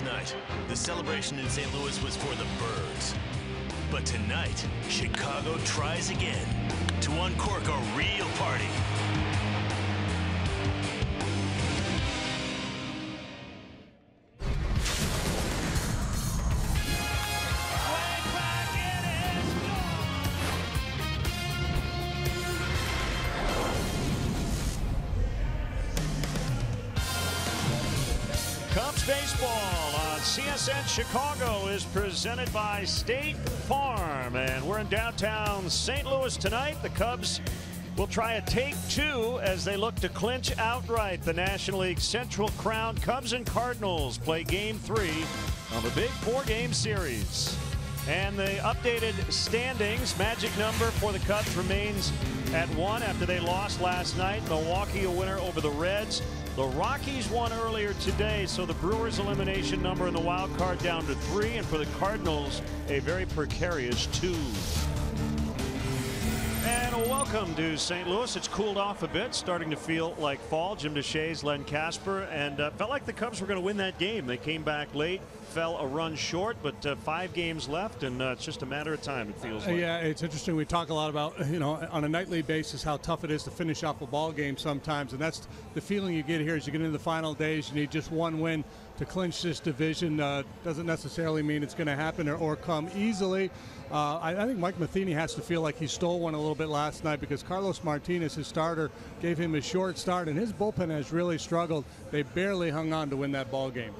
Last night, the celebration in St. Louis was for the birds. But tonight, Chicago tries again to uncork a real party. Cubs baseball on CSN Chicago is presented by State Farm, and we're in downtown St. Louis tonight. The Cubs will try a take two as they look to clinch outright the National League Central crown. Cubs and Cardinals play game 3 of a big 4-game series. And the updated standings, magic number for the Cubs remains at 1 after they lost last night. Milwaukee a winner over the Reds. The Rockies won earlier today, so the Brewers elimination number in the wild card down to 3, and for the Cardinals a very precarious 2. And welcome to St. Louis. It's cooled off a bit, starting to feel like fall. Jim Deshaies, Len Kasper, and felt like the Cubs were going to win that game. They came back late, fell a run short, but 5 games left, and it's just a matter of time, it feels like. Yeah, it's interesting. We talk a lot about, on a nightly basis, how tough it is to finish off a ball game sometimes, and that's the feeling you get here as you get into the final days. You need just one win to clinch this division. Doesn't necessarily mean it's going to happen or come easily. I think Mike Matheny has to feel like he stole one a little bit last night, because Carlos Martinez, his starter, gave him a short start, and his bullpen has really struggled. They barely hung on to win that ball game.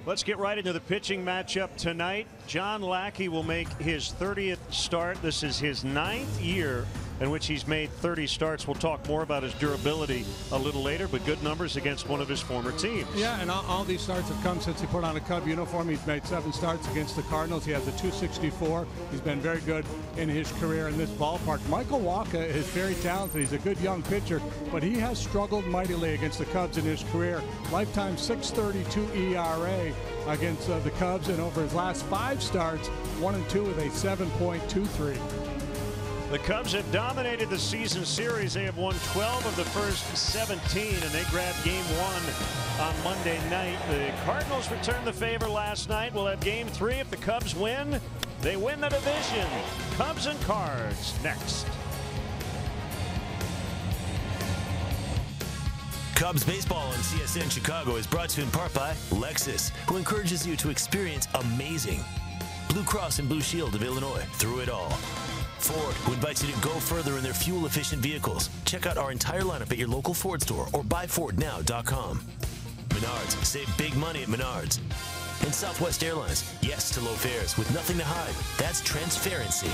Let's get right into the pitching matchup tonight. John Lackey will make his 30th start. This is his 9th year in which he's made 30 starts. We'll talk more about his durability a little later, but good numbers against one of his former teams. Yeah, and all these starts have come since he put on a Cub uniform. He's made 7 starts against the Cardinals. He has a .264. He's been very good in his career in this ballpark. Michael Wacha is very talented. He's a good young pitcher, but he has struggled mightily against the Cubs in his career. Lifetime .632 ERA against the Cubs, and over his last 5 starts, 1-2 with a 7.23. The Cubs have dominated the season series. They have won 12 of the first 17, and they grabbed game 1 on Monday night. The Cardinals returned the favor last night. We'll have game 3. If the Cubs win, they win the division. Cubs and Cards next. Cubs baseball on CSN Chicago is brought to you in part by Lexus, who encourages you to experience amazing. Blue Cross and Blue Shield of Illinois, through it all. Ford, who invites you to go further in their fuel-efficient vehicles. Check out our entire lineup at your local Ford store or buyfordnow.com. Menards, save big money at Menards. And Southwest Airlines, yes to low fares with nothing to hide. That's transparency.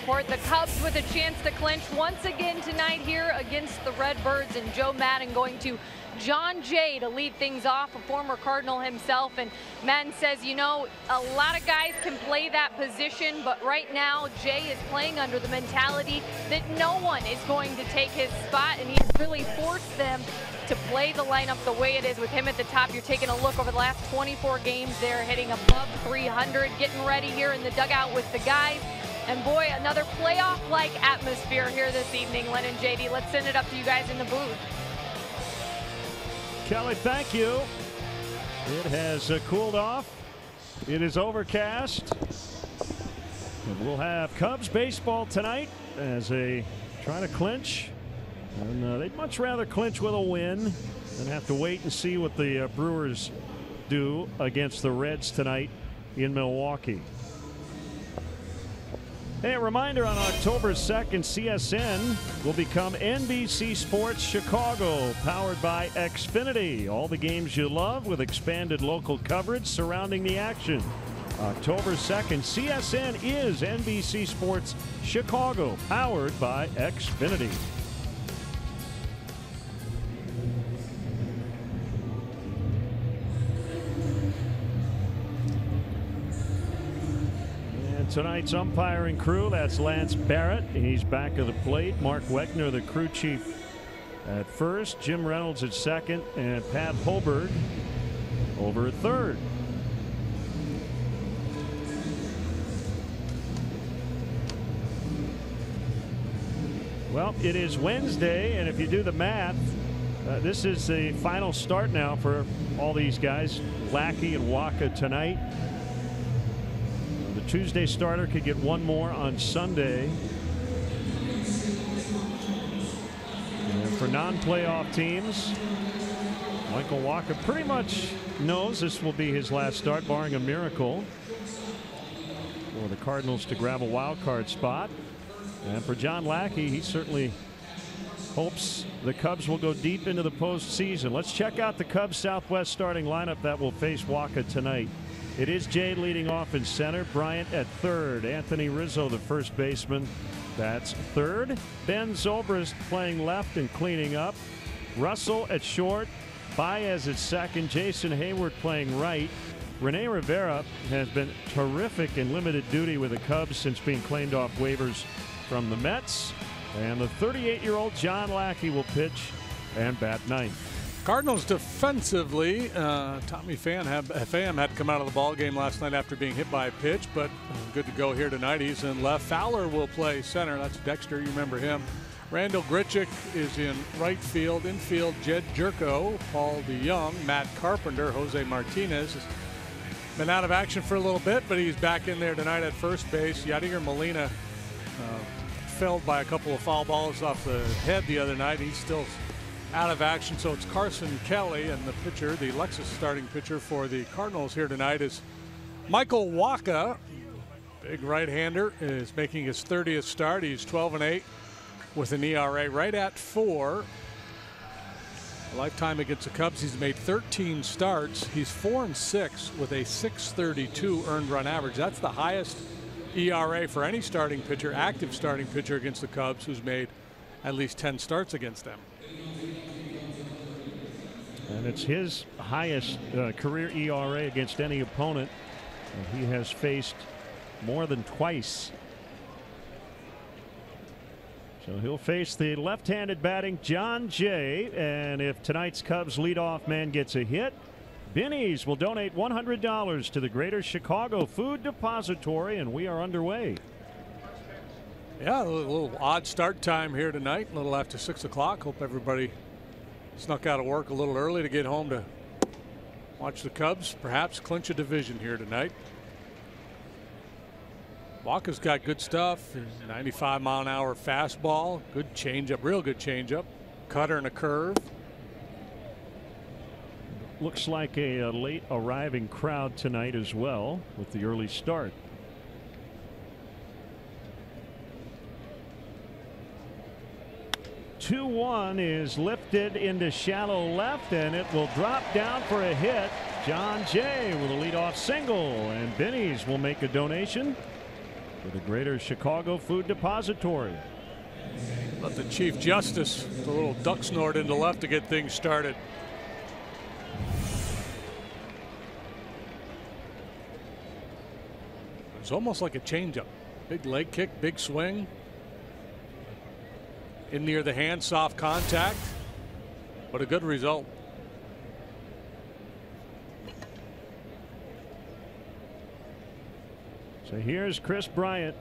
report. The Cubs with a chance to clinch once again tonight here against the Redbirds, and Joe Madden going to John Jay to lead things off, a former Cardinal himself. And Madden says, you know, a lot of guys can play that position, but right now Jay is playing under the mentality that no one is going to take his spot, and he's really forced them to play the lineup the way it is with him at the top. You're taking a look over the last 24 games there, hitting above 300, getting ready here in the dugout with the guys. And boy, another playoff-like atmosphere here this evening. Len and JD, let's send it up to you guys in the booth. Kelly, thank you. It has cooled off. It is overcast. And we'll have Cubs baseball tonight as they try to clinch. And they'd much rather clinch with a win than have to wait and see what the Brewers do against the Reds tonight in Milwaukee. Hey, a reminder, on October 2nd, CSN will become NBC Sports Chicago, powered by Xfinity. All the games you love with expanded local coverage surrounding the action. October 2nd, CSN is NBC Sports Chicago, powered by Xfinity. Tonight's umpiring crew, that's Lance Barrett. He's back of the plate. Mark Weckner, the crew chief, at first. Jim Reynolds at second. And Pat Holberg over at third. Well, it is Wednesday, and if you do the math, this is the final start now for all these guys. Lackey and Waka tonight. The Tuesday starter could get one more on Sunday. And for non-playoff teams, Michael Waka pretty much knows this will be his last start, barring a miracle, for the Cardinals to grab a wild card spot. And for John Lackey, he certainly hopes the Cubs will go deep into the postseason. Let's check out the Cubs Southwest starting lineup that will face Waka tonight. It is Jay leading off in center, Bryant at third, Anthony Rizzo, the first baseman, that's third. Ben Zobrist playing left and cleaning up. Russell at short, Baez at second, Jason Hayward playing right. Rene Rivera has been terrific in limited duty with the Cubs since being claimed off waivers from the Mets. And the 38-year-old John Lackey will pitch and bat ninth. Cardinals defensively, Tommy Pham had to come out of the ball game last night after being hit by a pitch, but good to go here tonight. He's in left. Fowler will play center. That's Dexter. You remember him. Randall Grichuk is in right field. Infield, Jed Jerko, Paul DeYoung, Matt Carpenter, Jose Martinez. Has been out of action for a little bit, but he's back in there tonight at first base. Yadier Molina felled by a couple of foul balls off the head the other night. He's still out of action, so it's Carson Kelly, and the pitcher, the Lexus starting pitcher for the Cardinals here tonight, is Michael Waka. Big right-hander, is making his 30th start. He's 12-8 with an ERA right at 4. Lifetime against the Cubs, he's made 13 starts. He's 4-6 with a .632 earned run average. That's the highest ERA for any starting pitcher, active starting pitcher against the Cubs, who's made at least 10 starts against them. And it's his highest career ERA against any opponent. And he has faced more than twice. So he'll face the left-handed batting John Jay. And if tonight's Cubs leadoff man gets a hit, Binnie's will donate $100 to the Greater Chicago Food Depository, and we are underway. Yeah, a little odd start time here tonight, a little after 6 o'clock. Hope everybody snuck out of work a little early to get home to watch the Cubs perhaps clinch a division here tonight. Waka's got good stuff. 95-mile-an-hour fastball, good changeup, real good changeup, cutter and a curve. Looks like a late arriving crowd tonight as well with the early start. Two-1 is lifted into shallow left, and it will drop down for a hit. John Jay with a leadoff single, and Binnie's will make a donation. for the Greater Chicago Food Depository. Let the Chief Justice, the little duck snort into left to get things started. It's almost like a changeup. Big leg kick, big swing. In near the hand, soft contact, but a good result. So here's Chris Bryant.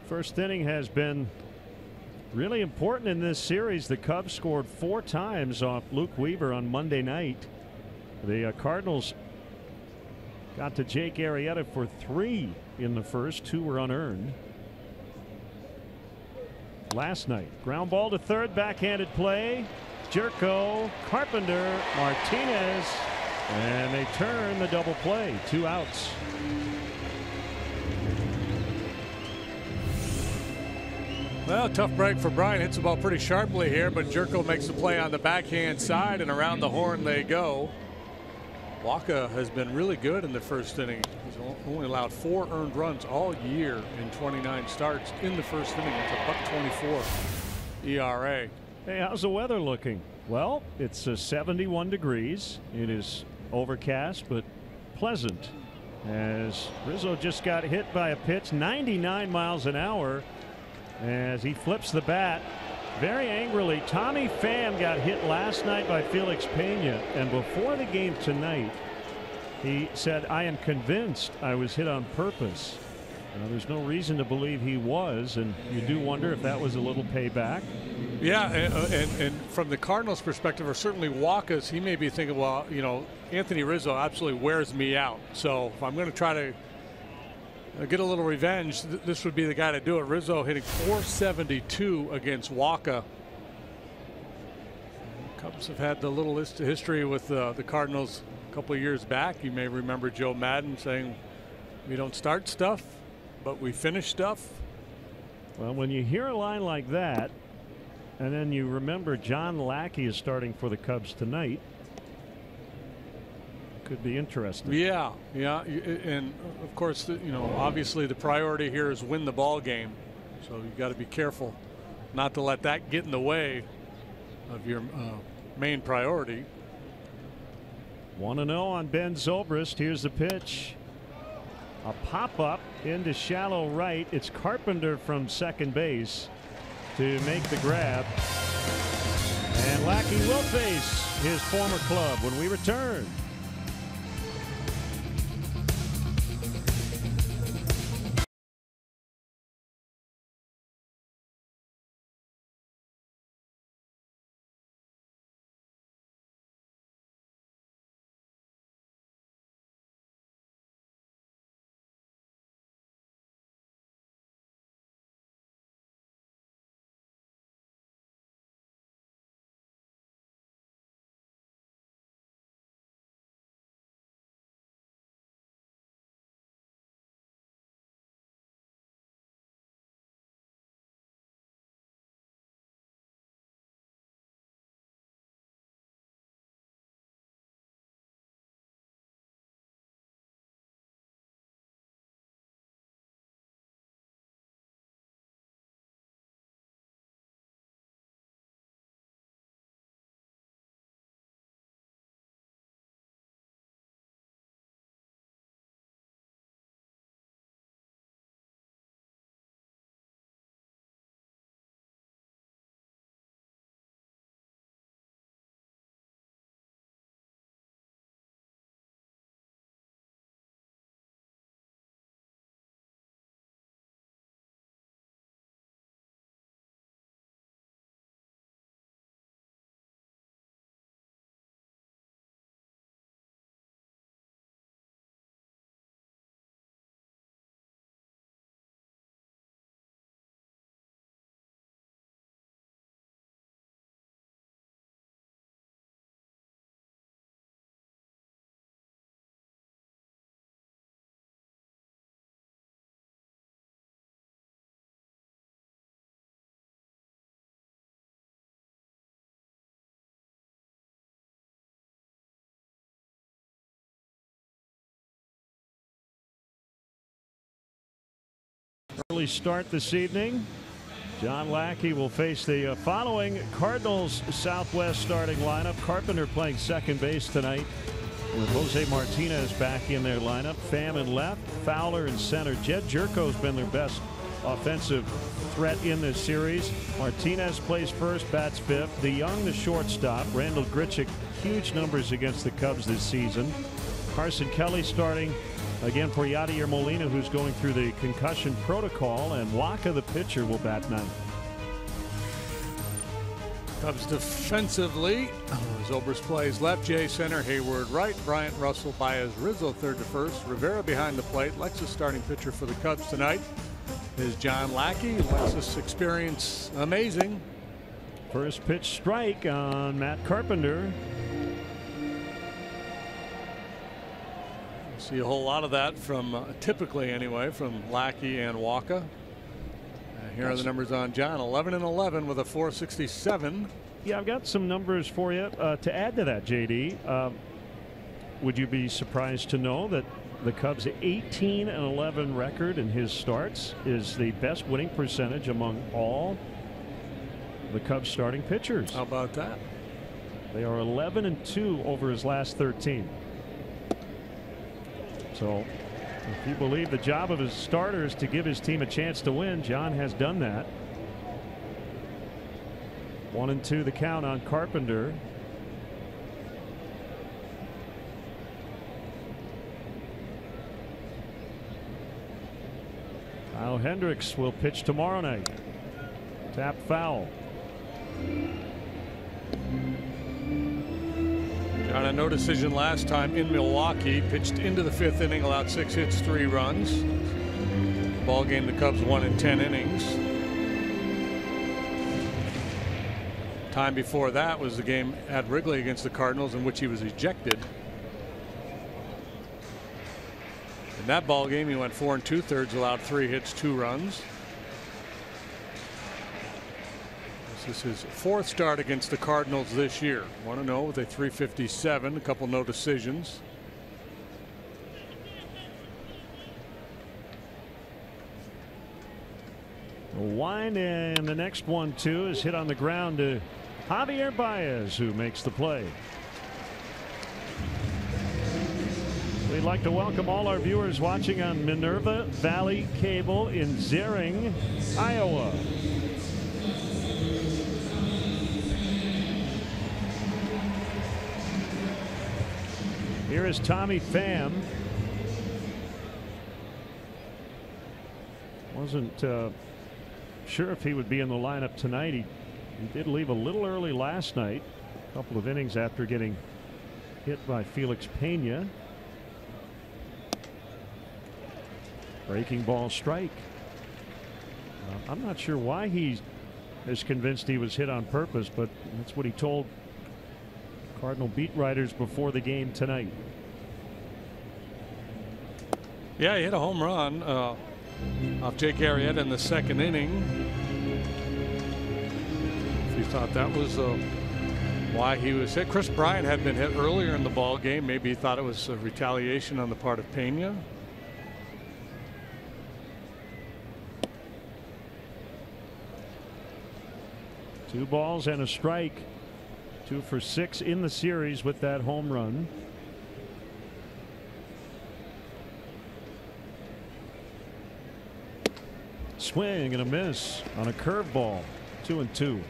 First inning has been really important in this series. The Cubs scored 4 times off Luke Weaver on Monday night. The Cardinals got to Jake Arrieta for 3 in the first. 2 were unearned. Last night, ground ball to third, backhanded play. Jerko, Carpenter, Martinez, and they turn the double play. 2 outs. Well, tough break for Bryant. Hits the ball pretty sharply here, but Jerko makes the play on the backhand side, and around the horn they go. Waka has been really good in the first inning. He's only allowed 4 earned runs all year in 29 starts in the first inning. It's a .24 ERA. Hey, how's the weather looking? Well, it's 71 degrees. It is overcast but pleasant, as Rizzo just got hit by a pitch 99 miles an hour as he flips the bat very angrily. Tommy Pham got hit last night by Felix Pena, and before the game tonight he said, "I am convinced I was hit on purpose." There's no reason to believe he was, and you do wonder if that was a little payback. Yeah, and from the Cardinals' perspective, or certainly Waka's, he may be thinking, well, you know, Anthony Rizzo absolutely wears me out. So if I'm going to try to get a little revenge, this would be the guy to do it. Rizzo hitting .472 against Waka. Cubs have had the little history with the Cardinals a couple of years back. You may remember Joe Madden saying, "We don't start stuff, but we finish stuff." Well, when you hear a line like that, and then you remember John Lackey is starting for the Cubs tonight, could be interesting. Yeah, and of course, you know, obviously the priority here is win the ball game, so you got to be careful not to let that get in the way of your main priority. 1-0 on Ben Zobrist. Here's the pitch. A pop-up into shallow right. It's Carpenter from second base to make the grab. And Lackey will face his former club when we return. Early start this evening. John Lackey will face the following Cardinals Southwest starting lineup. Carpenter playing second base tonight with Jose Martinez back in their lineup. Pham in left, Fowler in center. Jed Jerko's been their best offensive threat in this series. Martinez plays first, bats fifth. DeYoung the shortstop. Randall Grichuk, huge numbers against the Cubs this season. Carson Kelly starting again for Yadier Molina, who's going through the concussion protocol, and Waka the pitcher will bat ninth. Cubs defensively, Zobrist plays left, Jay center, Hayward right, Bryant, Russell, Baez, Rizzo third to first, Rivera behind the plate. Lexus starting pitcher for the Cubs tonight is John Lackey. Lexus experience amazing. First pitch strike on Matt Carpenter. See a whole lot of that from typically anyway from Lackey and Waka. Here are the numbers on John. 11 and 11 with a 467. Yeah, I've got some numbers for you to add to that, JD. Would you be surprised to know that the Cubs' 18 and 11 record in his starts is the best winning percentage among all the Cubs starting pitchers? How about that? They are 11 and 2 over his last 13. So if you believe the job of his starters to give his team a chance to win, John has done that. 1-2 the count on Carpenter. Kyle Hendricks will pitch tomorrow night. Tap foul. John had no decision last time in Milwaukee. Pitched into the fifth inning, allowed 6 hits, 3 runs. Ball game, the Cubs won in 10 innings. Time before that was the game at Wrigley against the Cardinals, in which he was ejected. In that ball game, he went 4 2/3, allowed 3 hits, 2 runs. This is his 4th start against the Cardinals this year. 1-0 with a 357, a couple no decisions. A wind, and the next 1-2 is hit on the ground to Javier Baez, who makes the play. We'd like to welcome all our viewers watching on Minerva Valley Cable in Zering, Iowa. Here is Tommy Pham. Wasn't sure if he would be in the lineup tonight. He did leave a little early last night, a couple of innings after getting hit by Felix Pena. Breaking ball strike. I'm not sure why he is convinced he was hit on purpose, but that's what he told Cardinal beat writers before the game tonight. Yeah, he hit a home run off Jake Arrieta in the second inning. If you thought that was why he was hit. Chris Bryant had been hit earlier in the ball game. Maybe he thought it was a retaliation on the part of Pena. Two balls and a strike. 2 for 6 in the series with that home run. Swing and a miss on a curveball. 2-2. Yeah.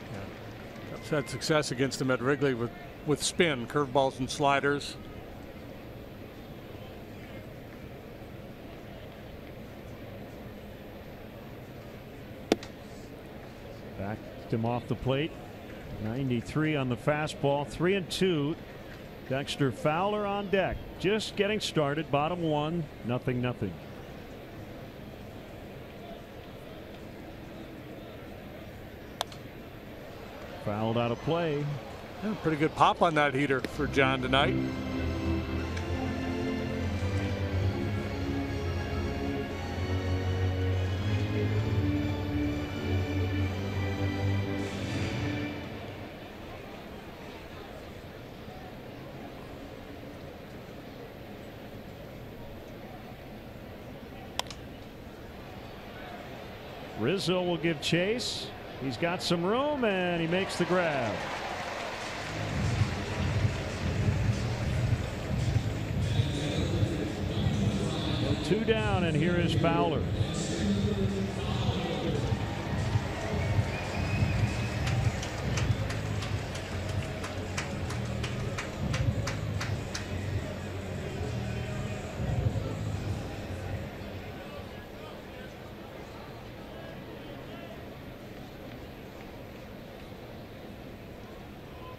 Cubs had success against him at Wrigley with spin, curveballs and sliders. Backed him off the plate. 93 on the fastball. 3-2. Dexter Fowler on deck. Just getting started. Bottom 1. 0-0. Fouled out of play. Yeah, pretty good pop on that heater for John tonight. Rizzo will give chase. He's got some room and he makes the grab. Two down, and here is Fowler.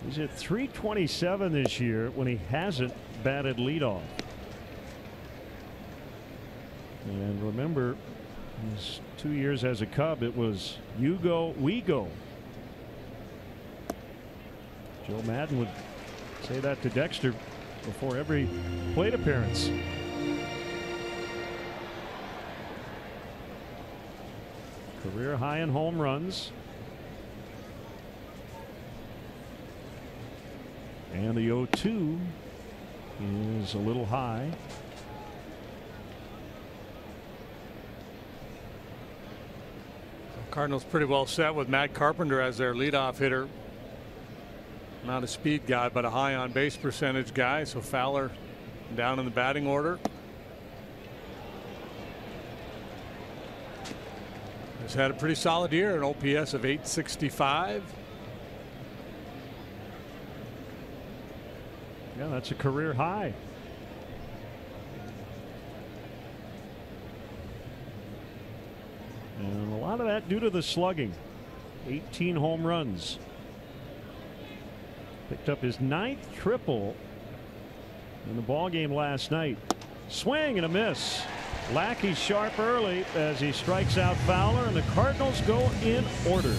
He's at .327 this year when he hasn't batted leadoff. And remember, his 2 years as a Cub, it was you go, we go. Joe Maddon would say that to Dexter before every plate appearance. Career high in home runs. And the 0-2 is a little high. Cardinals pretty well set with Matt Carpenter as their leadoff hitter. Not a speed guy, but a high on base percentage guy. So Fowler down in the batting order. Has had a pretty solid year, an OPS of .865. Yeah, that's a career high. And a lot of that due to the slugging. 18 home runs. Picked up his 9th triple in the ball game last night. Swing and a miss. Lackey sharp early as he strikes out Fowler, and the Cardinals go in order.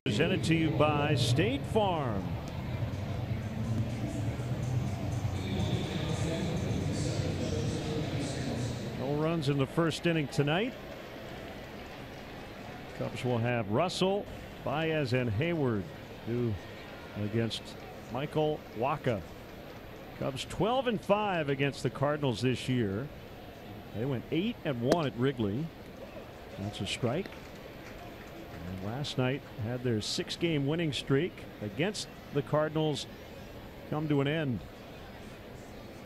Presented to you by State Farm. No runs in the first inning tonight. Cubs will have Russell, Baez, and Hayward due against Michael Wacha. Cubs 12-5 against the Cardinals this year. They went 8-1 at Wrigley. That's a strike. And last night had their 6-game winning streak against the Cardinals come to an end.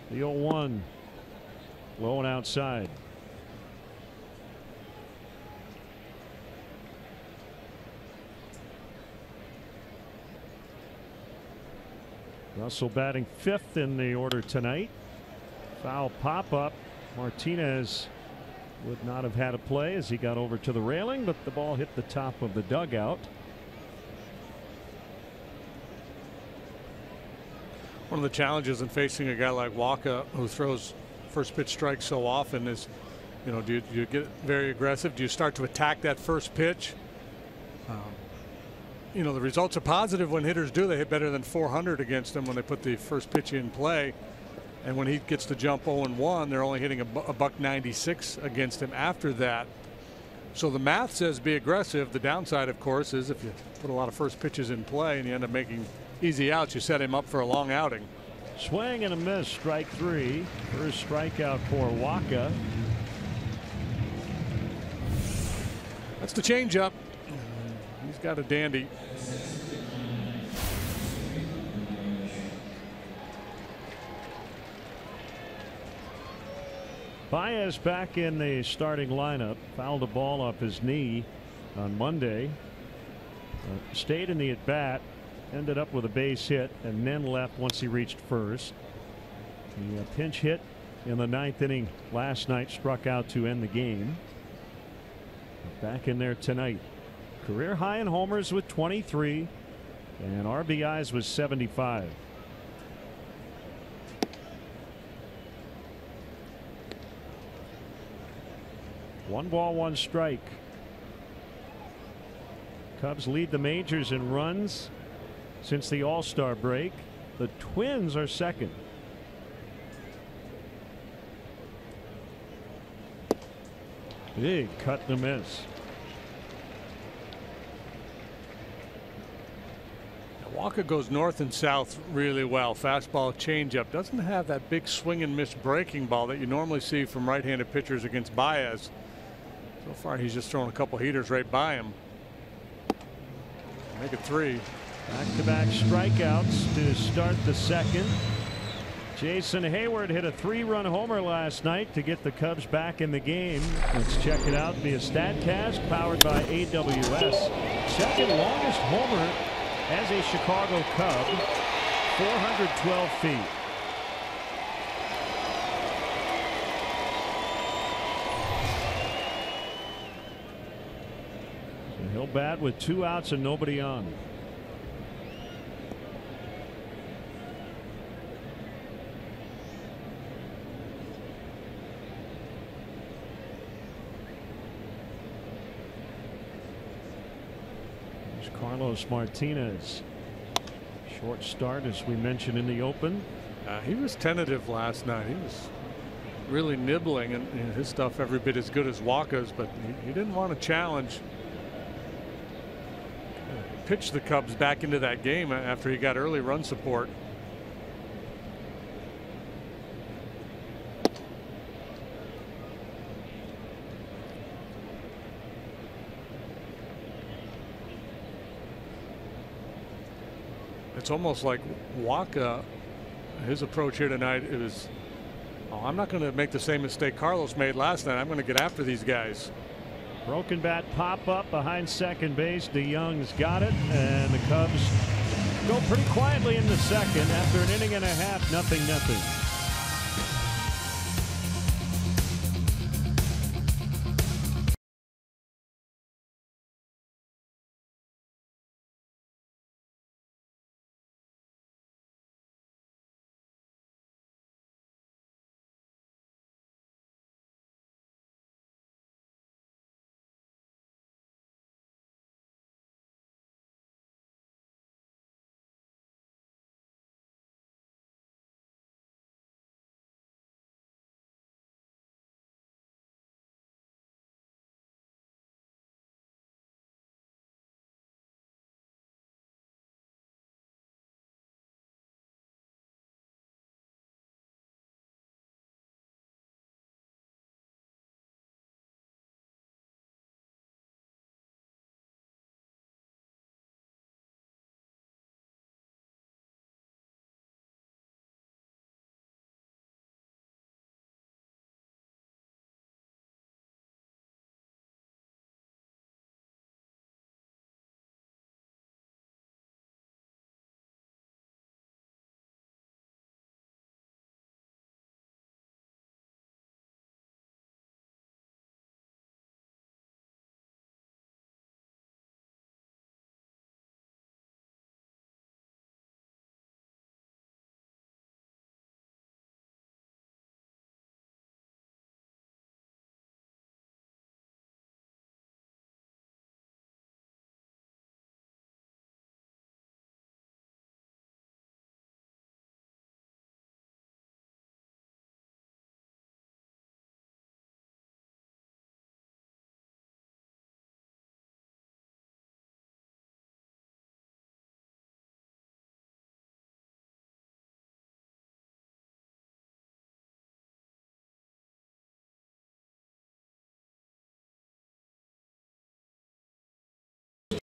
The 0-1 low and outside. Russell batting 5th in the order tonight. Foul pop-up. Martinez would not have had a play as he got over to the railing, but the ball hit the top of the dugout. One of the challenges in facing a guy like Walker, who throws first pitch strikes so often, is, do you get very aggressive? Do you start to attack that first pitch? The results are positive when hitters do. They hit better than 400 against them when they put the first pitch in play. And when he gets to jump 0-1, they're only hitting a $196 against him after that. So the math says be aggressive. The downside, of course, is if you put a lot of first pitches in play and you end up making easy outs, you set him up for a long outing. Swing and a miss, strike 3. First strikeout for Waka. That's the changeup. He's got a dandy. Baez back in the starting lineup. Fouled a ball off his knee on Monday. Stayed in the at bat. Ended up with a base hit and then left once he reached first. The pinch hit in the 9th inning last night struck out to end the game. Back in there tonight. Career high in homers with 23 and RBIs was 75. One ball, one strike. Cubs lead the majors in runs since the All-Star break. The Twins are second. Big cut and a miss. Walker goes north and south really well. Fastball, changeup. Doesn't have that big swing and miss breaking ball that you normally see from right-handed pitchers against Baez. So far, he's just thrown a couple heaters right by him. Make it 3. Back-to-back strikeouts to start the second. Jason Hayward hit a 3-run homer last night to get the Cubs back in the game. Let's check it out via StatCast, powered by AWS. Second longest homer as a Chicago Cub, 412 feet. So he'll bat with 2 outs and nobody on. Carlos Martinez. Short start, as we mentioned in the open. He was tentative last night. He was really nibbling, and his stuff every bit as good as Walker's, but he didn't want to challenge. Pitch the Cubs back into that game after he got early run support. It's almost like Waka, his approach here tonight is, I'm not going to make the same mistake Carlos made last night. I'm going to get after these guys. Broken bat pop up behind second base. DeYoung's got it, and the Cubs go pretty quietly in the second after an inning and a half, 0-0.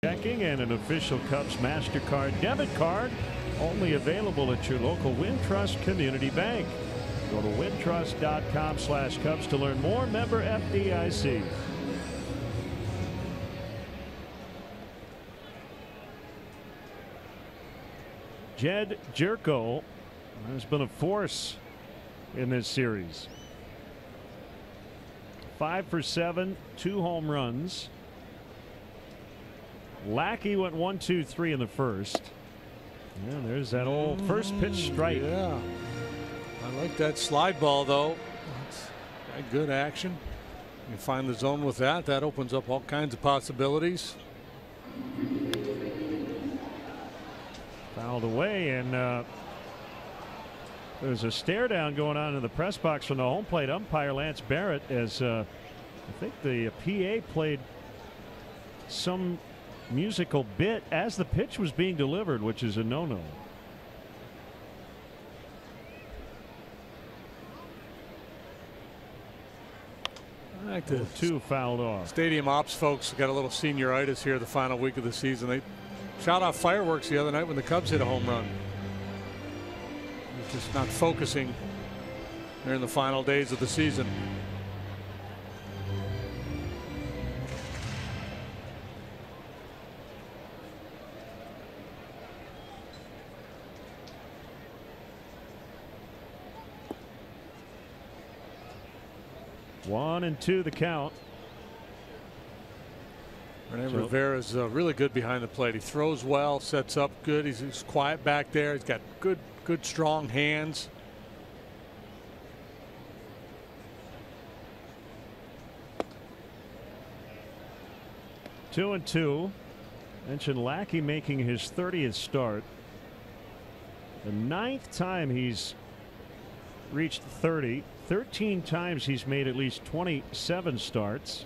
checking and an official Cubs MasterCard debit card, only available at your local Wintrust Community Bank. Go to wintrust.com/Cubs to learn more. Member FDIC. Jed Jerko has been a force in this series. 5 for 7, 2 home runs. Lackey went 1-2-3 in the first. Yeah, there's that old first pitch strike. Yeah, I like that slide ball though. That's good action. You find the zone with that. That opens up all kinds of possibilities. Fouled away, and there's a stare down going on in the press box from the home plate umpire Lance Barrett, as I think the PA played some musical bit as the pitch was being delivered, which is a no-no. I like the 2 fouled off. Stadium ops folks got a little senioritis here the final week of the season. They shot off fireworks the other night when the Cubs hit a home run. Just not focusing during the final days of the season. One and 2 the count. Rene Rivera's really good behind the plate. He throws well, sets up good. He's quiet back there. He's got good strong hands. Two and 2. Mentioned Lackey making his 30th start. The 9th time he's reached 30. 13 times he's made at least 27 starts.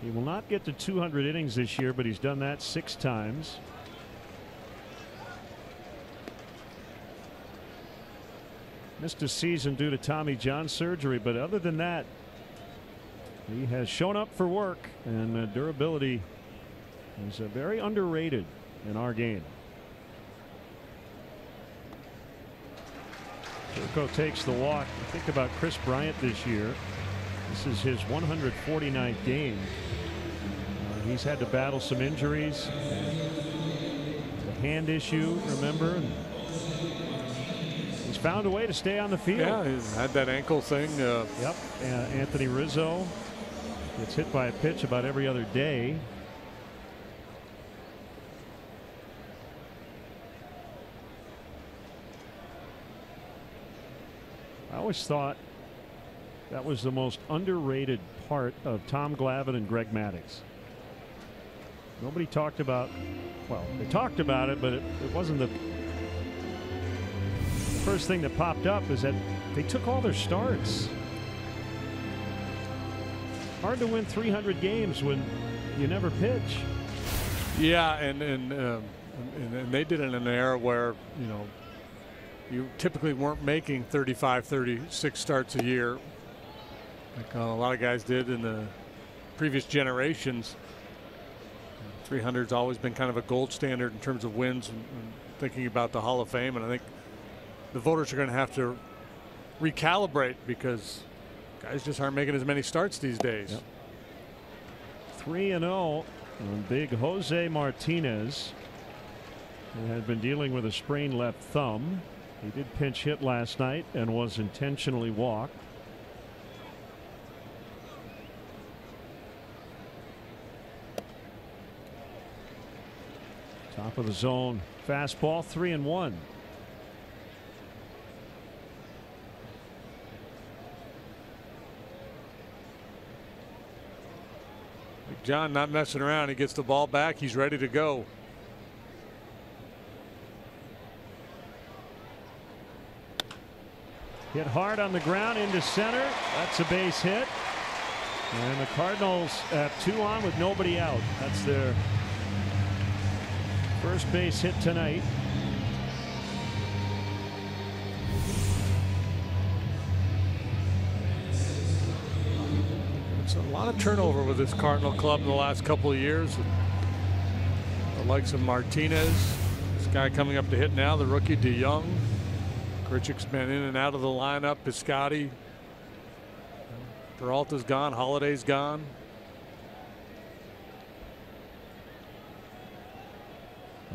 He will not get to 200 innings this year, but he's done that 6 times. Missed a season due to Tommy John surgery, but other than that, he has shown up for work, and durability is very underrated in our game. Jerko takes the walk. Think about Chris Bryant this year. This is his 149th game. He's had to battle some injuries. The hand issue, remember? And he's found a way to stay on the field. Yeah, he's had that ankle thing. Yep. Anthony Rizzo gets hit by a pitch about every other day. I always thought that was the most underrated part of Tom Glavine and Greg Maddux. Nobody talked about, well, they talked about it, but it wasn't the first thing that popped up. Is that they took all their starts. Hard to win 300 games when you never pitch. Yeah, and they did it in an era where, you know, you typically weren't making 35, 36 starts a year like a lot of guys did in the previous generations. 300's always been kind of a gold standard in terms of wins and thinking about the Hall of Fame, and I think the voters are going to have to recalibrate because guys just aren't making as many starts these days. Yep. 3-0 on big Jose Martinez, who had been dealing with a sprained left thumb. He did pinch hit last night and was intentionally walked. Top of the zone fastball, 3-1. John not messing around. He gets the ball back. He's ready to go. Hit hard on the ground into center. That's a base hit. And the Cardinals have 2 on with nobody out. That's their first base hit tonight. It's a lot of turnover with this Cardinal club in the last couple of years. likes of Martinez. This guy coming up to hit now, the rookie DeYoung. Grichuk's been in and out of the lineup. Piscotty. Peralta's gone. Holiday's gone.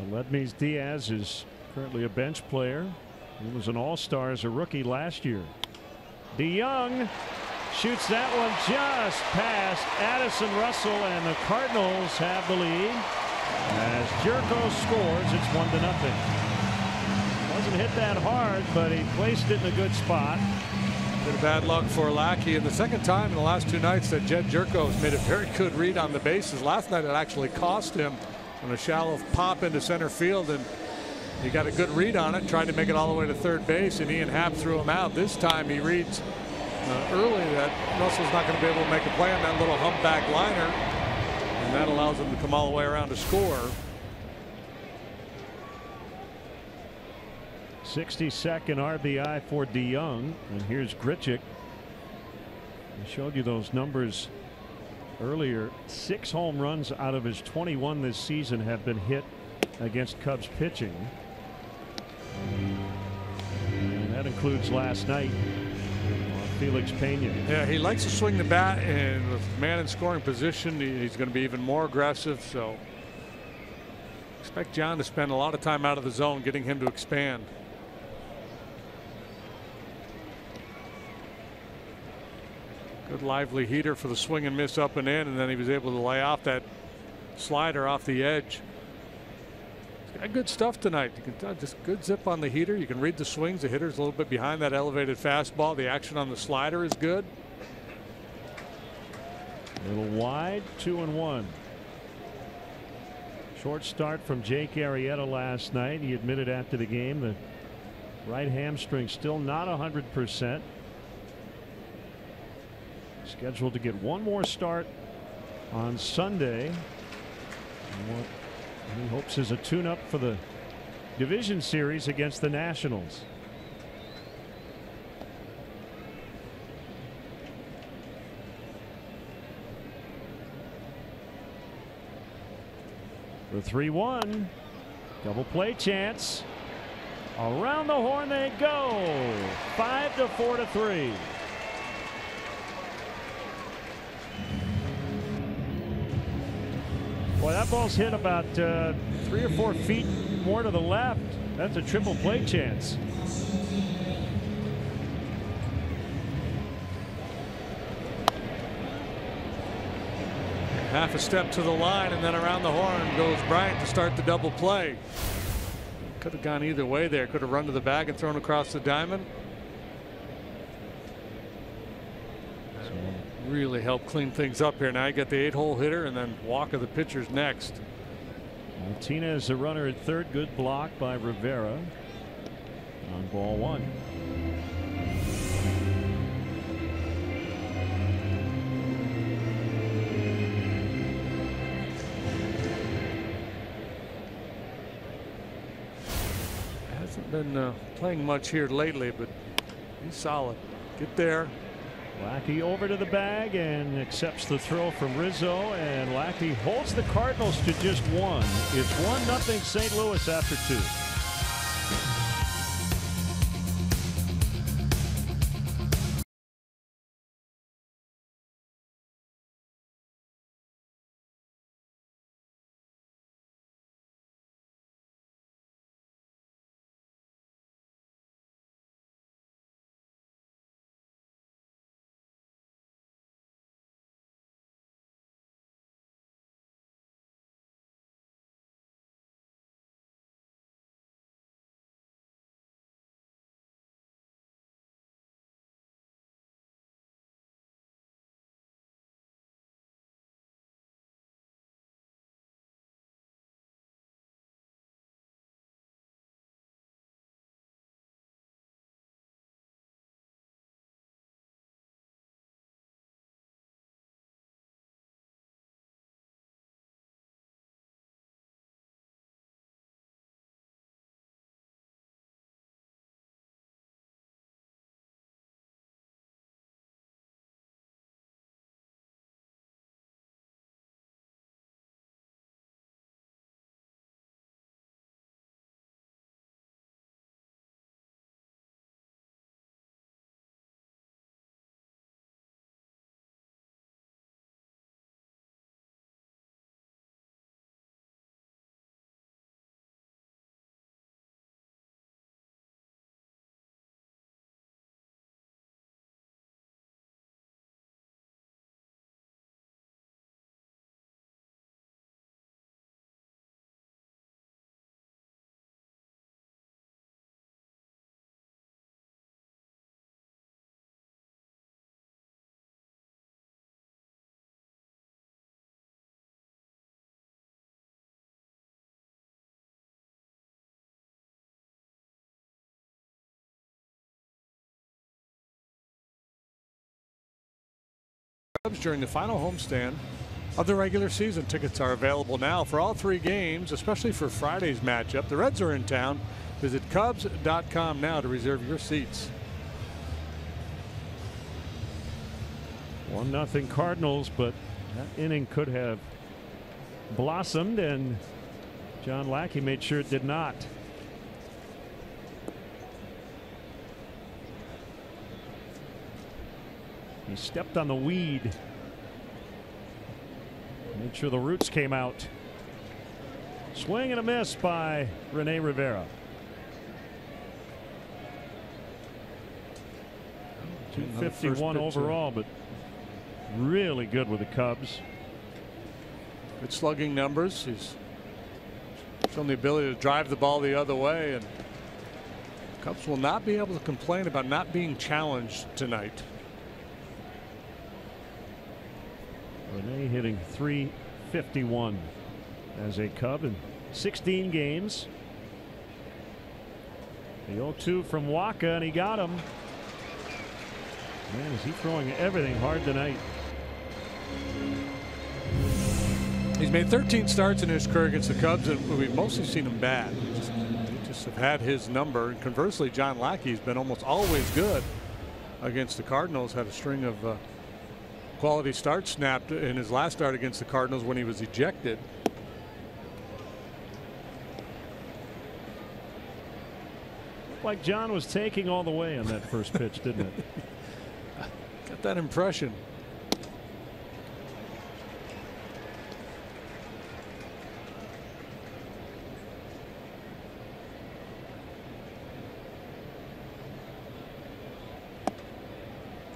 Aledmys Diaz is currently a bench player. He was an all-star as a rookie last year. DeYoung shoots that one just past Addison Russell, and the Cardinals have the lead. As Jerko scores, it's 1-0. Wasn't hit that hard, but he placed it in a good spot. Bit of bad luck for Lackey, and the second time in the last 2 nights that Jed Jerko has made a very good read on the bases. Last night it actually cost him on a shallow pop into center field, and he got a good read on it, tried to make it all the way to third base, and Ian Happ threw him out. This time he reads early that Russell's not going to be able to make a play on that little humpback liner, and that allows him to come all the way around to score. 62nd RBI for DeYoung, and here's Grichuk. I showed you those numbers earlier. 6 home runs out of his 21 this season have been hit against Cubs pitching, and that includes last night on Felix Pena. Yeah, he likes to swing the bat, and with man in scoring position, he's going to be even more aggressive. So expect John to spend a lot of time out of the zone, getting him to expand. Good lively heater for the swing and miss up and in, and then he was able to lay off that slider off the edge. He's got good stuff tonight. You can just good zip on the heater. You can read the swings. The hitter's a little bit behind that elevated fastball. The action on the slider is good. A little wide, 2-1. Short start from Jake Arrieta last night. He admitted after the game the right hamstring still not 100%. Scheduled to get one more start on Sunday. And what he hopes is a tune-up for the division series against the Nationals. The 3-1 double play chance. Around the horn they go. 5-4-3. Boy, that ball's hit about 3 or 4 feet more to the left. That's a triple play chance. Half a step to the line, and then around the horn goes Bryant to start the double play. Could have gone either way there. Could have run to the bag and thrown across the diamond. Really help clean things up here. Now you got the 8-hole hitter, and then Walker the pitcher's next. Martinez a runner at third. Good block by Rivera on ball 1. Hasn't been playing much here lately, but he's solid. Get there. Lackey over to the bag and accepts the throw from Rizzo, and Lackey holds the Cardinals to just 1. It's 1-0 St. Louis after 2. Cubs during the final homestand of the regular season. Tickets are available now for all 3 games, especially for Friday's matchup. The Reds are in town. Visit Cubs.com now to reserve your seats. 1-0 Cardinals, but that inning could have blossomed, and John Lackey made sure it did not. He stepped on the weed. Made sure the roots came out. Swing and a miss by Rene Rivera. 251 overall, but really good with the Cubs. Good slugging numbers. He's shown the ability to drive the ball the other way, and Cubs will not be able to complain about not being challenged tonight. Rene hitting .351 as a Cub in 16 games. The 0-2 from Waka, and he got him. Man, is he throwing everything hard tonight. He's made 13 starts in his career against the Cubs, and we've mostly seen him bad. They just have had his number. And conversely, John Lackey's been almost always good against the Cardinals. Had a string of quality starts snapped in his last start against the Cardinals when he was ejected. Looked like John was taking all the way on that first pitch, didn't it? Got that impression.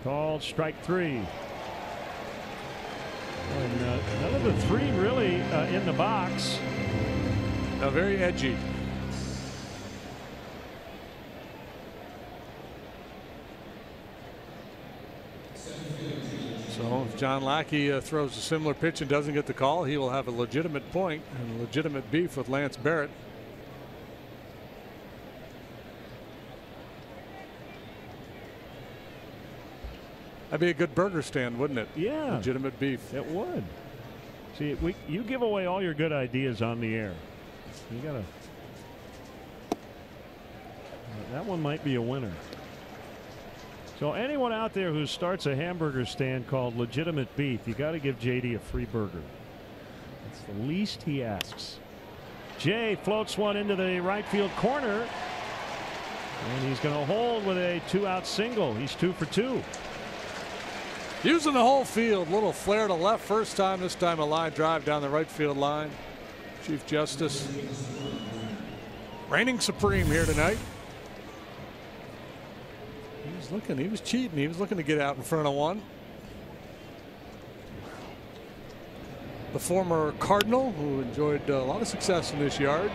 Called strike 3. And none of the 3 really in the box. Very edgy. So if John Lackey throws a similar pitch and doesn't get the call, he will have a legitimate point and a legitimate beef with Lance Barrett. That'd be a good burger stand, wouldn't it? Yeah. Legitimate beef. It would. See, you give away all your good ideas on the air. You gotta. That one might be a winner. So anyone out there who starts a hamburger stand called Legitimate Beef, you got to give JD a free burger. That's the least he asks. Jay floats one into the right field corner, and he's going to hold with a 2-out single. He's 2 for 2. Using the whole field. Little flare to left first time. This time a line drive down the right field line. Chief Justice reigning supreme here tonight. He was cheating. He was looking to get out in front of one. The former Cardinal, who enjoyed a lot of success in this yard.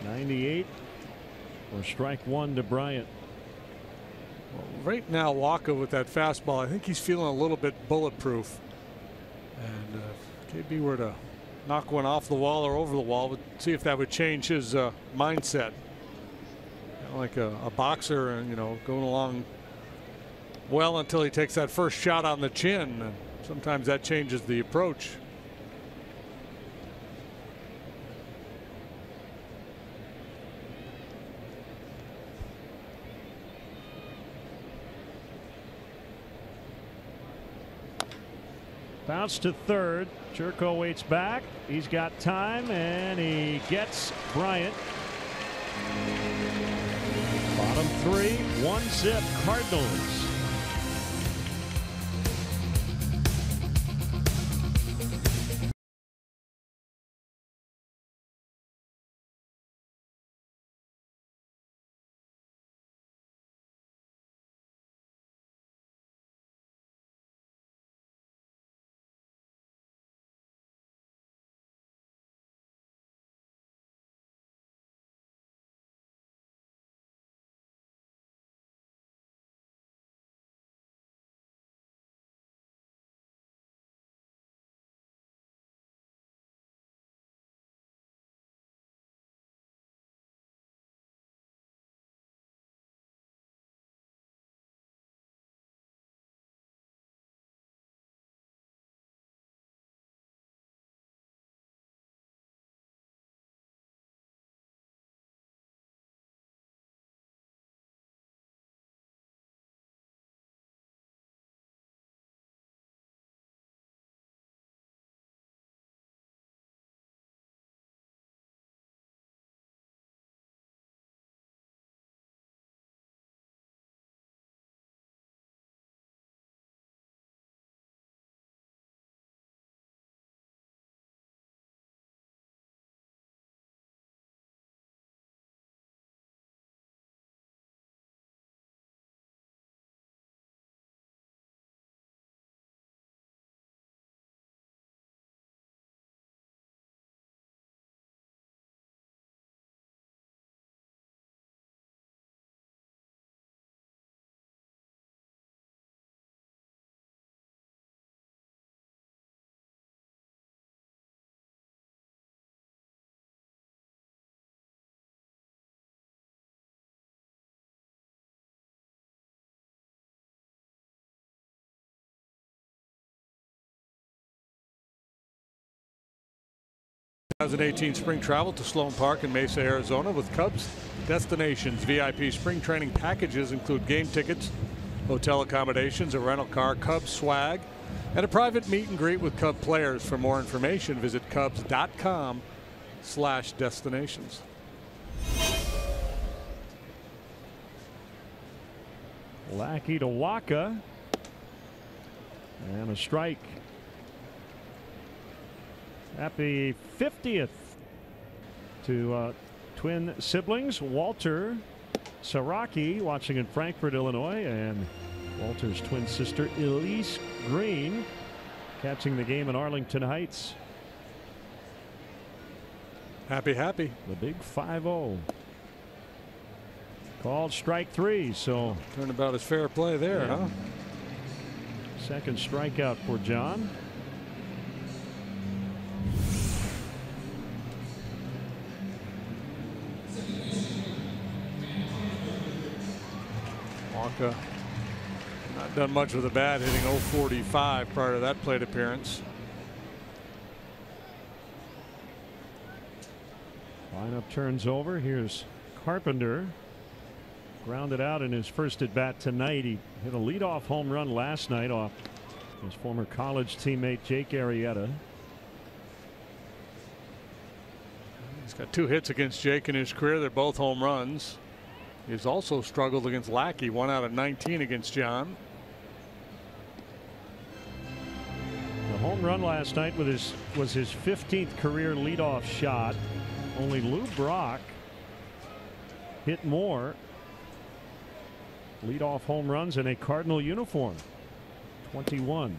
.98 or strike 1 to Bryant. Right now, Waka with that fastball, I think he's feeling a little bit bulletproof. And if KB were to knock one off the wall or over the wall, we'd see if that would change his mindset. Kind of like a boxer, you know, going along well until he takes that first shot on the chin. And sometimes that changes the approach. Bounce to third. Churko waits back. He's got time, and he gets Bryant. Bottom 3, 1-zip Cardinals. 2018 spring travel to Sloan Park in Mesa, Arizona with Cubs Destinations. VIP spring training packages include game tickets, hotel accommodations, a rental car, Cubs swag, and a private meet and greet with Cub players. For more information, visit Cubs.com/destinations. Lackey to Waka. And a strike. Happy 50th to twin siblings Walter Saraki, watching in Frankfort, Illinois, and Walter's twin sister Elise Green catching the game in Arlington Heights. Happy. The big 5-0. Called strike 3. So turnabout is fair play there, huh? Second strikeout for John. Waka not done much with the bat, hitting .045 prior to that plate appearance. Lineup turns over. Here's Carpenter. Grounded out in his first at bat tonight. He hit a leadoff home run last night off his former college teammate Jake Arrieta. He's got 2 hits against Jake in his career. They're both home runs. He's also struggled against Lackey, 1 out of 19 against John. The home run last night was his 15th career leadoff shot. Only Lou Brock hit more leadoff home runs in a Cardinal uniform. 21.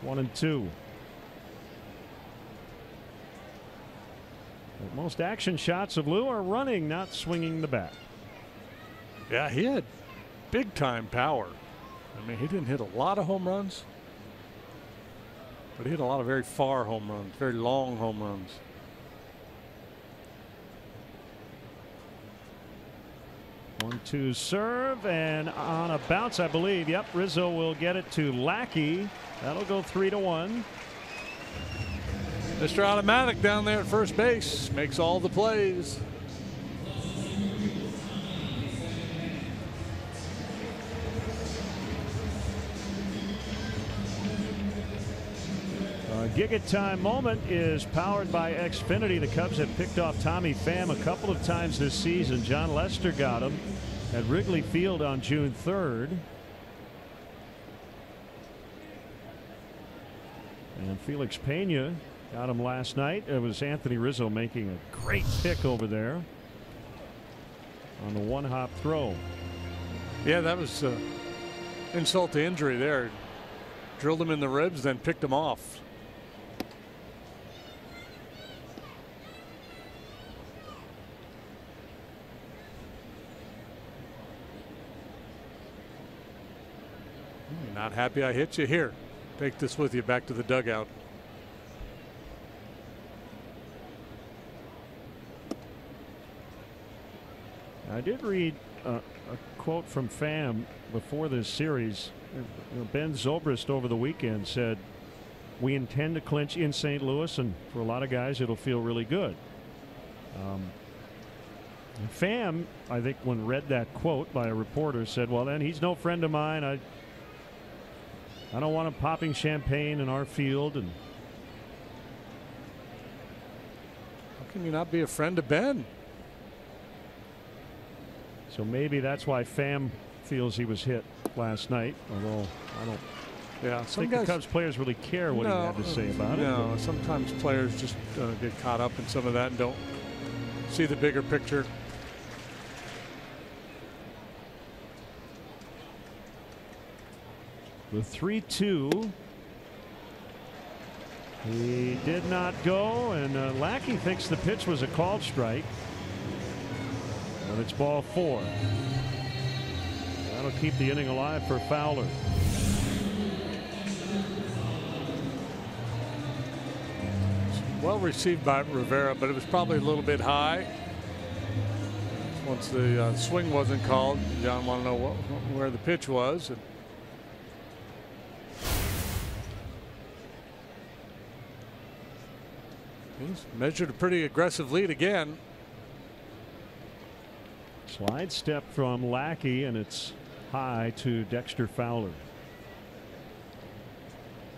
1-2. Most action shots of Lou are running, not swinging the bat. Yeah, he had big time power. I mean, he didn't hit a lot of home runs, but he hit a lot of very far home runs, very long home runs. 1-2 serve, and on a bounce, I believe. Yep, Rizzo will get it to Lackey. That'll go 3-1. Mr. Automatic down there at first base makes all the plays. Giga Time moment is powered by Xfinity. The Cubs have picked off Tommy Pham a couple of times this season. John Lester got him at Wrigley Field on June 3rd. And Felix Pena got him last night. It was Anthony Rizzo making a great pick over there on the 1-hop throw. Yeah, that was insult to injury there. Drilled him in the ribs, then picked him off. Not happy I hit you. Here, take this with you back to the dugout. I did read a quote from Pham before this series. Ben Zobrist over the weekend said, "We intend to clinch in St. Louis, and for a lot of guys it'll feel really good." Pham, I think, when read that quote by a reporter, said, "Well, then he's no friend of mine. I don't want him popping champagne in our field." And how can you not be a friend of Ben? So maybe that's why Pham feels he was hit last night, although I don't think the Cubs players really care what he had to say about it. No, sometimes players just get caught up in some of that and don't see the bigger picture. The 3-2. He did not go, and Lackey thinks the pitch was a called strike. But it's ball 4. That'll keep the inning alive for Fowler. Well received by Rivera, but it was probably a little bit high. Once the swing wasn't called, John wanted to know where the pitch was. He's measured a pretty aggressive lead again. Slide step from Lackey, and it's high to Dexter Fowler.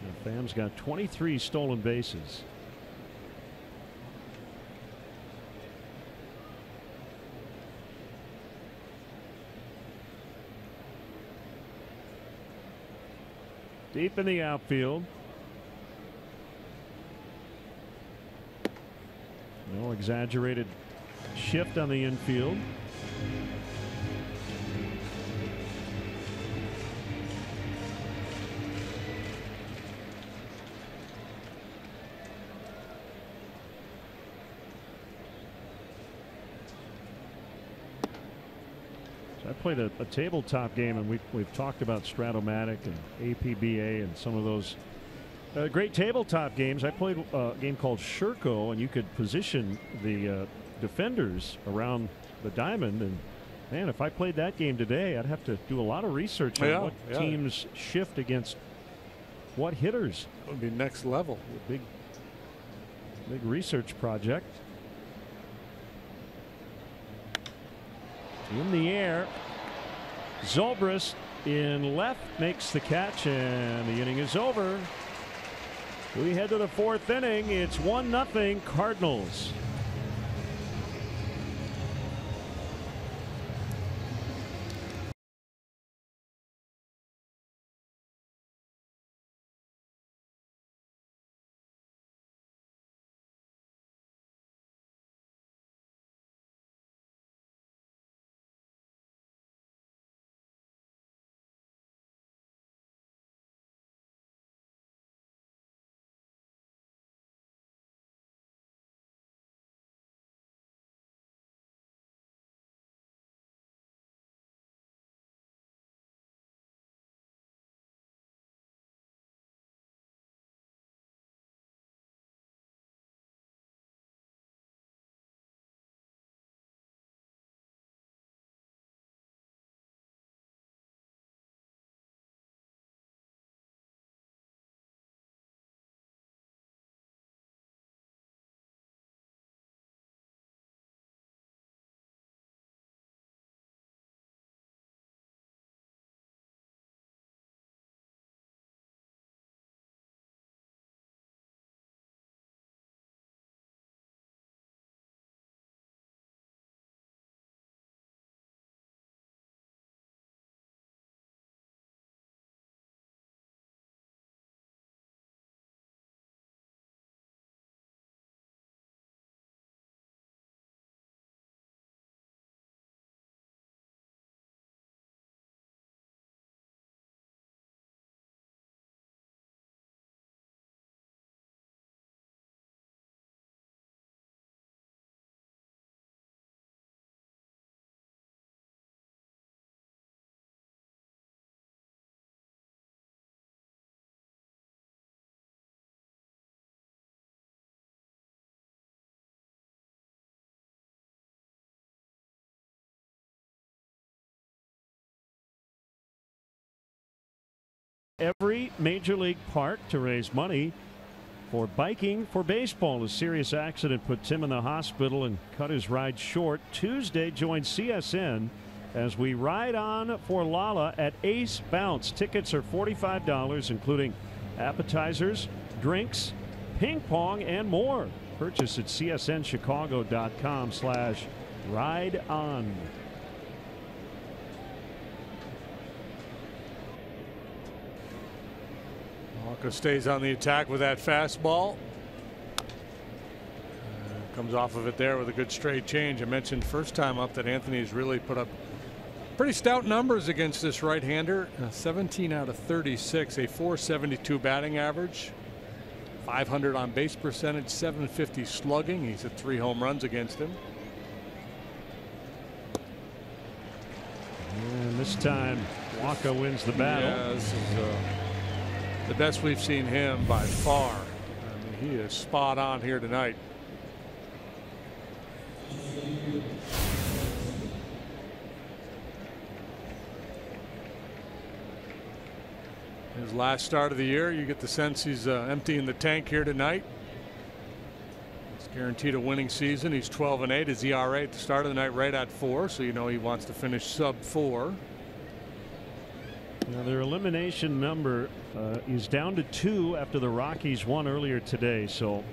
And Pham's got 23 stolen bases. Deep in the outfield. No exaggerated shift on the infield. I played a tabletop game, and we've talked about Stratomatic and APBA and some of those great tabletop games. I played a game called Sherco, and you could position the defenders around the diamond. And man, if I played that game today, I'd have to do a lot of research on what teams shift against what hitters. It would be next level. Big research project. In the air, Zobrist in left makes the catch, and the inning is over. We head to the fourth inning. It's 1-0 Cardinals. Every major league park to raise money for biking for baseball. A serious accident put Tim in the hospital and cut his ride short. Tuesday, join CSN as we ride on for Lala at Ace Bounce. Tickets are $45, including appetizers, drinks, ping pong, and more. Purchase at csnchicago.com/ride on. Walker stays on the attack with that fastball. Comes off of it there with a good straight change. I mentioned first time up that Anthony's really put up pretty stout numbers against this right-hander. 17 out of 36, a .472 batting average, 500 on base percentage, 750 slugging. He's had 3 home runs against him. And this time Walker wins the battle. Yeah, this is the best we've seen him by far. I mean, he is spot on here tonight. His last start of the year, you get the sense he's emptying the tank here tonight. Guaranteed a winning season. He's 12-8. His ERA at the start of the night right at 4, so you know he wants to finish sub 4. Now their elimination number is down to 2 after the Rockies won earlier today. So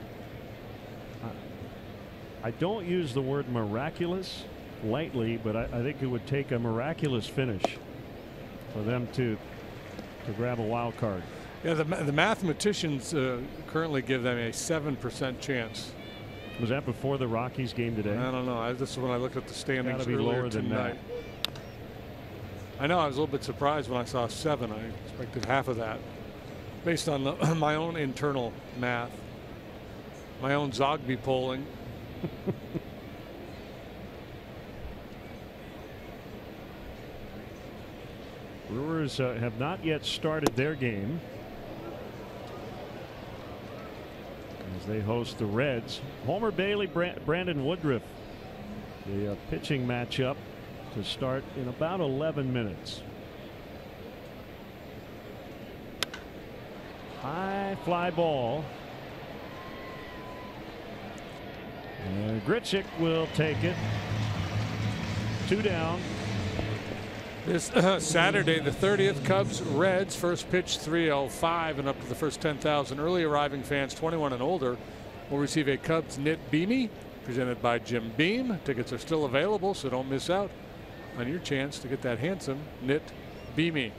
I don't use the word miraculous lightly, but I think it would take a miraculous finish for them to grab a wild card. Yeah, the mathematicians currently give them a 7% chance. Was that before the Rockies game today? I don't know. This is when I looked at the standings Gotta be earlier lower than tonight. I know I was a little bit surprised when I saw 7. I expected half of that based on my own internal math, my own Zogby polling. Brewers have not yet started their game as they host the Reds. Homer Bailey, Brandon Woodruff, the pitching matchup to start in about 11 minutes. High fly ball. And Grichuk will take it. 2 down. This Saturday, the 30th, Cubs Reds, first pitch 3:05, and up to the first 10,000 early arriving fans 21 and older will receive a Cubs knit beanie presented by Jim Beam. Tickets are still available, so don't miss out on your chance to get that handsome knit beanie.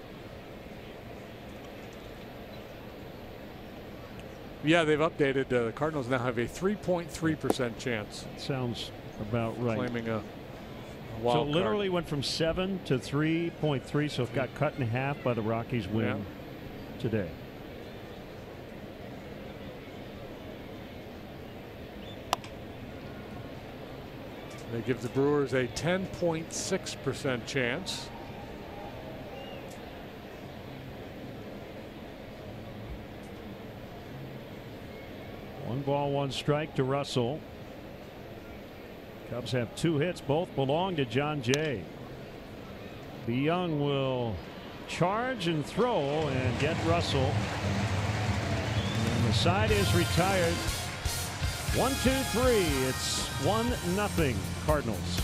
Yeah, they've updated. The Cardinals now have a 3.3% chance. Sounds about right. Claiming a So wild it literally card. went from 7 to 3.3, so it got cut in half by the Rockies win today. They give the Brewers a 10.6% chance. One ball, one strike to Russell. Cubs have 2 hits. Both belong to John Jay. The Young will charge and throw and get Russell. And the side is retired. 1-2-3. It's 1-0 Cardinals.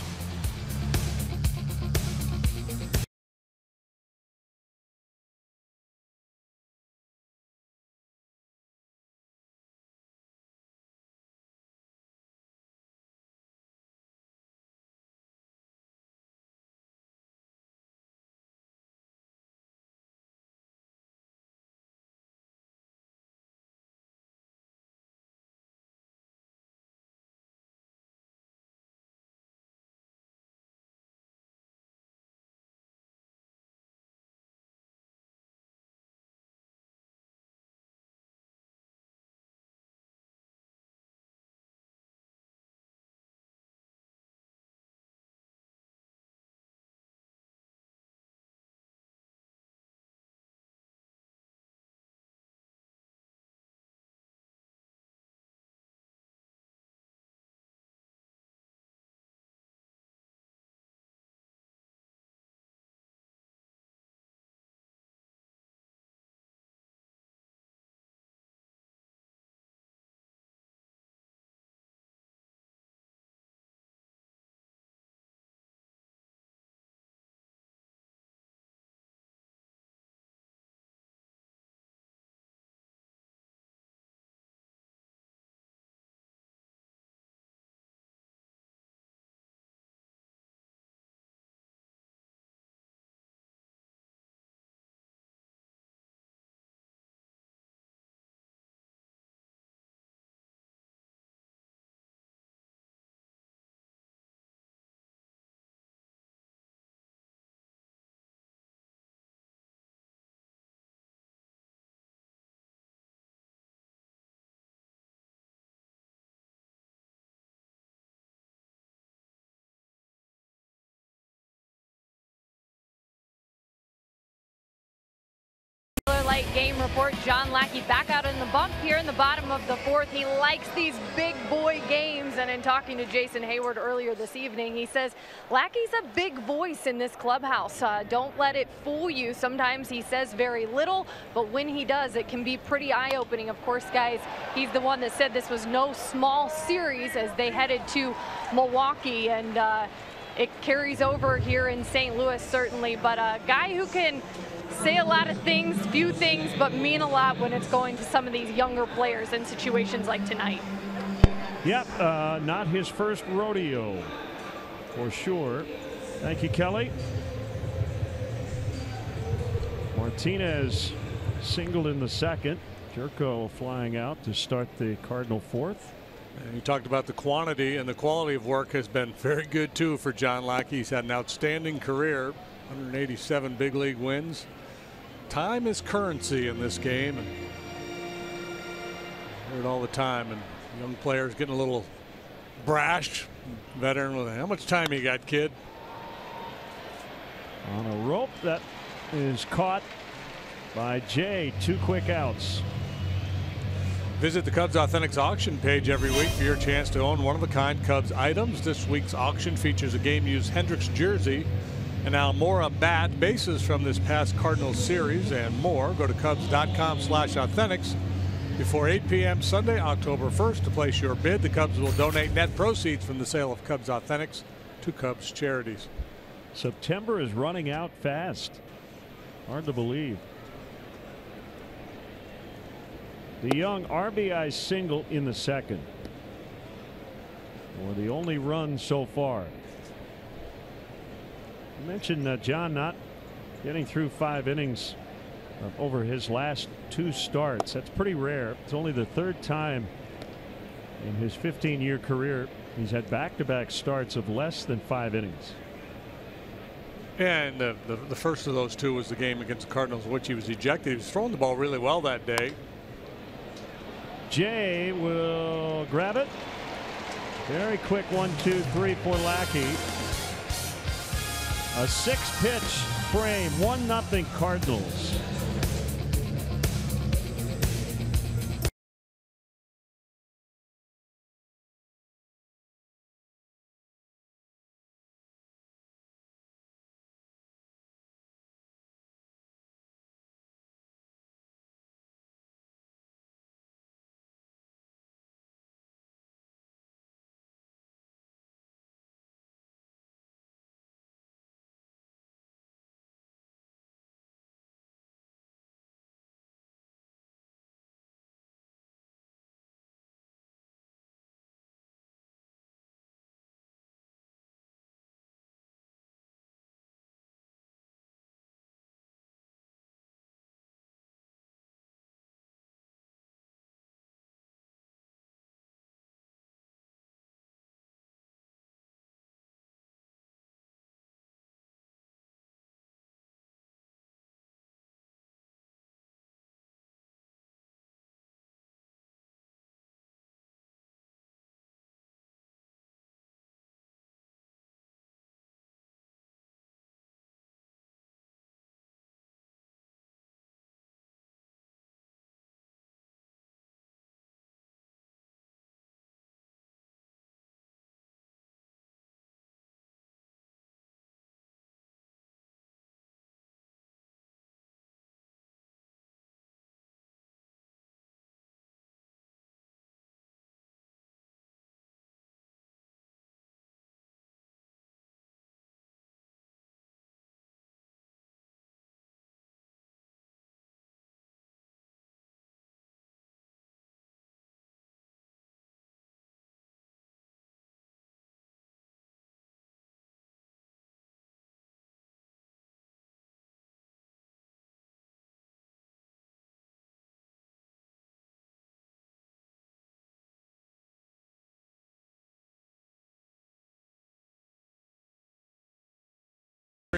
late game report. John Lackey back out in the bump here in the bottom of the 4th. He likes these big boy games, and in talking to Jason Hayward earlier this evening, he says Lackey's a big voice in this clubhouse. Don't let it fool you. Sometimes he says very little, but when he does, it can be pretty eye-opening. Of course, guys, he's the one that said this was no small series as they headed to Milwaukee, and it carries over here in St. Louis, certainly. But a guy who can say a lot of things, few things, but mean a lot when it's going to some of these younger players in situations like tonight. Yep, not his first rodeo, for sure. Thank you, Kelly. Martinez singled in the 2nd. Jerko flying out to start the Cardinal 4th. And you talked about the quantity, and the quality of work has been very good too for John Lackey. He's had an outstanding career, 187 big league wins. Time is currency in this game, and hear it all the time. And young players getting a little brash. Veteran with how much time you got, kid? On a rope that is caught by Jay. 2 quick outs. Visit the Cubs Authentics auction page every week for your chance to own one-of-a-kind Cubs items. This week's auction features a game-used Hendricks jersey, an Almora bat, bases from this past Cardinals series, and more. Go to Cubs.com/authentics before 8 p.m. Sunday, October 1st to place your bid. The Cubs will donate net proceeds from the sale of Cubs Authentics to Cubs charities. September is running out fast. Hard to believe. The Young RBI single in the 2nd. Or the only run so far. You mentioned John not getting through 5 innings over his last 2 starts. That's pretty rare. It's only the 3rd time in his 15-year career he's had back-to-back starts of less than 5 innings. And the first of those 2 was the game against the Cardinals, in which he was ejected. He was throwing the ball really well that day. Jay will grab it. Very quick 1-2-3 for Lackey. A 6-pitch frame, 1-0 Cardinals.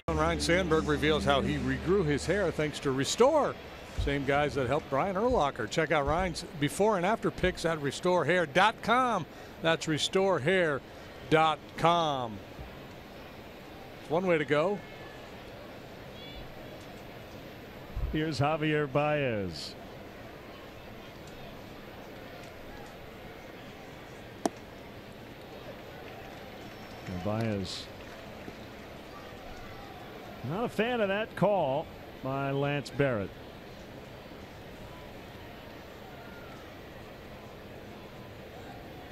Ryan Sandberg reveals how he regrew his hair thanks to Restore. Same guys that helped Brian Urlacher. Check out Ryan's before and after pics at restorehair.com. That's restorehair.com. It's one way to go. Here's Javier Baez. And Baez not a fan of that call by Lance Barrett.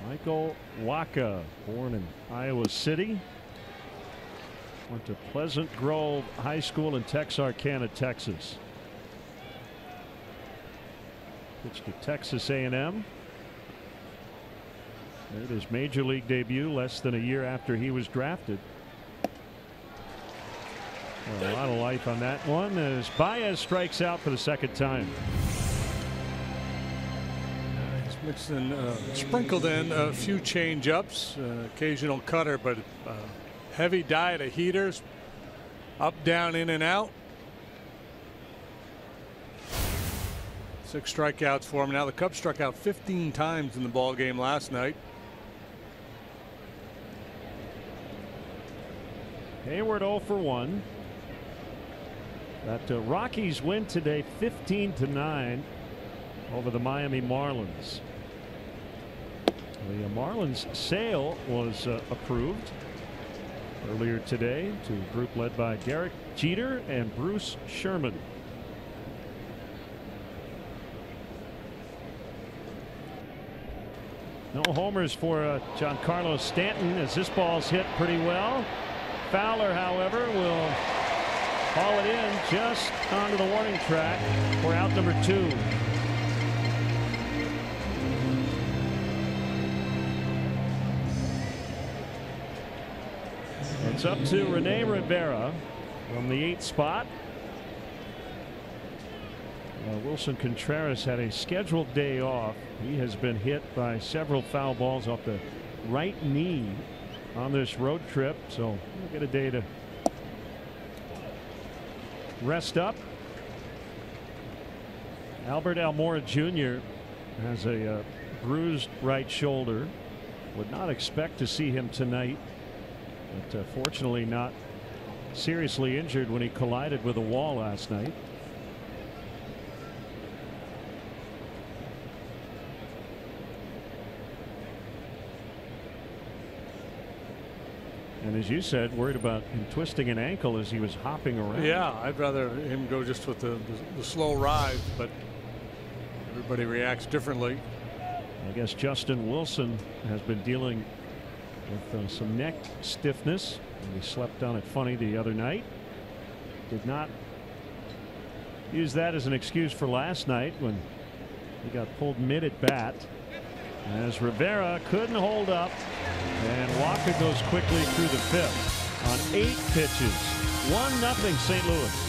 Michael Wacha, born in Iowa City, went to Pleasant Grove High School in Texarkana, Texas. Pitched to Texas A&M. Made his major league debut less than a year after he was drafted. A lot of life on that one as Baez strikes out for the second time. He's mixed in, sprinkled in a few change-ups, occasional cutter, but heavy diet of heaters, up, down, in, and out. 6 strikeouts for him. Now the Cubs struck out 15 times in the ball game last night. Hayward 0 for 1. That Rockies win today 15-9 over the Miami Marlins. The Marlins sale was approved earlier today to a group led by Derek Jeter and Bruce Sherman. No homers for Giancarlo Stanton as this ball's hit pretty well. Fowler, however, will haul it in just onto the warning track for out number 2. It's up to Rene Rivera from the 8th spot. Wilson Contreras had a scheduled day off. He has been hit by several foul balls off the right knee on this road trip, so we'll get a day to rest up. Albert Almora Jr. has a bruised right shoulder. Would not expect to see him tonight, but fortunately not seriously injured when he collided with a wall last night. And as you said, worried about him twisting an ankle as he was hopping around. Yeah, I'd rather him go just with the slow rise, but everybody reacts differently. I guess Justin Wilson has been dealing with some neck stiffness. He slept on it funny the other night. Did not use that as an excuse for last night when he got pulled mid at bat. As Rivera couldn't hold up, and Wacha goes quickly through the 5th on 8 pitches. 1-0 St. Louis.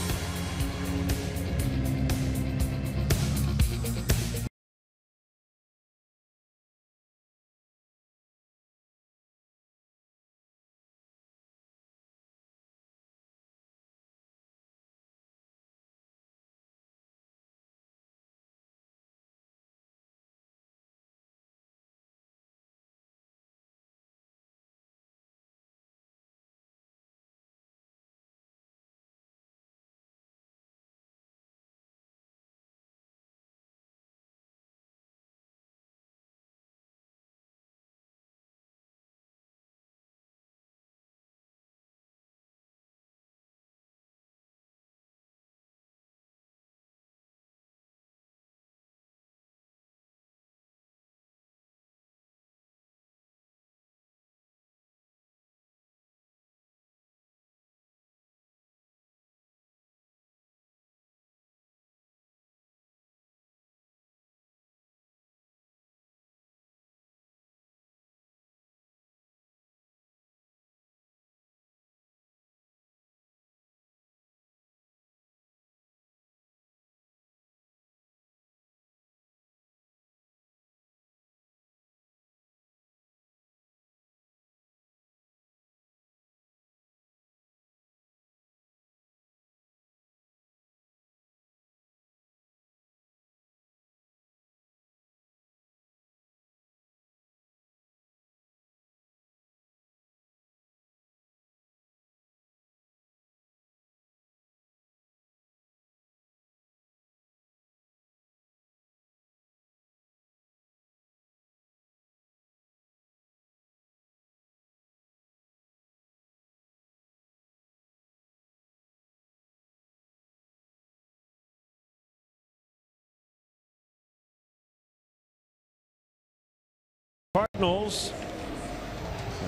Cardinals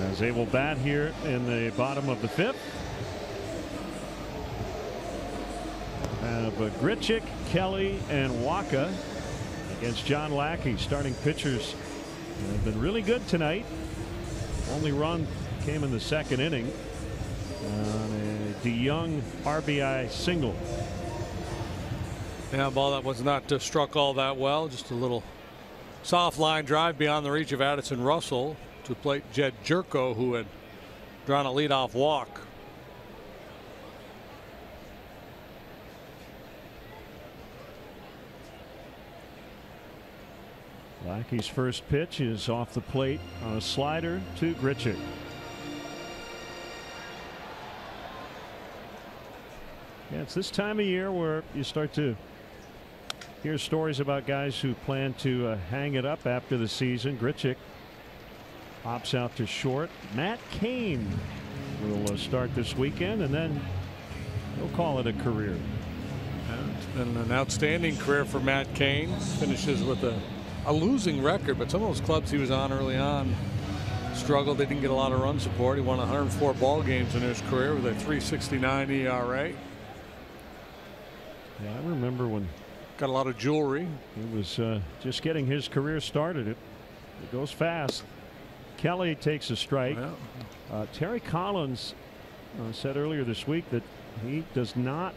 as they will bat here in the bottom of the 5th. Have Grichuk, Kelly, and Waka against John Lackey. Starting pitchers have been really good tonight. Only run came in the 2nd inning on a DeYoung RBI single. Yeah, a ball that was not struck all that well. Just a little soft line drive beyond the reach of Addison Russell to plate Jed Jerko, who had drawn a leadoff walk. Lackey's first pitch is off the plate on a slider to Grichuk. Yeah, it's this time of year where you start to hear stories about guys who plan to hang it up after the season. Grichuk pops out to short. Matt Cain will start this weekend, and then he'll call it a career. It's been an outstanding career for Matt Cain. Finishes with a losing record, but some of those clubs he was on early on struggled. They didn't get a lot of run support. He won 104 ball games in his career with a 3.69 ERA. Yeah, I remember when got a lot of jewelry. He was just getting his career started. It goes fast. Kelly takes a strike. Yeah. Terry Collins said earlier this week that he does not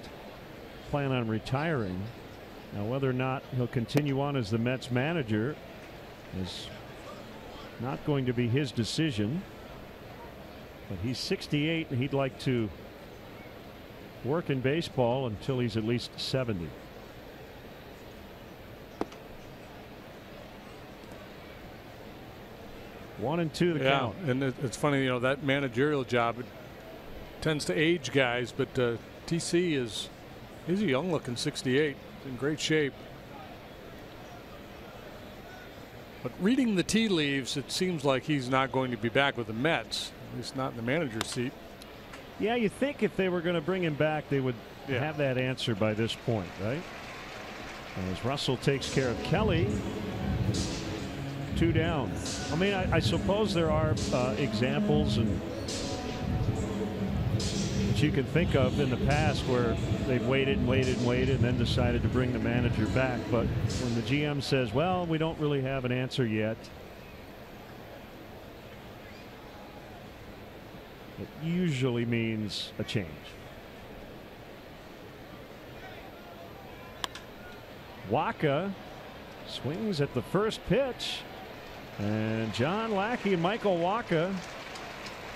plan on retiring. Now, whether or not he'll continue on as the Mets manager is not going to be his decision. But he's 68 and he'd like to work in baseball until he's at least 70. One and two the count. And it's funny, you know, that managerial job, it tends to age guys, but TC he's a young looking 68, in great shape. But reading the tea leaves, it seems like he's not going to be back with the Mets, at least not in the manager's seat. Yeah, you think if they were going to bring him back, they would have that answer by this point, right? As Russell takes care of Kelly. 2 down. I mean, I suppose there are examples and that you can think of in the past where they've waited and waited and waited and then decided to bring the manager back. But when the GM says, well, we don't really have an answer yet, it usually means a change. Waka swings at the first pitch, and John Lackey and Michael Waka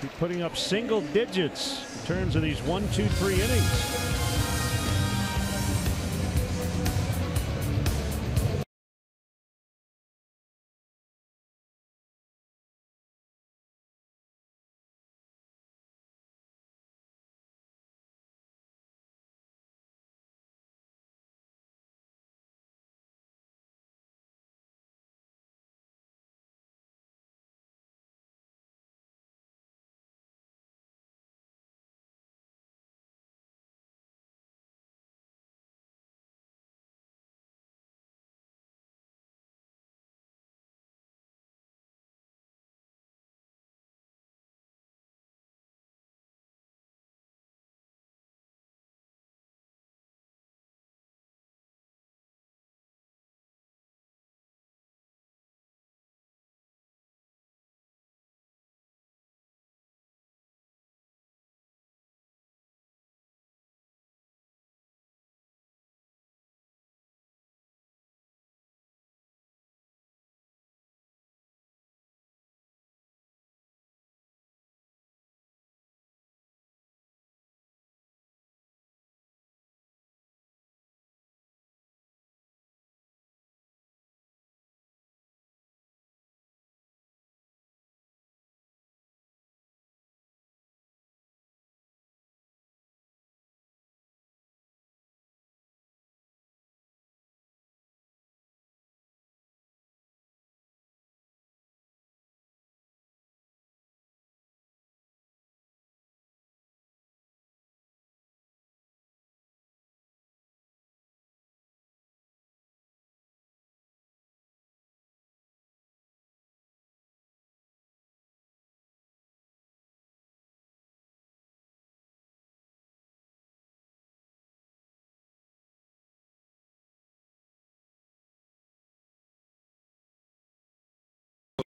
keep putting up single digits in terms of these 1, 2, 3 innings.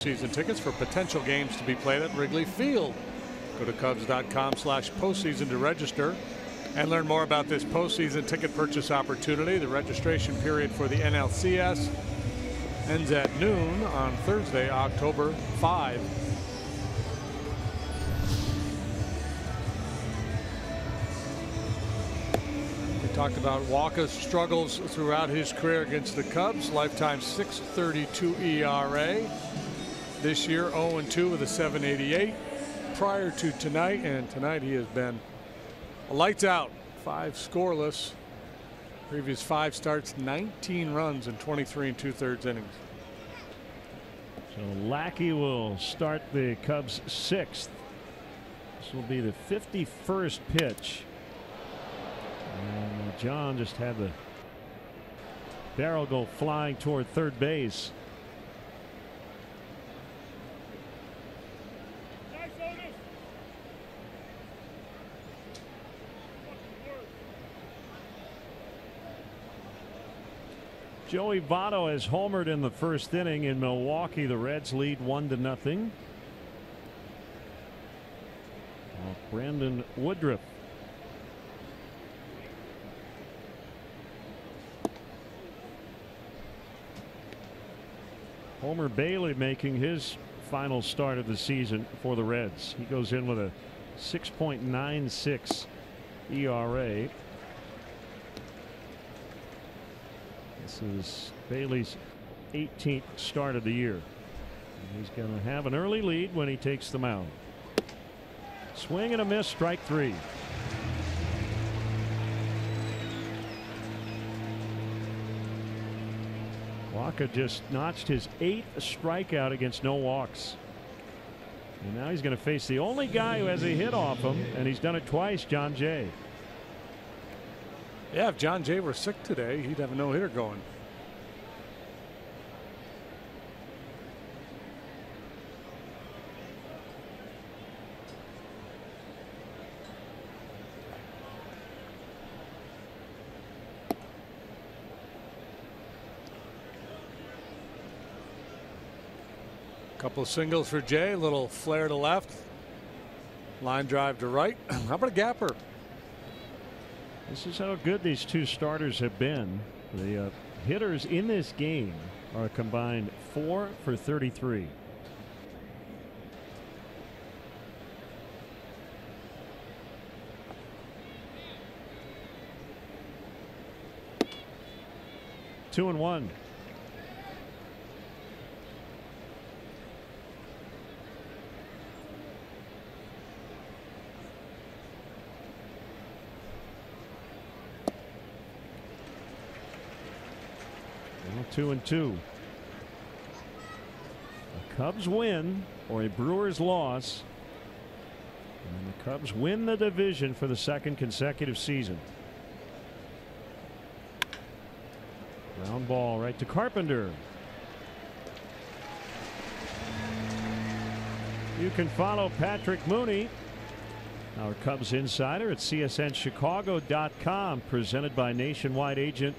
Season tickets for potential games to be played at Wrigley Field. Go to Cubs.com/postseason to register and learn more about this postseason ticket purchase opportunity. The registration period for the NLCS ends at noon on Thursday, October 5. We talked about Walker's struggles throughout his career against the Cubs. Lifetime .632 ERA. This year 0-2 with a .788 prior to tonight, and tonight he has been lights out. 5 scoreless. Previous 5 starts, 19 runs in 23 2/3 innings. So Lackey will start the Cubs 6th. This will be the 51st pitch. And John just had the barrel go flying toward third base. Joey Votto has homered in the first inning in Milwaukee. The Reds lead 1-0. Brandon Woodruff. Homer Bailey making his final start of the season for the Reds. He goes in with a 6.96 ERA. This is Bailey's 18th start of the year. And he's going to have an early lead when he takes the mound. Swing and a miss, strike 3. Walker just notched his 8th strikeout against no walks. And now he's going to face the only guy who has a hit off him, and he's done it twice, John Jay. Yeah, if John Jay were sick today, he'd have a no-hitter going. Couple of singles for Jay, a little flare to left, line drive to right. How about a gapper? This is how good these two starters have been. The hitters in this game are combined 4 for 33. Two and one. Two and two. The Cubs win or a Brewers loss, and the Cubs win the division for the 2nd consecutive season. Ground ball right to Carpenter. You can follow Patrick Mooney, our Cubs insider, at CSNChicago.com, presented by nationwide agent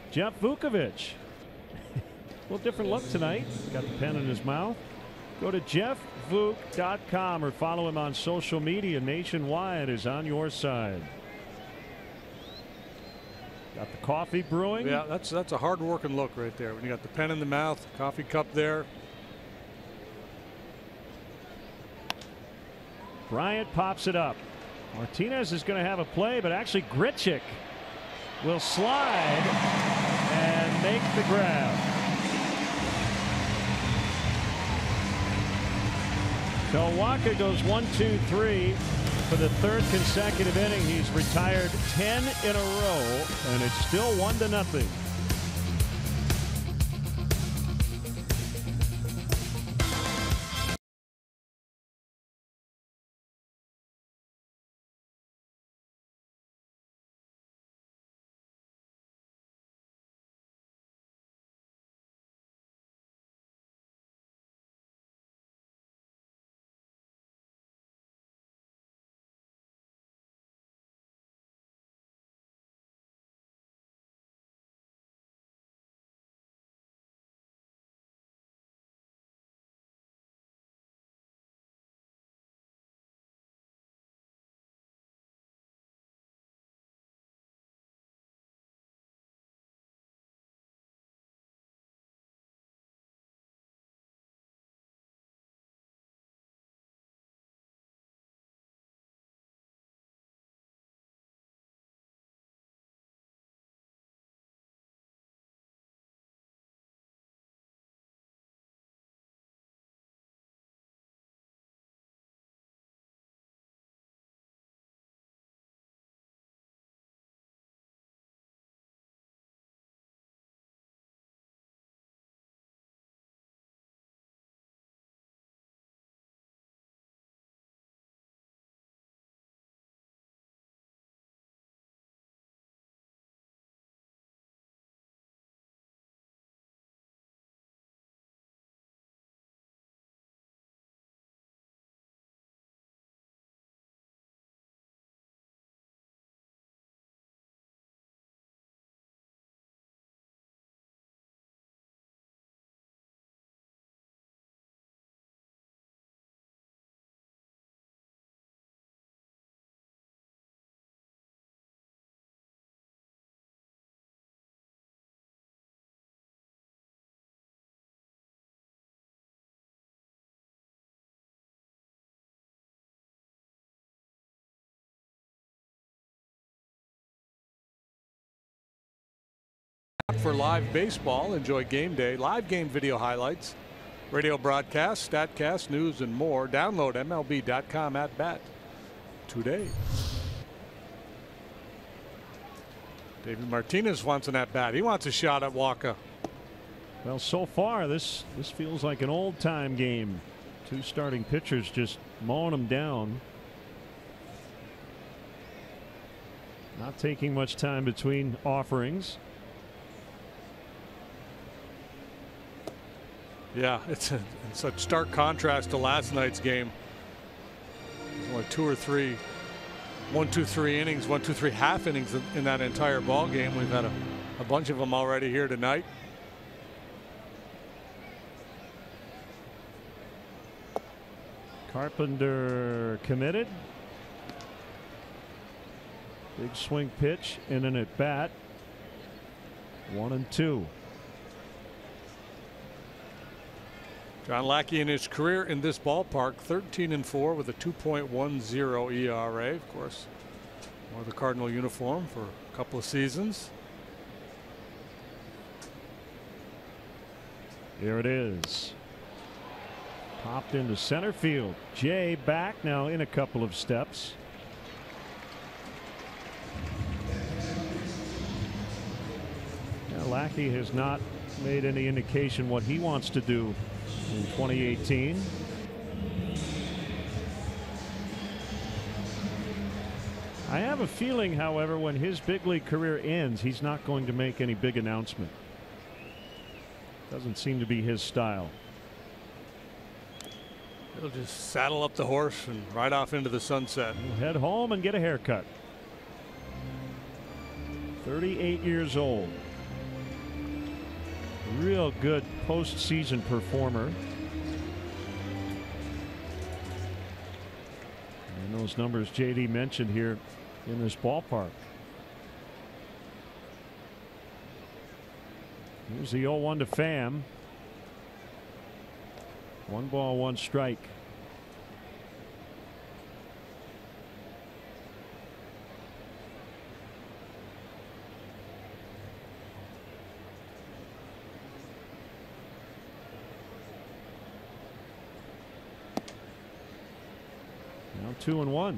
Jeff Vukovich. A little different look tonight. Got the pen in his mouth. Go to jeffvuk.com or follow him on social media. Nationwide is on your side. Got the coffee brewing. Yeah, that's a hard working look right there. When you got the pen in the mouth, coffee cup there. Bryant pops it up. Martinez is going to have a play, but actually Grichuk will slide and make the grab. So Walker goes 1-2-3 for the 3rd consecutive inning. He's retired 10 in a row, and it's still 1-0. For live baseball, enjoy game day, live game video highlights, radio broadcasts, statcast, news, and more. Download MLB.com at bat today. David Martinez wants an at bat. He wants a shot at Walker. Well, so far this feels like an old time game. Two starting pitchers just mowing them down. Not taking much time between offerings. Yeah, it's such stark contrast to last night's game. There's only 2 or 3, 1, 2, 3 innings, 1, 2, 3 half innings in that entire ball game. We've had a bunch of them already here tonight. Carpenter committed. Big swing pitch and an at bat. 1-2. John Lackey in his career in this ballpark, 13-4 with a 2.10 ERA. Of course, wore the Cardinal uniform for a couple of seasons. Here it is. Popped into center field. Jay back now in a couple of steps. Now, Lackey has not made any indication what he wants to do in 2018. I have a feeling, however, when his big league career ends, he's not going to make any big announcement. Doesn't seem to be his style. He'll just saddle up the horse and ride off into the sunset. He'll head home and get a haircut. 38 years old. Real good postseason performer. And those numbers JD mentioned here in this ballpark. Here's the 0-1 to Pham. 1 ball, 1 strike. Now 2-1.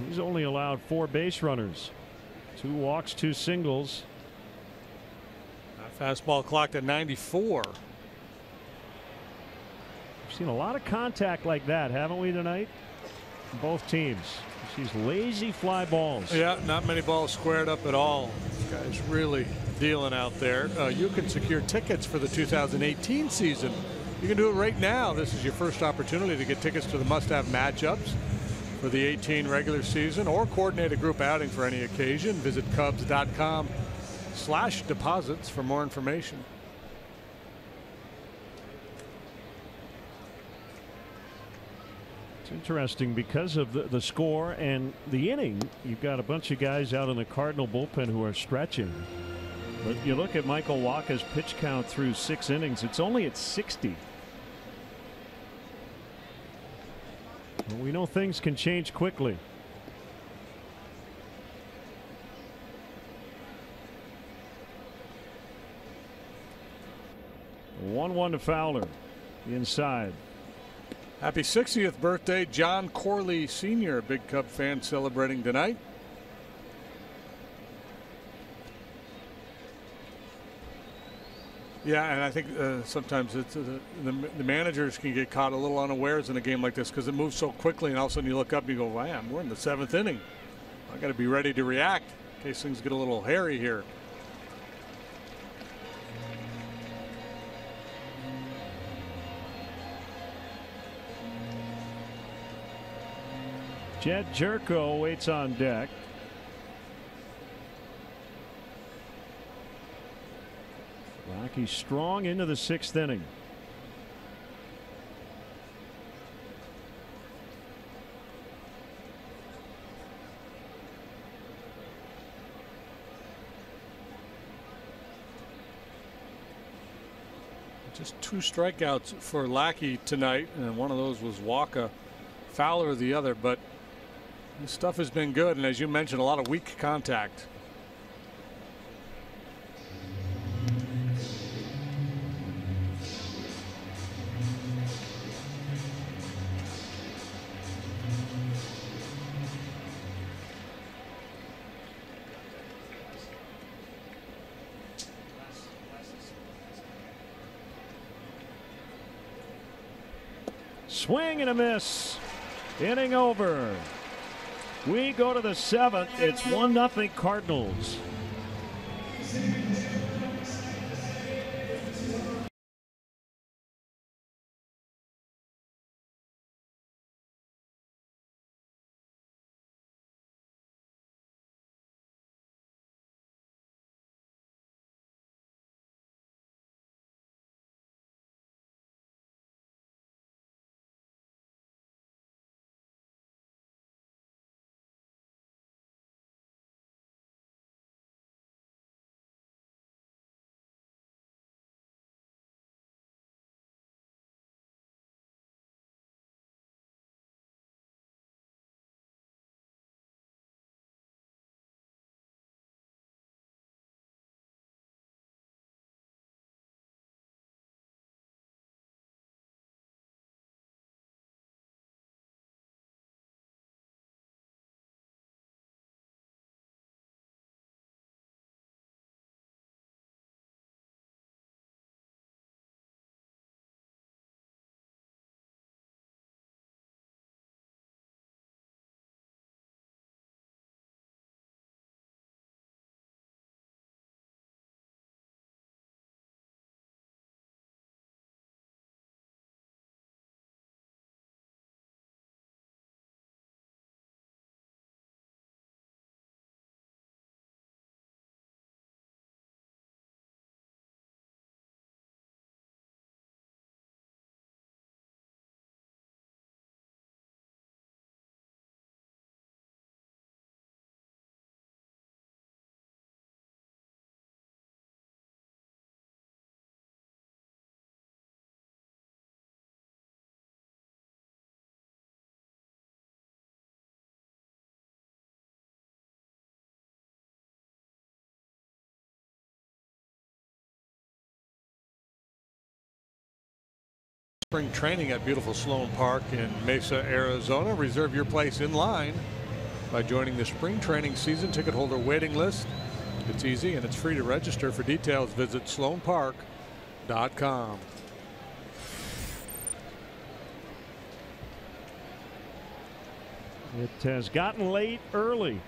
He's only allowed 4 base runners. 2 walks, 2 singles. Fastball clocked at 94. We've seen a lot of contact like that, haven't we, tonight? Both teams. These lazy fly balls. Yeah, not many balls squared up at all. This guy's really dealing out there. You can secure tickets for the 2018 season. You can do it right now. This is your first opportunity to get tickets to the must-have matchups for the 18 regular season, or coordinate a group outing for any occasion. Visit Cubs.com/deposits for more information. It's interesting because of the score and the inning. You've got a bunch of guys out in the Cardinal bullpen who are stretching. But you look at Michael Wacha's pitch count through 6 innings, it's only at 60. Well, we know things can change quickly. The 1-1 to Fowler. Inside. Happy 60th birthday, John Corley Sr., a big Cub fan celebrating tonight. Yeah, and I think sometimes it's the managers can get caught a little unawares in a game like this because it moves so quickly, and all of a sudden you look up and you go, "Wow, we're in the 7th inning. I got to be ready to react in case things get a little hairy here." Jed Jerko waits on deck. Rockies strong into the 6th inning. Just 2 strikeouts for Lackey tonight, and one of those was Wacha. Fowler the other, but This stuff has been good, and as you mentioned, a lot of weak contact. Swing and a miss. Inning over. We go to the 7th. It's 1-0 Cardinals. Spring training at beautiful Sloan Park in Mesa, Arizona. Reserve your place in line by joining the spring training season ticket holder waiting list. It's easy and it's free to register. For details, visit sloanpark.com. It has gotten late early.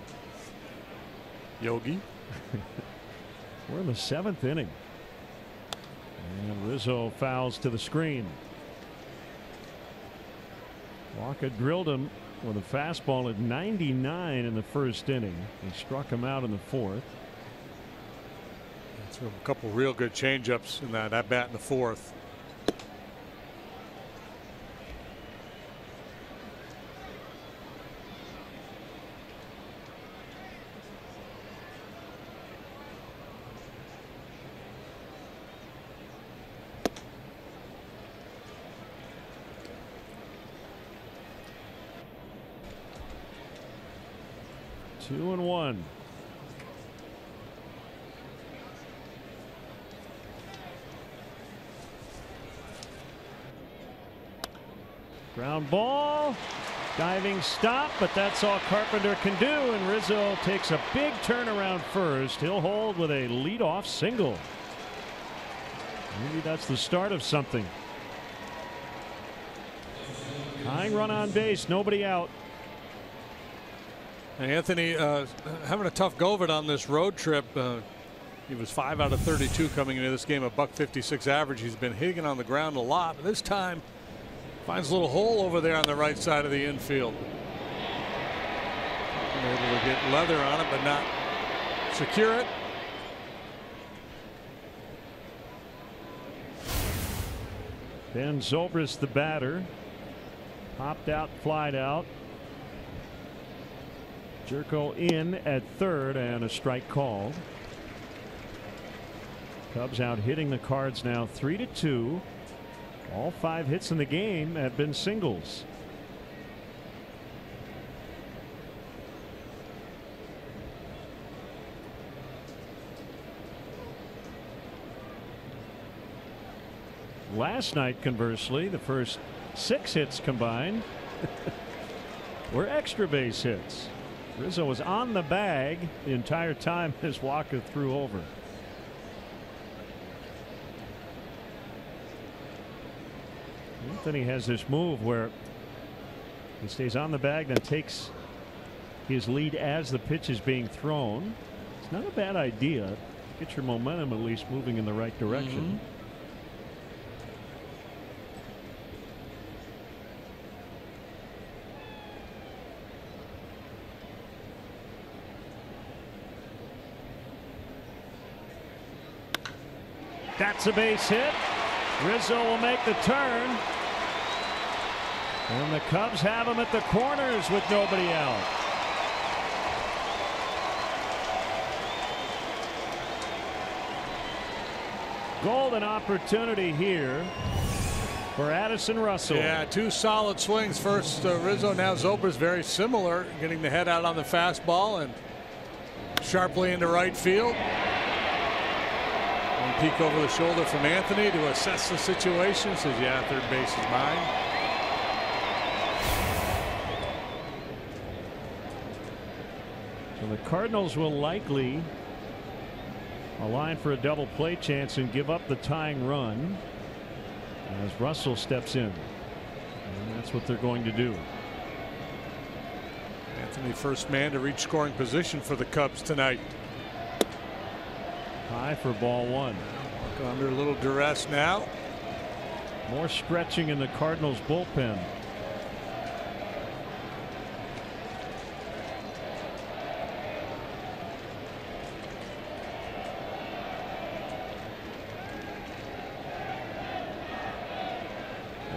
Yogi. We're in the 7th inning. And Rizzo fouls to the screen. Walker drilled him with a fastball at 99 in the first inning. He struck him out in the 4th. Threw a couple real good changeups in that at bat in the 4th. Two and one. Ground ball, diving stop, but that's all Carpenter can do, and Rizzo takes a big turnaround first. He'll hold with a leadoff single. Maybe that's the start of something. Tying run on base, nobody out. Anthony having a tough go of it on this road trip. He was 5 out of 32 coming into this game, a $156 average. He's been hitting it on the ground a lot, but this time finds a little hole over there on the right side of the infield. Able to get leather on it, but not secure it. Ben Zobrist, the batter, popped out, flied out. Jerko in at third, and a strike called. Cubs out hitting the Cards now 3-2. All 5 hits in the game have been singles. Last night, conversely, the first 6 hits combined were extra base hits. Rizzo was on the bag the entire time as Walker threw over. Anthony has this move where he stays on the bag, then takes his lead as the pitch is being thrown. It's not a bad idea. Get your momentum at least moving in the right direction. That's a base hit. Rizzo will make the turn. And the Cubs have him at the corners with nobody out. Golden opportunity here for Addison Russell. Yeah, 2 solid swings. First Rizzo, now Zobrist, very similar, getting the head out on the fastball and sharply into right field. One peek over the shoulder from Anthony to assess the situation. Says, yeah, third base is mine. So the Cardinals will likely align for a double play chance and give up the tying run as Russell steps in. And that's what they're going to do. Anthony, first man to reach scoring position for the Cubs tonight. High for ball 1. Under a little duress now. More stretching in the Cardinals bullpen.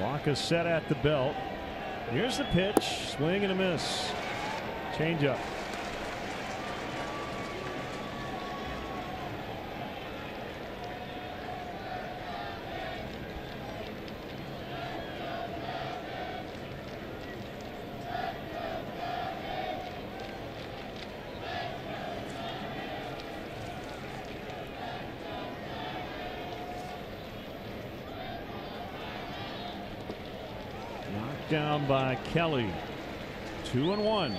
Walker set at the belt. Here's the pitch. Swing and a miss. Change up. Down by Kelly. 2-1.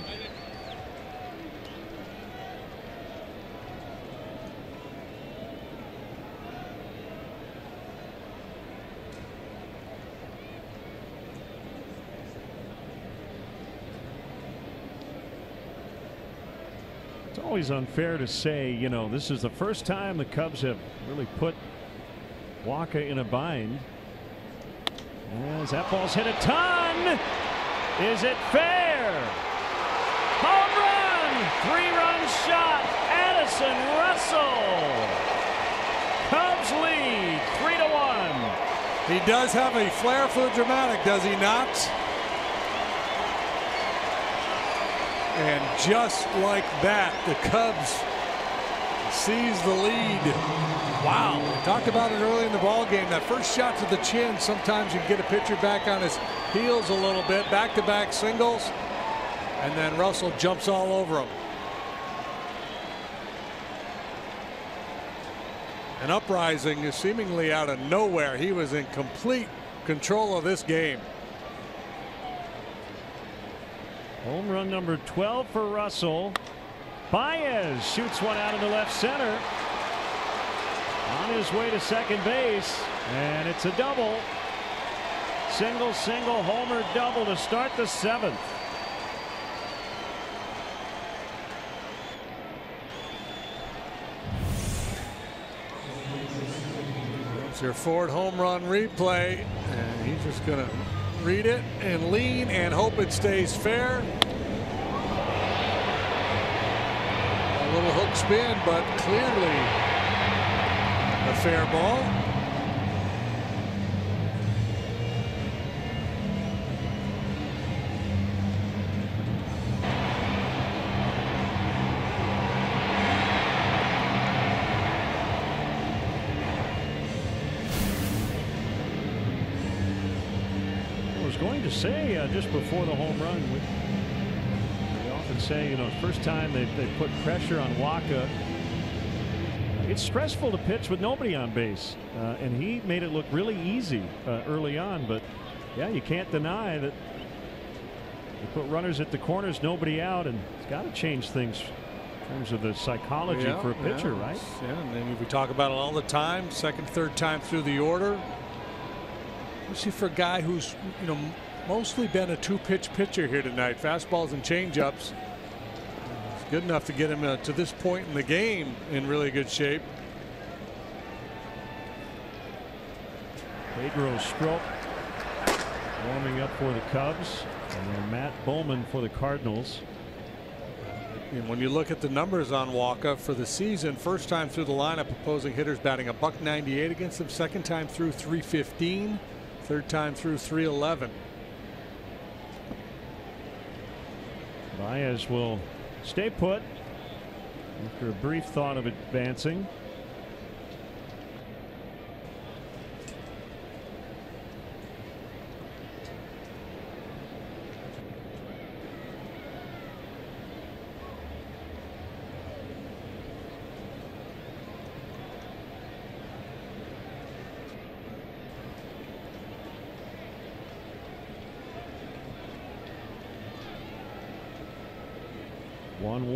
It's always unfair to say, you know, this is the first time the Cubs have really put Walker in a bind. As that ball's hit a ton. Is it fair? Home run! 3-run shot. Addison Russell. Cubs lead 3-1. He does have a flair for the dramatic, does he not? And just like that, the Cubs seize the lead. Wow. We talked about it early in the ball game. That first shot to the chin, sometimes you can get a pitcher back on his heels a little bit. Back-to-back singles. And then Russell jumps all over him. An uprising is seemingly out of nowhere. He was in complete control of this game. Home run number 12 for Russell. Baez shoots one out into left center. On his way to second base, and it's a double. Single, homer, double to start the 7th. It's your Ford home run replay, and he's just going to read it and lean and hope it stays fair. A little hook spin, but clearly a fair ball. I was going to say just before the home run, we often say, you know, first time they put pressure on Waka. It's stressful to pitch with nobody on base, and he made it look really easy early on. But yeah, you can't deny that you put runners at the corners, nobody out, and it's got to change things in terms of the psychology for a pitcher, right? Yeah, and then we talk about it all the time. Second, third time through the order. Especially for a guy who's, you know, mostly been a two-pitch pitcher here tonight. Fastballs and changeups. It's good enough to get him to this point in the game in really good shape. Pedro Strop warming up for the Cubs, and then Matt Bowman for the Cardinals. And when you look at the numbers on Walker for the season, first time through the lineup, opposing hitters batting $198 against him. Second time through .315. Third time through .311. Baez will stay put after a brief thought of advancing.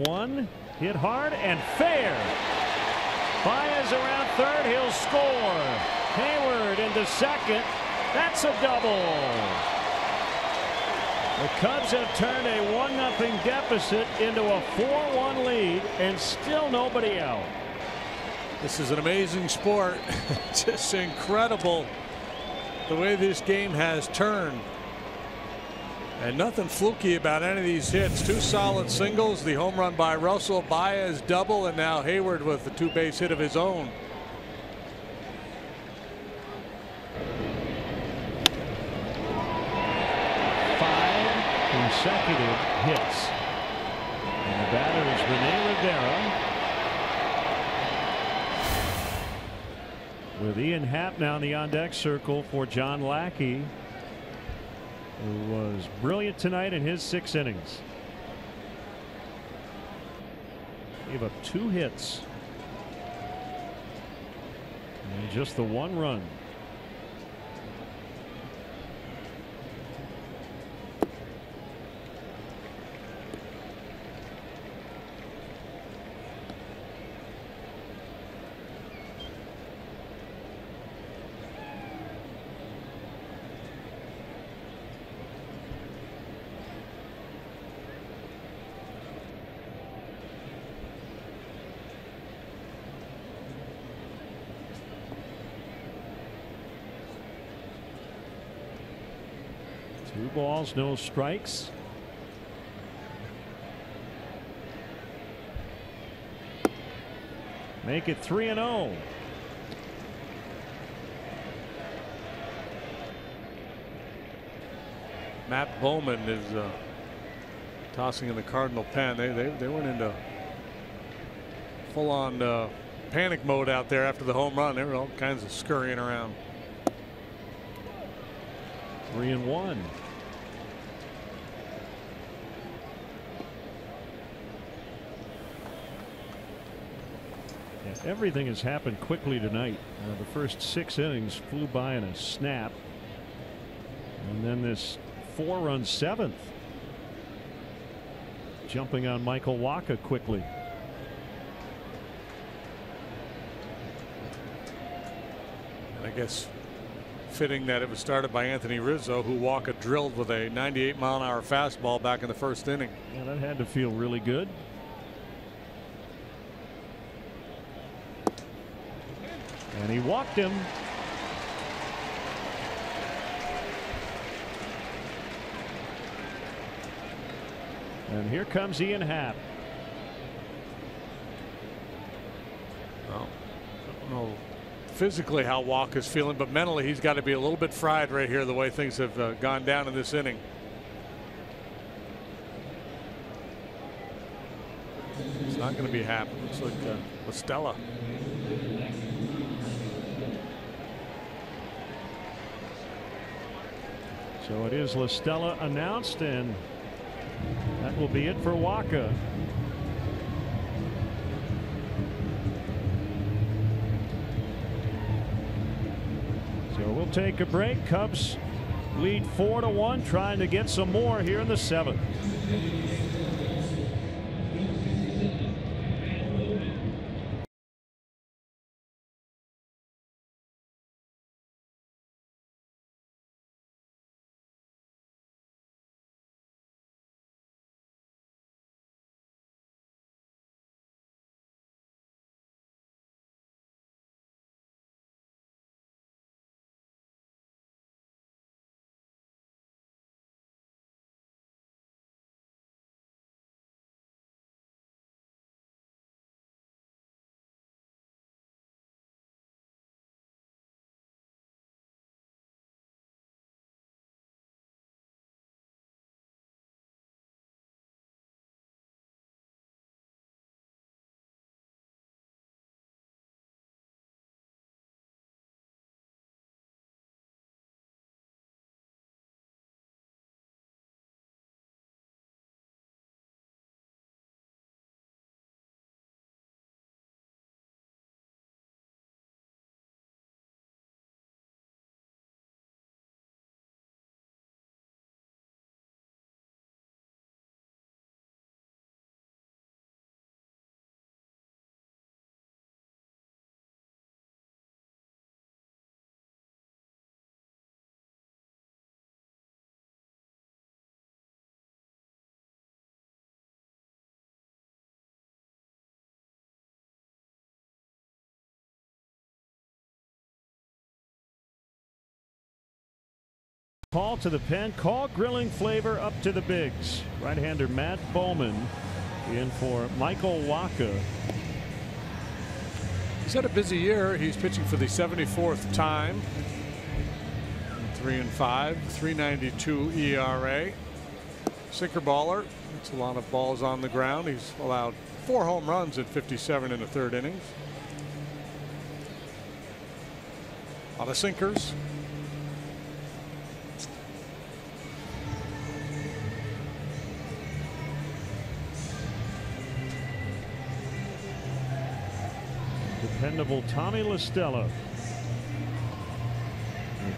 One hit hard and fair. Baez around third. He'll score. Hayward into second. That's a double. The Cubs have turned a 1-0 deficit into a 4-1 lead, and still nobody out. This is an amazing sport. Just incredible the way this game has turned. And nothing fluky about any of these hits. Two solid singles, the home run by Russell, Baez double, and now Hayward with the two-base hit of his own. Five consecutive hits. And the batter is Rene Rivera. With Ian Happ now in the on-deck circle for John Lackey, who was brilliant tonight in his 6 innings. Gave up 2 hits and just the 1 run. Two balls, no strikes. Make it 3-0. Matt Bowman is tossing in the Cardinal pen. They went into full-on panic mode out there after the home run. They were all kinds of scurrying around. 3-1. Yeah, everything has happened quickly tonight. The first 6 innings flew by in a snap, and then this 4-run 7th, jumping on Michael Wacha quickly. And I guess fitting that it was started by Anthony Rizzo, who Wacha drilled with a 98-mile-an-hour fastball back in the first inning. Yeah, that had to feel really good. And he walked him. And here comes Ian Happ. Well, I don't know physically how Walker's feeling, but mentally he's got to be a little bit fried right here the way things have gone down in this inning. It's not going to be Happ. It looks like Listella. So it is Listella announced, and that will be it for Wacha. take a break. Cubs lead 4-1, trying to get some more here in the 7th. Call to the pen. Call grilling flavor up to the bigs. Right-hander Matt Bowman in for Michael Wacha. He's had a busy year. He's pitching for the 74th time. 3-5, 3.92 ERA. Sinker baller. It's a lot of balls on the ground. He's allowed 4 home runs in 57 in the 3rd innings. A lot of sinkers. Dependable Tommy La Stella.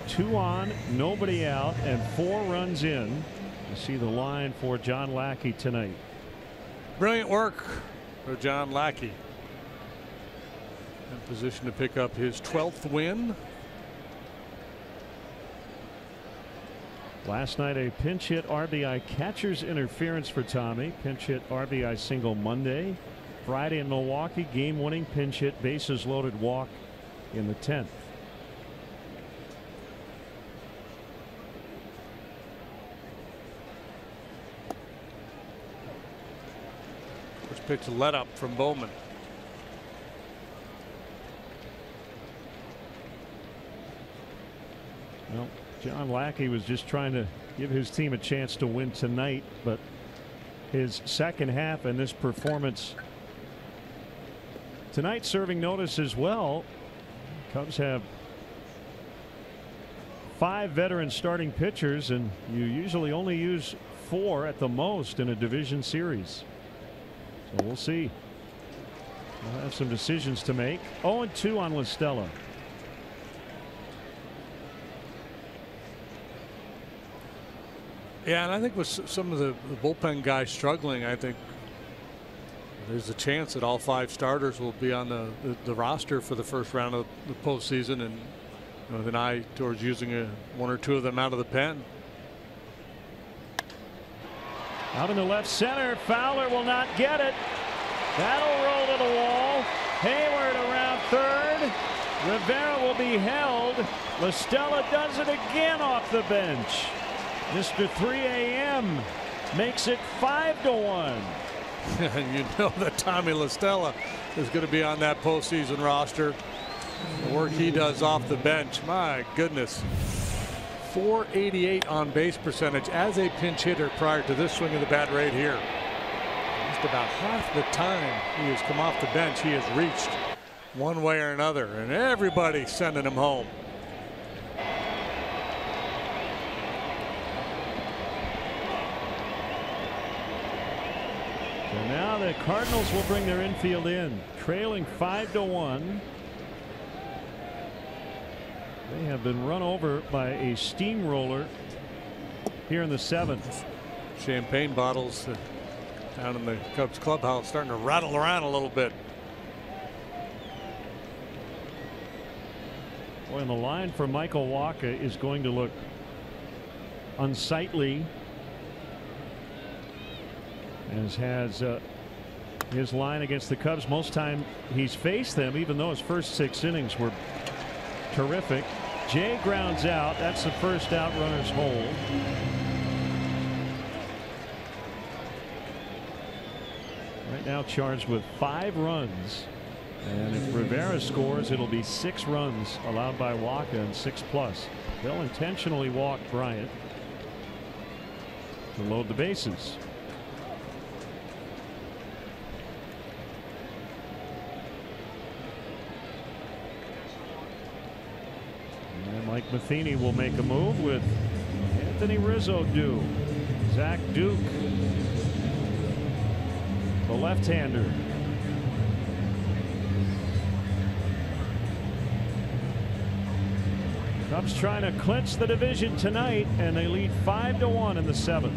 2 on, nobody out, and 4 runs in. You see the line for John Lackey tonight. Brilliant work for John Lackey. In position to pick up his 12th win. Last night, a pinch hit RBI catcher's interference for Tommy. Pinch hit RBI single Monday. Friday in Milwaukee, game-winning pinch hit, bases loaded walk in the 10th. First pitch let up from Bowman. Well, John Lackey was just trying to give his team a chance to win tonight, but his second half and this performance tonight serving notice as well. Cubs have 5 veteran starting pitchers, and you usually only use 4 at the most in a division series. So we'll see. We'll have some decisions to make. 0-2 on La Stella. Yeah, and I think with some of the bullpen guys struggling, I think there's a chance that all 5 starters will be on the roster for the first round of the postseason, and with an eye towards using 1 or 2 of them out of the pen. Out in the left center, Fowler will not get it. That'll roll to the wall. Hayward around third. Rivera will be held. La Stella does it again off the bench. Mr. 3 a.m. makes it 5-1. And you know that Tommy La Stella is going to be on that postseason roster. The work he does off the bench, my goodness. .488 on base percentage as a pinch hitter prior to this swing of the bat right here. Just about half the time he has come off the bench, he has reached one way or another, and everybody's sending him home. And now the Cardinals will bring their infield in, trailing 5-1. They have been run over by a steamroller here in the 7th. Champagne bottles down in the Cubs clubhouse starting to rattle around a little bit. Boy, and the line for Michael Wacha is going to look unsightly, as has his line against the Cubs. Most time he's faced them, even though his first 6 innings were terrific. Jay grounds out. That's the first out. Runners hold. Right now charged with 5 runs, and if Rivera scores, it'll be 6 runs allowed by Wacha and 6+. They'll intentionally walk Bryant to load the bases. And Mike Matheny will make a move with Anthony Rizzo due. Zach Duke, the left-hander. Cubs trying to clinch the division tonight, and they lead 5-1 in the 7th.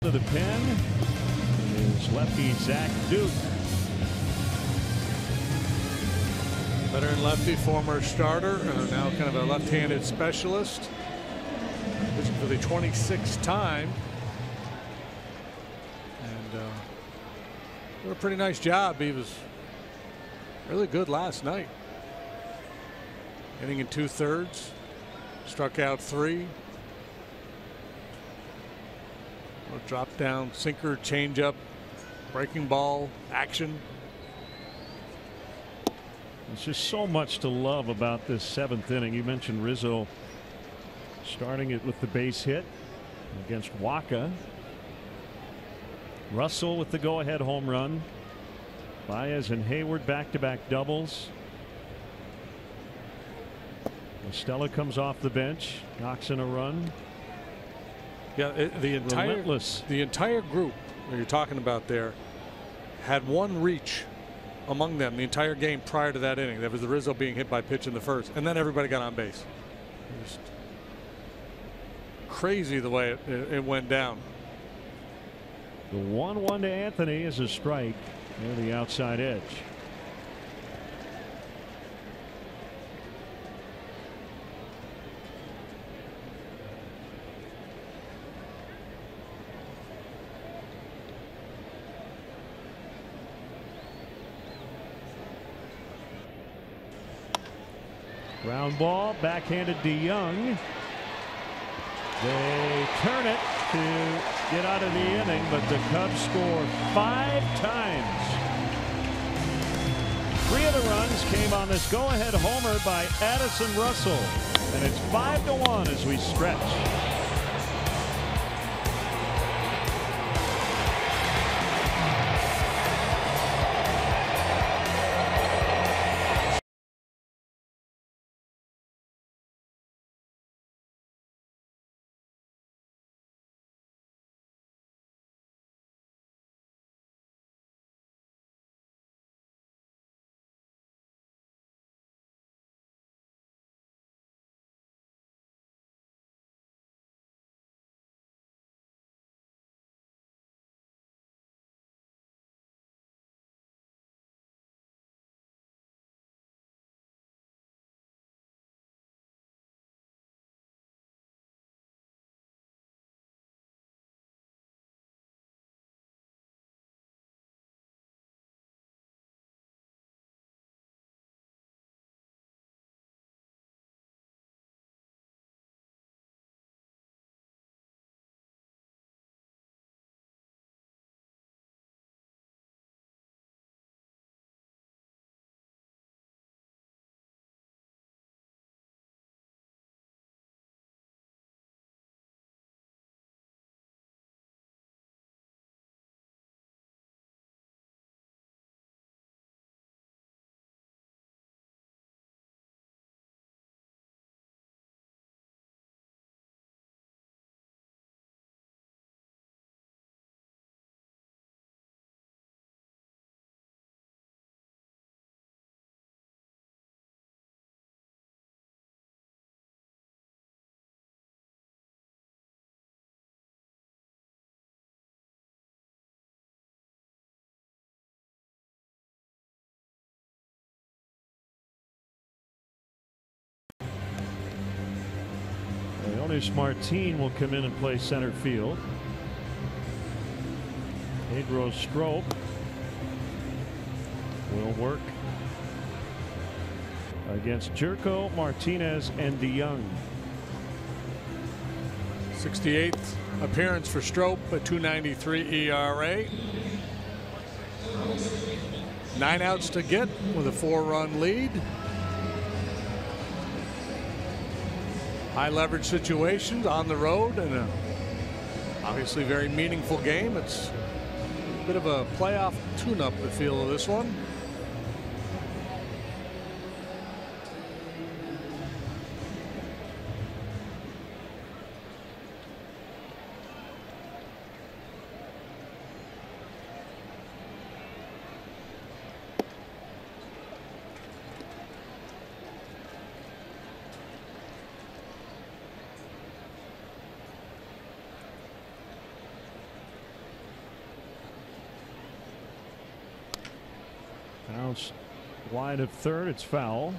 To the pen is lefty Zach Duke. Veteran lefty, former starter, now kind of a left-handed specialist. Pitching for the 26th time. And did a pretty nice job. He was really good last night. Inning in 2/3. Struck out 3. Drop down, sinker, changeup, breaking ball action. There's just so much to love about this 7th inning. You mentioned Rizzo starting it with the base hit against Wacha. Russell with the go-ahead home run. Baez and Hayward back-to-back doubles. Estella comes off the bench, knocks in a run. Yeah, the entire group that you're talking about there had one reach among them the entire game prior to that inning. That was the Rizzo being hit by pitch in the first, and then everybody got on base. Just crazy the way it went down. The 1-1 to Anthony is a strike near the outside edge. Ground ball backhanded to Young. They turn it to get out of the inning, but the Cubs score 5 times. 3 of the runs came on this go-ahead homer by Addison Russell. And it's 5-1 as we stretch. Leonys Martin will come in and play center field. Pedro Strop will work against Jerko, Martinez, and DeYoung. 68th appearance for Strop, a 2.93 ERA. 9 outs to get with a 4-run lead. High leverage situations on the road, and a obviously very meaningful game. It's a bit of a playoff tune-up, the feel of this one. Wide of third, it's foul.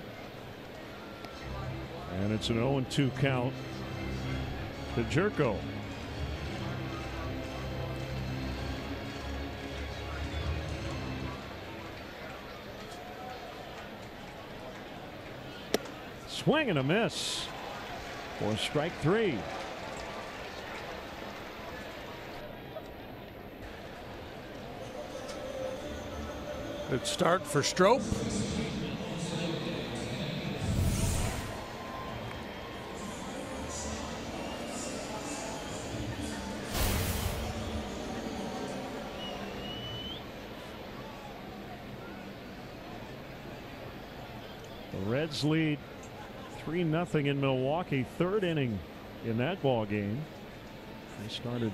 And it's an 0-2 count to Jerko. Swing and a miss for strike 3. Good start for Strop. The Reds lead 3-0 in Milwaukee. 3rd inning in that ball game. They started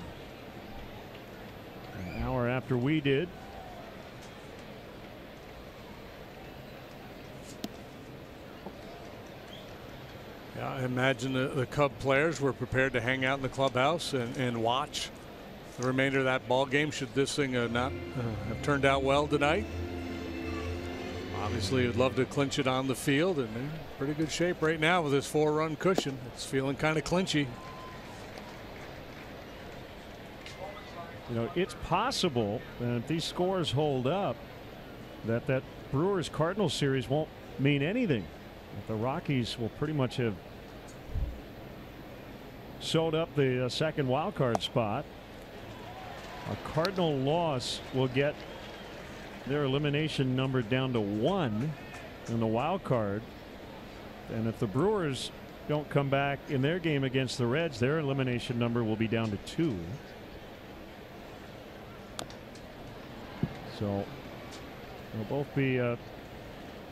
an hour after we did. Yeah, I imagine the Cub players were prepared to hang out in the clubhouse and watch the remainder of that ball game should this thing not have turned out well tonight. Obviously, would love to clinch it on the field, and they're in pretty good shape right now with this 4-run cushion. It's feeling kind of clinchy. You know, it's possible that if these scores hold up, that Brewers Cardinals series won't mean anything. The Rockies will pretty much have sewed up the second wild card spot. A Cardinal loss will get their elimination number down to 1 in the wild card. And if the Brewers don't come back in their game against the Reds, their elimination number will be down to 2. So they'll both be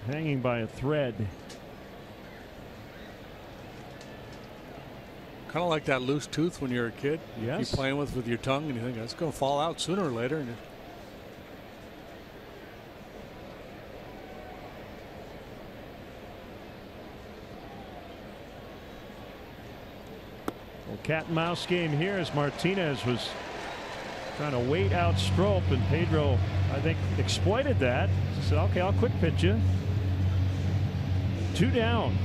hanging by a thread. Kind of like that loose tooth when you're a kid. Yes. You're playing with your tongue, and you think that's going to fall out sooner or later. And well, cat and mouse game here as Martinez was trying to wait out Strop, and Pedro, I think, exploited that. He said, okay, I'll quick pitch you. 2 down.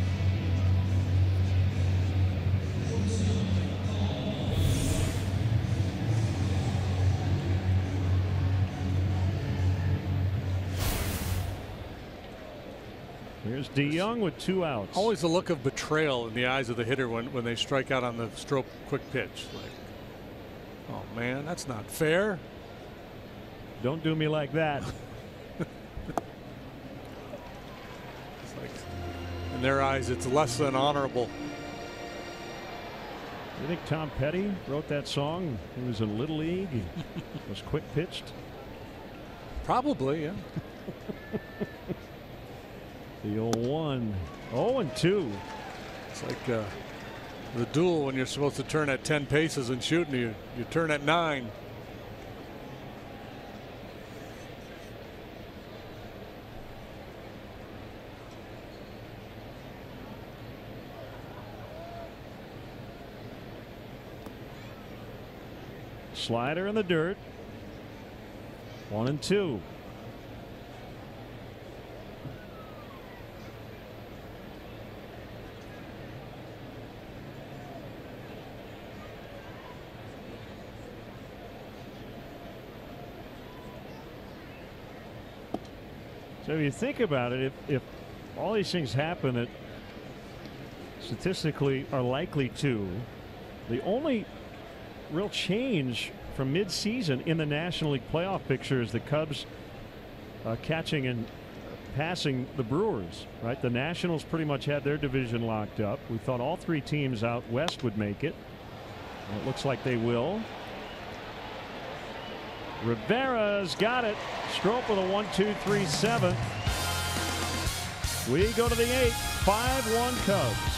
Here's DeYoung with 2 outs. always a look of betrayal in the eyes of the hitter when they strike out on the Strop quick pitch. Like, oh man, that's not fair. Don't do me like that. It's like, in their eyes, it's less than honorable. You think Tom Petty wrote that song? He was in Little League. He was quick pitched. Probably, yeah. The 0-1. 0-2. It's like the duel when you're supposed to turn at 10 paces and shoot, and you turn at 9. Slider in the dirt. 1-2. So if you think about it, if all these things happen that statistically are likely to, the only real change from midseason in the National League playoff picture is the Cubs catching and passing the Brewers. Right, the Nationals pretty much had their division locked up. We thought all 3 teams out west would make it. And it looks like they will. Rivera's got it. Strop with a 1-2-3 7th. We go to the 8th. 5-1 Cubs.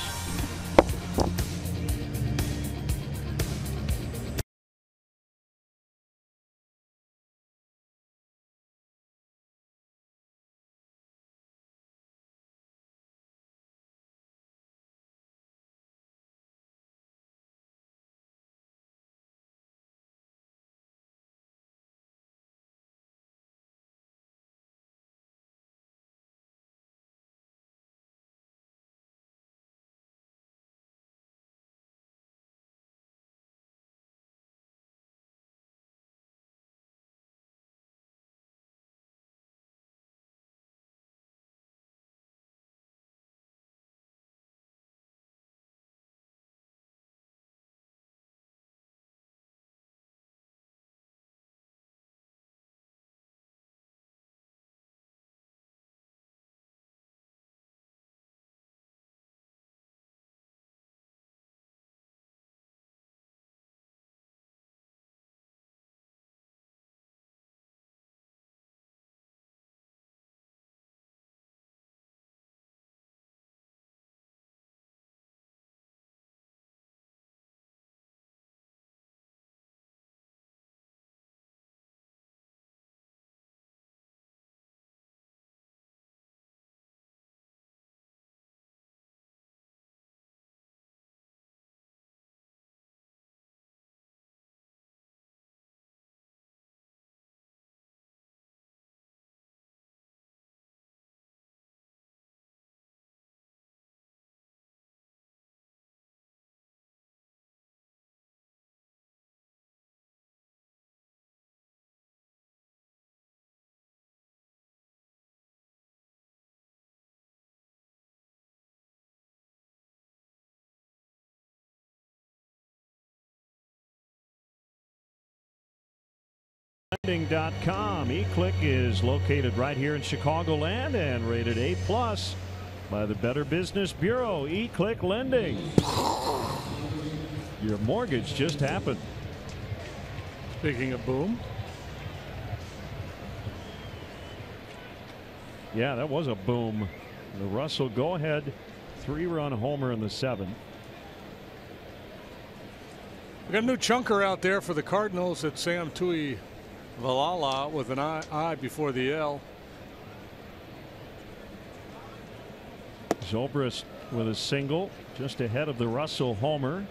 CHN.com. eClick is located right here in Chicagoland and rated A+ by the Better Business Bureau. eClick Lending. Your mortgage just happened. Speaking of boom. Yeah, that was a boom. The Russell go-ahead 3-run homer in the 7th. We got a new chunker out there for the Cardinals at Sam Tui Valala with an I before the L. Zobrist with a single just ahead of the Russell homer.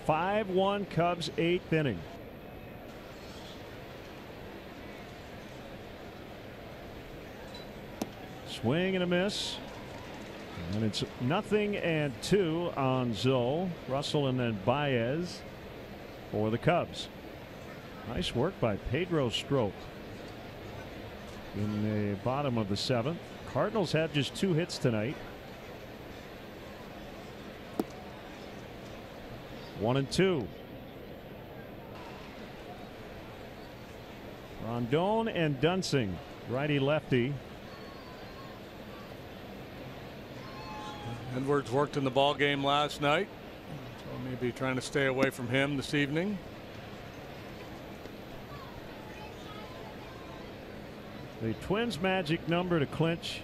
5-1 Cubs, 8th inning. Swing and a miss. And it's 0-2 on Zoe, Russell, and then Baez for the Cubs. Nice work by Pedro Strop in the bottom of the 7th. Cardinals have just 2 hits tonight. 1-2. Rondon and Dunsing, righty lefty. Edwards worked in the ball game last night, so maybe trying to stay away from him this evening. The Twins' magic number to clinch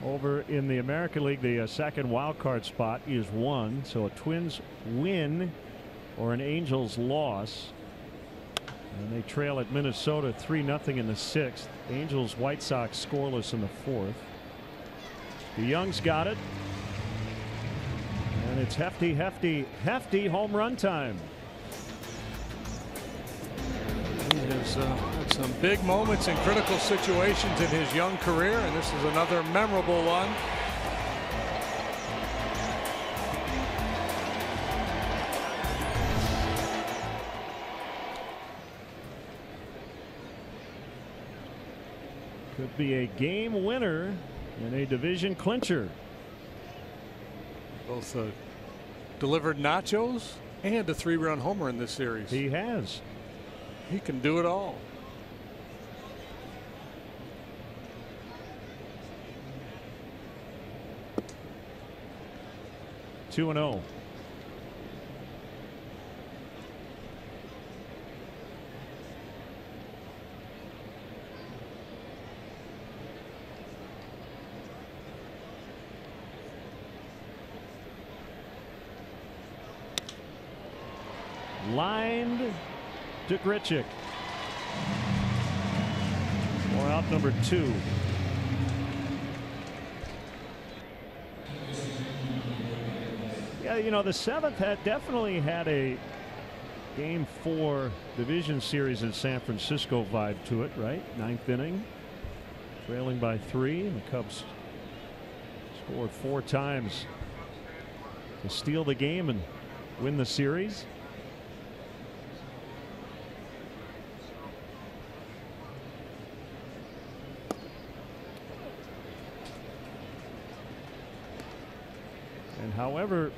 over in the American League, the second wild card spot, is 1. So a Twins win or an Angels loss, and they trail at Minnesota 3-0 in the 6th. Angels White Sox scoreless in the 4th. The Young's got it, and it's hefty home run time. He has had some big moments in critical situations in his young career, and this is another memorable one. Could be a game winner in a division clincher. Both delivered nachos and a 3-run homer in this series. He has. He can do it all. Two and 0. Lined to Grichuk for out number 2. Yeah, you know, the 7th had definitely had a Game 4 division series in San Francisco vibe to it, right? 9th inning, trailing by 3, and the Cubs scored 4 times to steal the game and win the series. And however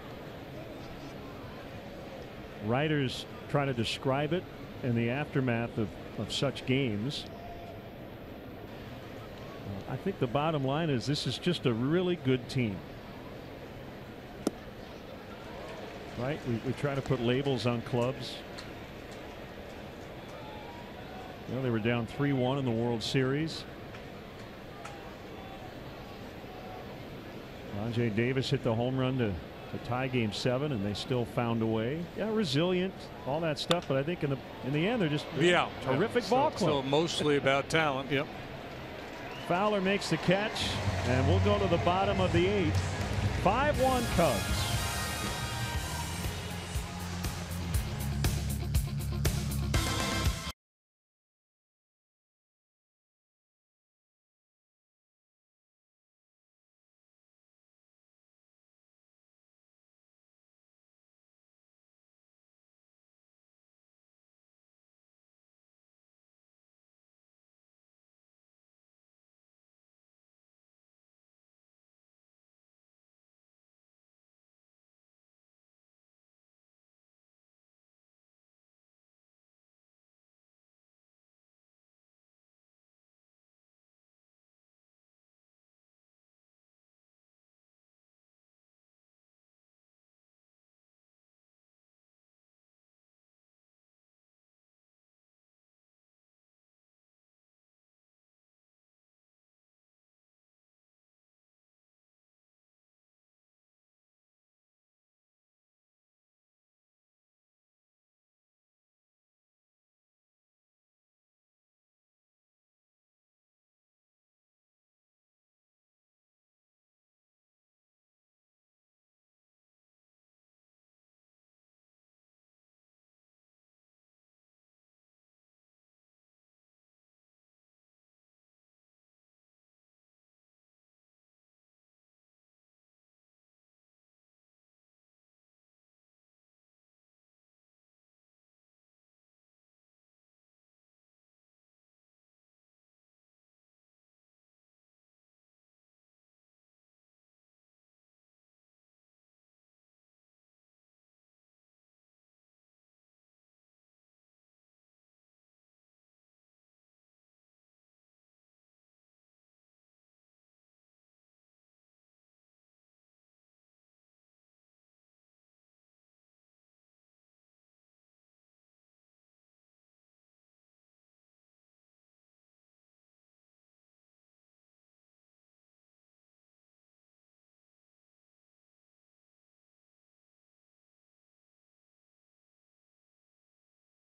writers try to describe it in the aftermath of such games, I think the bottom line is this is just a really good team. Right? We try to put labels on clubs. You know, they were down 3-1 in the World Series. Rajay Davis hit the home run to tie Game 7, and they still found a way. Yeah, resilient, all that stuff. But I think in the end, they're just terrific ball club. So mostly about talent. Yep. Fowler makes the catch, and we'll go to the bottom of the 8th. 5-1 Cubs.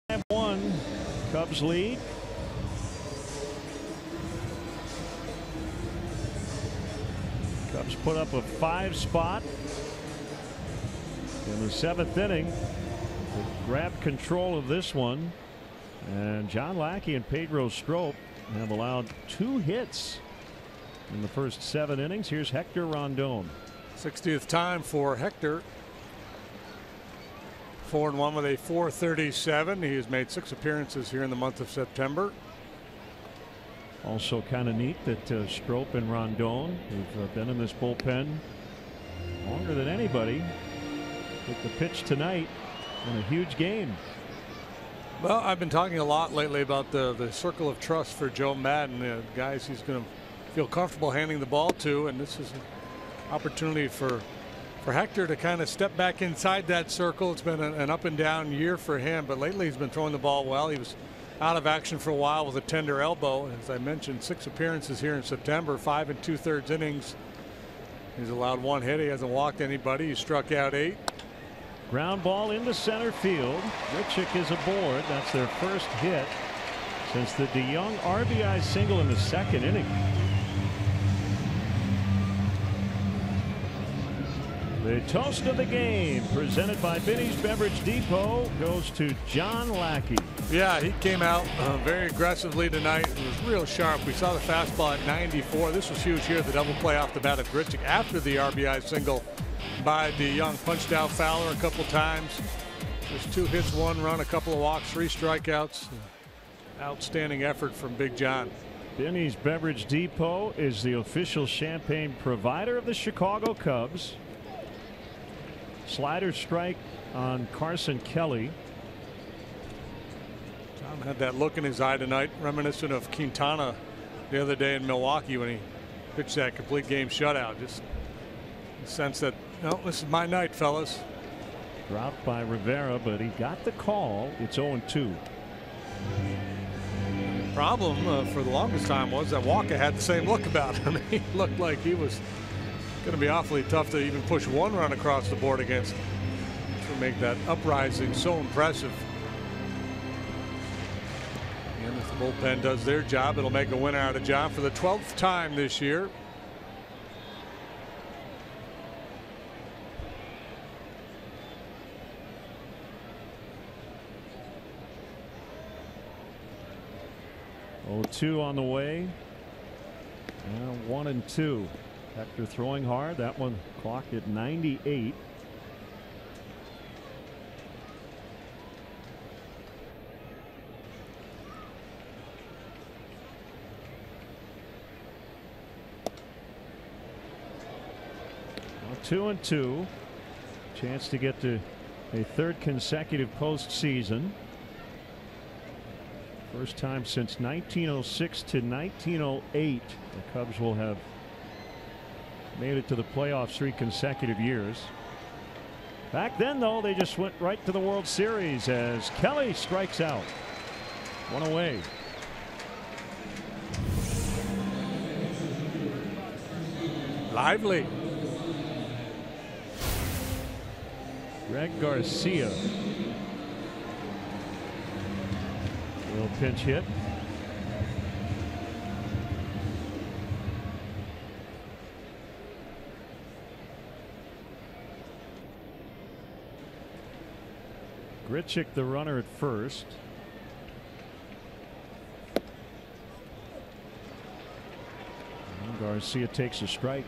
5-1 Cubs lead. Cubs put up a 5 spot in the 7th inning to grab control of this one, and John Lackey and Pedro Strop have allowed 2 hits in the first 7 innings. Here's Hector Rondon. 60th time for Hector. 4-1 with a .437. He has made 6 appearances here in the month of September. Also kind of neat that Strop and Rondon, who've been in this bullpen longer than anybody, took the pitch tonight in a huge game. Well, I've been talking a lot lately about the circle of trust for Joe Maddon. Guys he's going to feel comfortable handing the ball to, and this is an opportunity for Hector to kind of step back inside that circle. It's been an up and down year for him, but lately he's been throwing the ball well. He was out of action for a while with a tender elbow. As I mentioned, 6 appearances here in September, 5 2/3 innings. He's allowed 1 hit. He hasn't walked anybody. He struck out 8. Ground ball into center field. Grichuk is aboard. That's their first hit since the DeYoung RBI single in the 2nd inning. The toast of the game, presented by Binny's Beverage Depot, goes to John Lackey. Yeah, he came out very aggressively tonight. It was real sharp. We saw the fastball at 94. This was huge here, the double play off the bat of Grichuk after the RBI single by DeYoung. Punched out Fowler a couple times. Just 2 hits, 1 run, a couple of walks, 3 strikeouts. Outstanding effort from Big John. Binny's Beverage Depot is the official champagne provider of the Chicago Cubs. Slider strike on Carson Kelly. John had that look in his eye tonight, reminiscent of Quintana the other day in Milwaukee when he pitched that complete game shutout. Just the sense that, no, this is my night, fellas. Dropped by Rivera, but he got the call. It's 0-2. Problem for the longest time was that Walker had the same look about him. He looked like he was going to be awfully tough to even push 1 run across the board against, to make that uprising so impressive. And if the bullpen does their job, it'll make a winner out of John for the 12th time this year. Oh, 2 on the way. And 1-2. Hector throwing hard. That one clocked at 98. Well, 2-2. Chance to get to a 3rd consecutive postseason. First time since 1906 to 1908 the Cubs will have made it to the playoffs 3 consecutive years. Back then, though, they just went right to the World Series as Kelly strikes out. 1 away. Lively. Greg Garcia will pinch hit. Grichuk the runner at first. And Garcia takes a strike.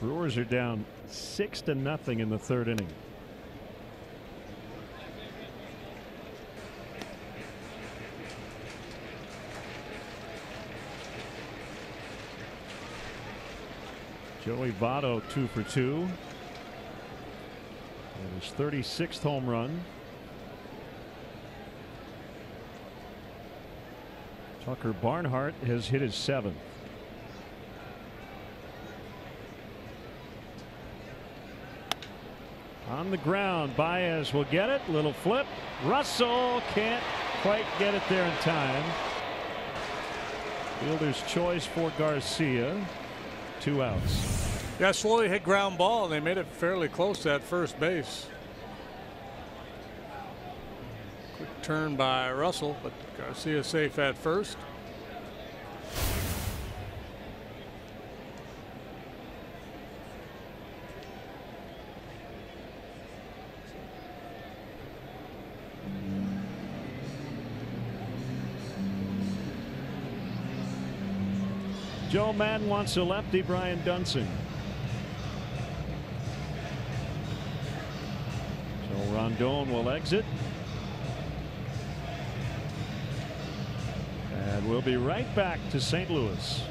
Brewers are down 6-0 in the 3rd inning. Joey Votto 2 for 2. And his 36th home run. Tucker Barnhart has hit his 7th. On the ground, Baez will get it. Little flip. Russell can't quite get it there in time. Fielder's choice for Garcia. 2 outs. Yeah, slowly hit ground ball, and they made it fairly close to that first base. Quick turn by Russell, but Garcia safe at first. Joe Madden wants a lefty. Brian Dunsing. So Rondon will exit. And we'll be right back to St. Louis.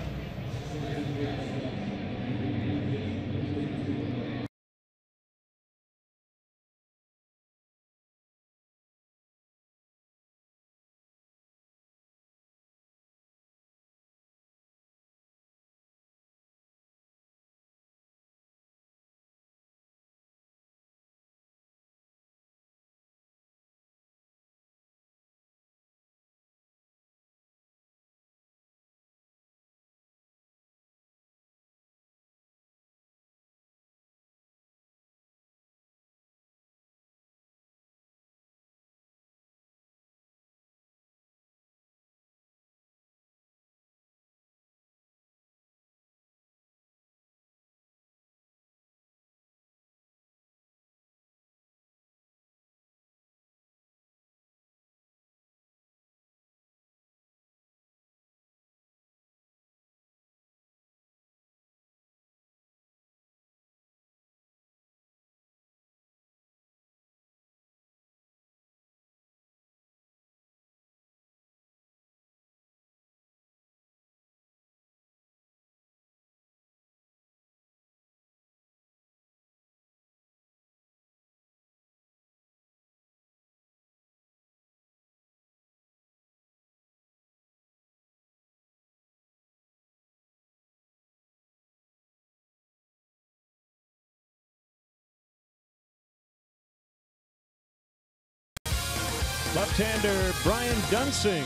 Left-hander Brian Dunsing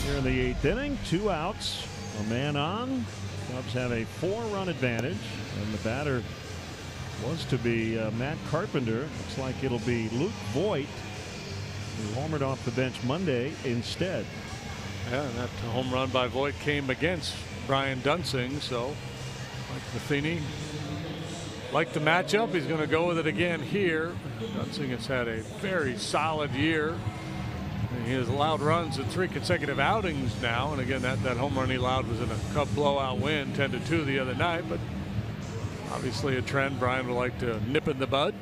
here in the 8th inning. 2 outs, a man on. Cubs have a 4-run advantage, and the batter was to be Matt Carpenter. Looks like it'll be Luke Voit, who homered off the bench Monday instead. Yeah, and that home run by Voit came against Brian Dunsing, so Mike Matheny liked the matchup. He's going to go with it again here. Dunsing has had a very solid year. He has allowed runs in 3 consecutive outings now, and again that home run he allowed was in a Cub blowout win 10-2 the other night, but obviously a trend Brian would like to nip in the bud.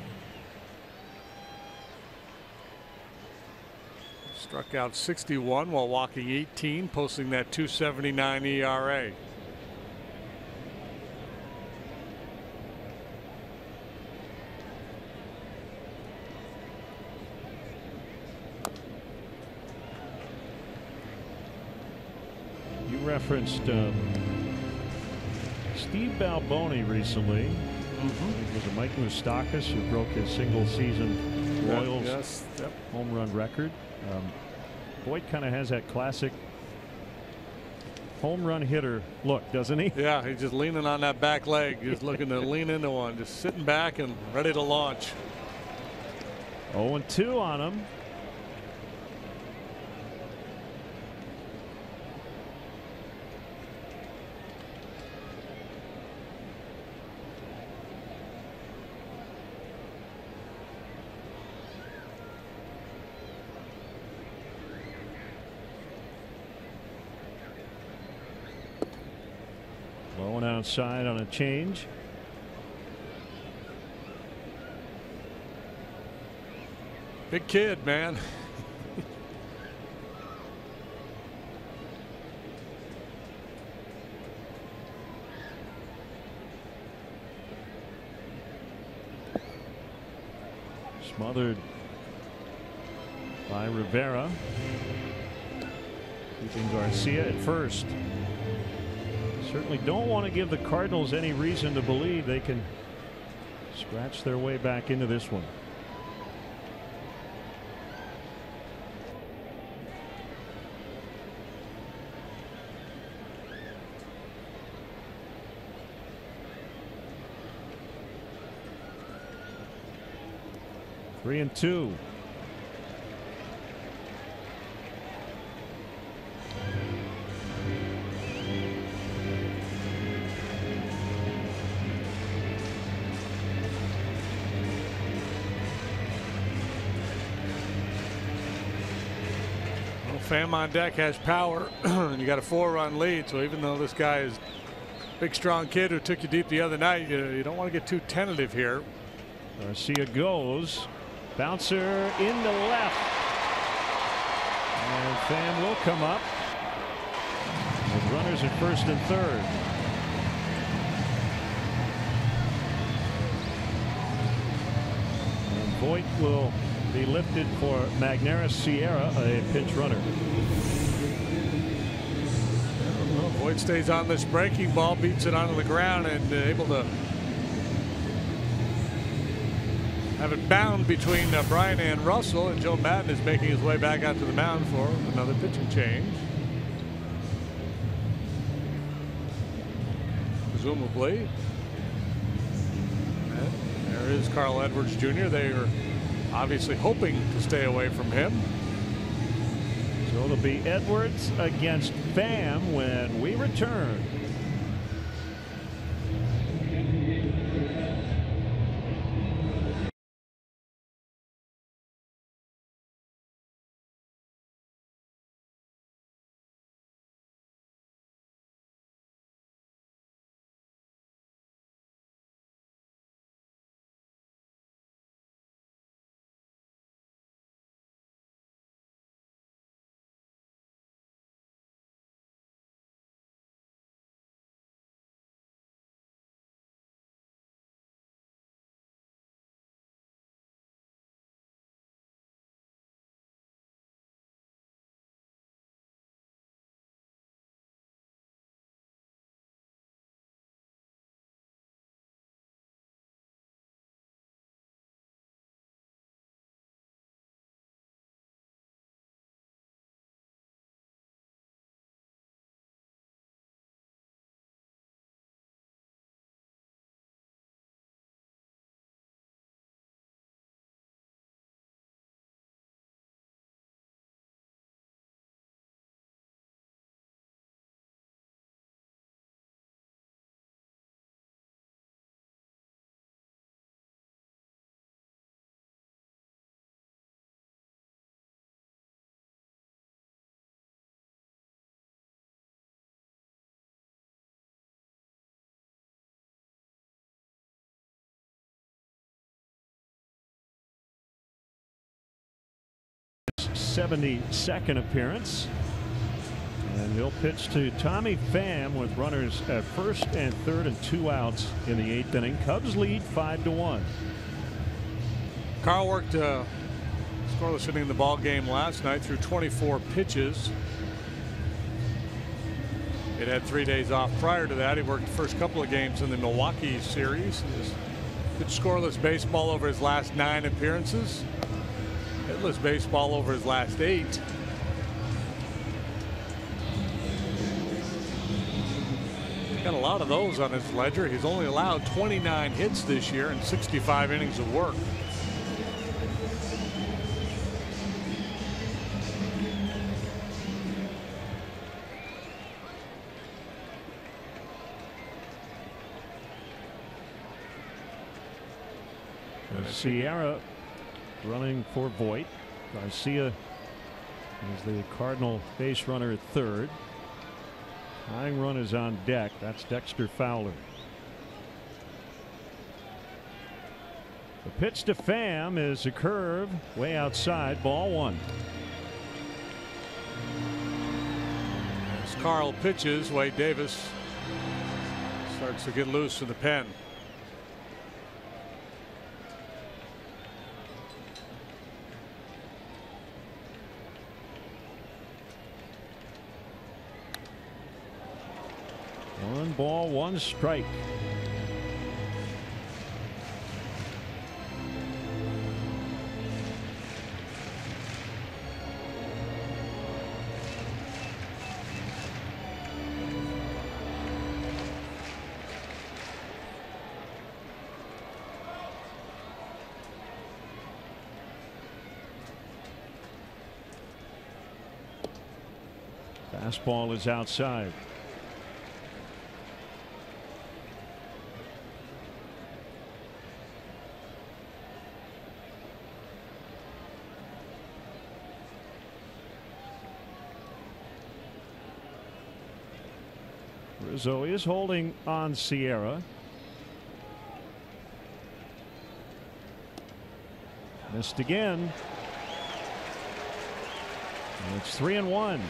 Struck out 61 while walking 18, posting that .279 ERA. Referenced Steve Balboni recently. It was a Mike Moustakas who broke his single-season Royals home run record. Voit kind of has that classic home run hitter look, doesn't he? Yeah, he's just leaning on that back leg, just looking to lean into one, just sitting back and ready to launch. 0-2 on him. Low and outside on a change. Big kid, man. Smothered by Rivera. keeping Garcia at first. Certainly don't want to give the Cardinals any reason to believe they can scratch their way back into this one. Three and two. Pham on deck has power, and you got a 4-run lead. So even though this guy is a big, strong kid who took you deep the other night, you don't want to get too tentative here. Garcia goes. Bouncer into left. And Pham will come up with runners at first and third. And Voit will be lifted for Magneuris Sierra, a pinch runner. Well, Voit stays on this breaking ball, beats it onto the ground, and able to have it bound between Brian and Russell, and Joe Maddon is making his way back out to the mound for another pitching change. Presumably. And there is Carl Edwards Jr. They are obviously hoping to stay away from him. So it'll be Edwards against Pham when we return. '72nd appearance, and he'll pitch to Tommy Pham with runners at first and third and 2 outs in the 8th inning. Cubs lead 5-1. Carl worked scoreless inning in the ball game last night through 24 pitches. It had 3 days off prior to that. He worked the first couple of games in the Milwaukee series. He's pitched scoreless baseball over his last 9 appearances. Hitless baseball over his last 8. He's got a lot of those on his ledger. He's only allowed 29 hits this year and 65 innings of work. Sierra running for Voit. Garcia is the Cardinal base runner at third. Tying run is on deck. That's Dexter Fowler. The pitch to Pham is a curve way outside, ball 1. As Carl pitches, Wade Davis starts to get loose in the pen. ball, 1 strike. Fastball is outside. Rizzo is holding on Sierra. Missed again. And it's 3-1.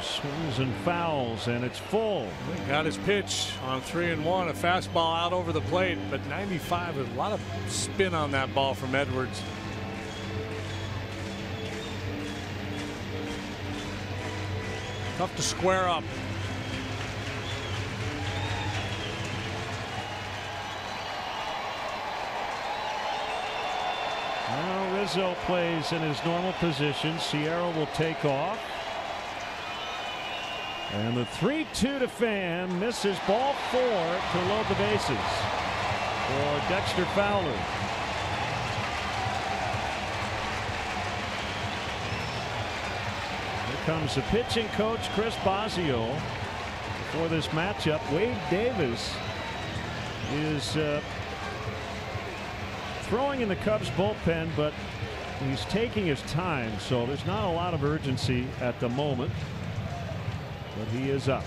Swings and fouls, and it's full. He got his pitch on 3-1, a fastball out over the plate, but 95 with a lot of spin on that ball from Edwards. Tough to square up. Now Rizzo plays in his normal position. Sierra will take off. And the 3-2 to Pham misses ball 4 to load the bases for Dexter Fowler. Here comes the pitching coach, Chris Bosio, for this matchup. Wade Davis is throwing in the Cubs bullpen, but he's taking his time, so there's not a lot of urgency at the moment. But he is up.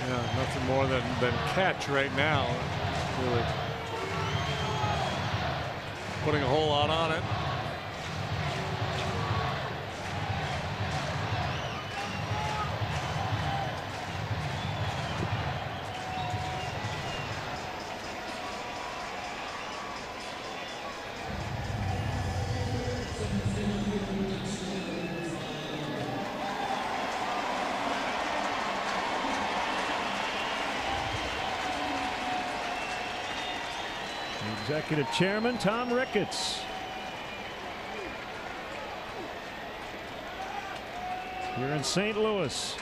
Yeah, nothing more than catch right now. Really putting a whole lot on it. Executive Chairman Tom Ricketts. Here in St. Louis.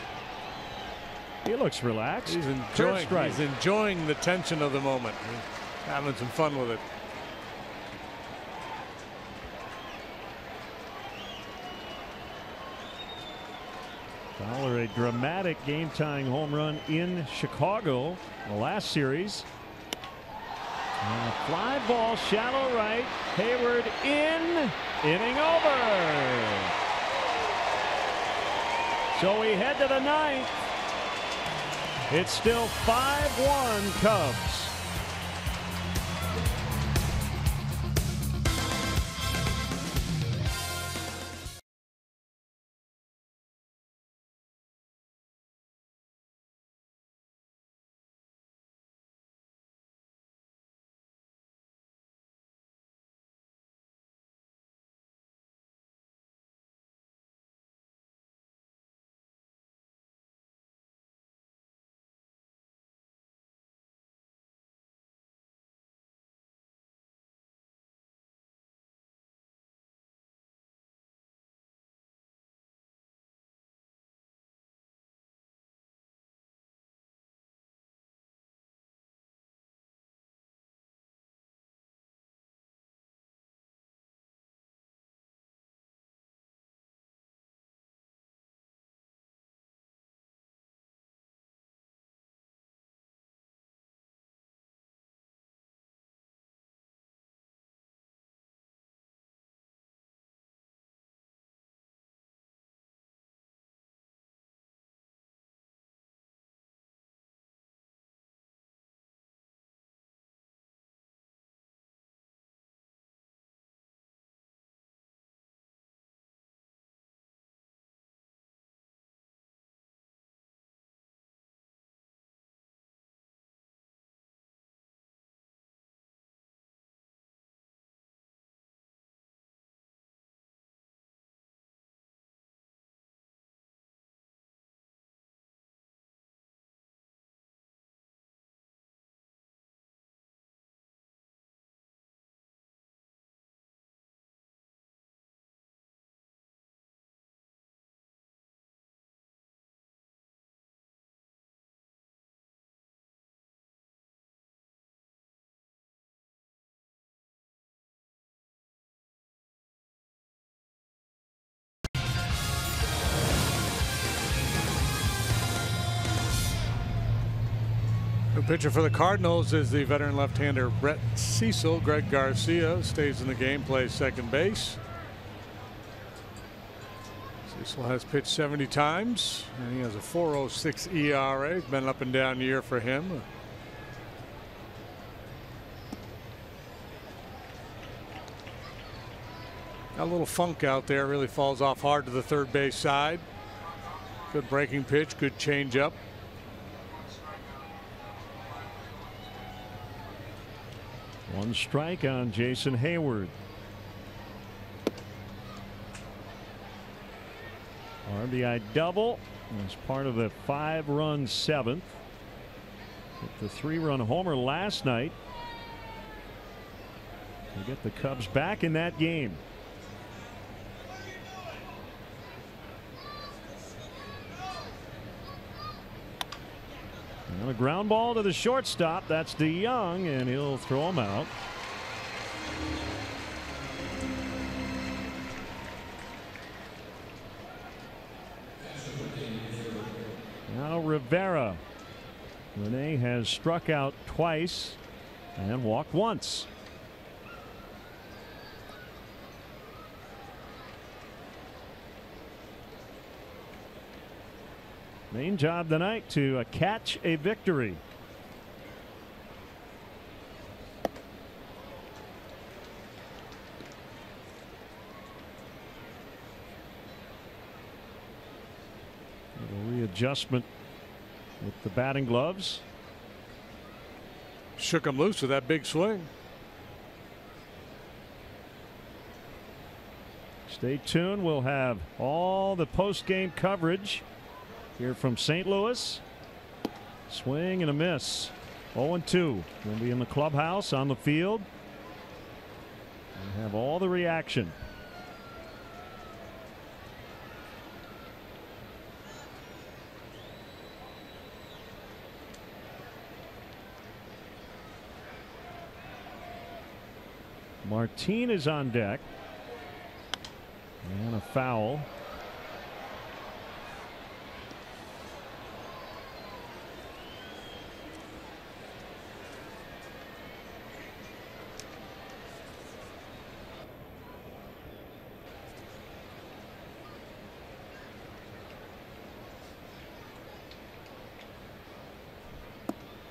He looks relaxed. He's enjoying the tension of the moment. He's having some fun with it. Fowler, a dramatic game-tying home run in Chicago in the last series. And a fly ball, shallow right. Hayward in. Inning over. So we head to the 9th. It's still 5-1 Cubs. The pitcher for the Cardinals is the veteran left-hander Brett Cecil. Greg Garcia stays in the game, plays second base. Cecil has pitched 70 times, and he has a 4.06 ERA. It's been an up and down year for him. Got a little funk out there, really falls off hard to the third base side. Good breaking pitch, good changeup. One strike on Jason Hayward. RBI double as part of the 5-run seventh. With the 3-run homer last night to get the Cubs back in that game. And a ground ball to the shortstop. That's DeYoung, and he'll throw him out. Now Rivera. Rene has struck out twice and walked once. Main job tonight to catch a victory. A readjustment with the batting gloves. Shook him loose with that big swing. Stay tuned. We'll have all the post-game coverage here from St. Louis. Swing and a miss. 0-2. We'll be in the clubhouse, on the field. We'll have all the reaction. Martin is on deck. And a foul.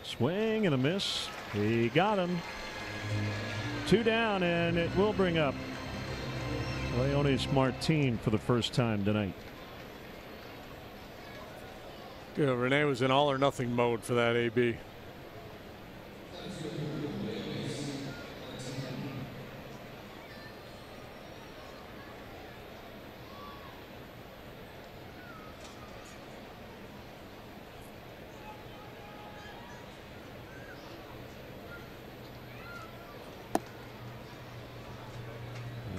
Swing and a miss. He got him. 2 down, and it will bring up Leonis Martin for the first time tonight. Yeah, Rene was in all or nothing mode for that AB.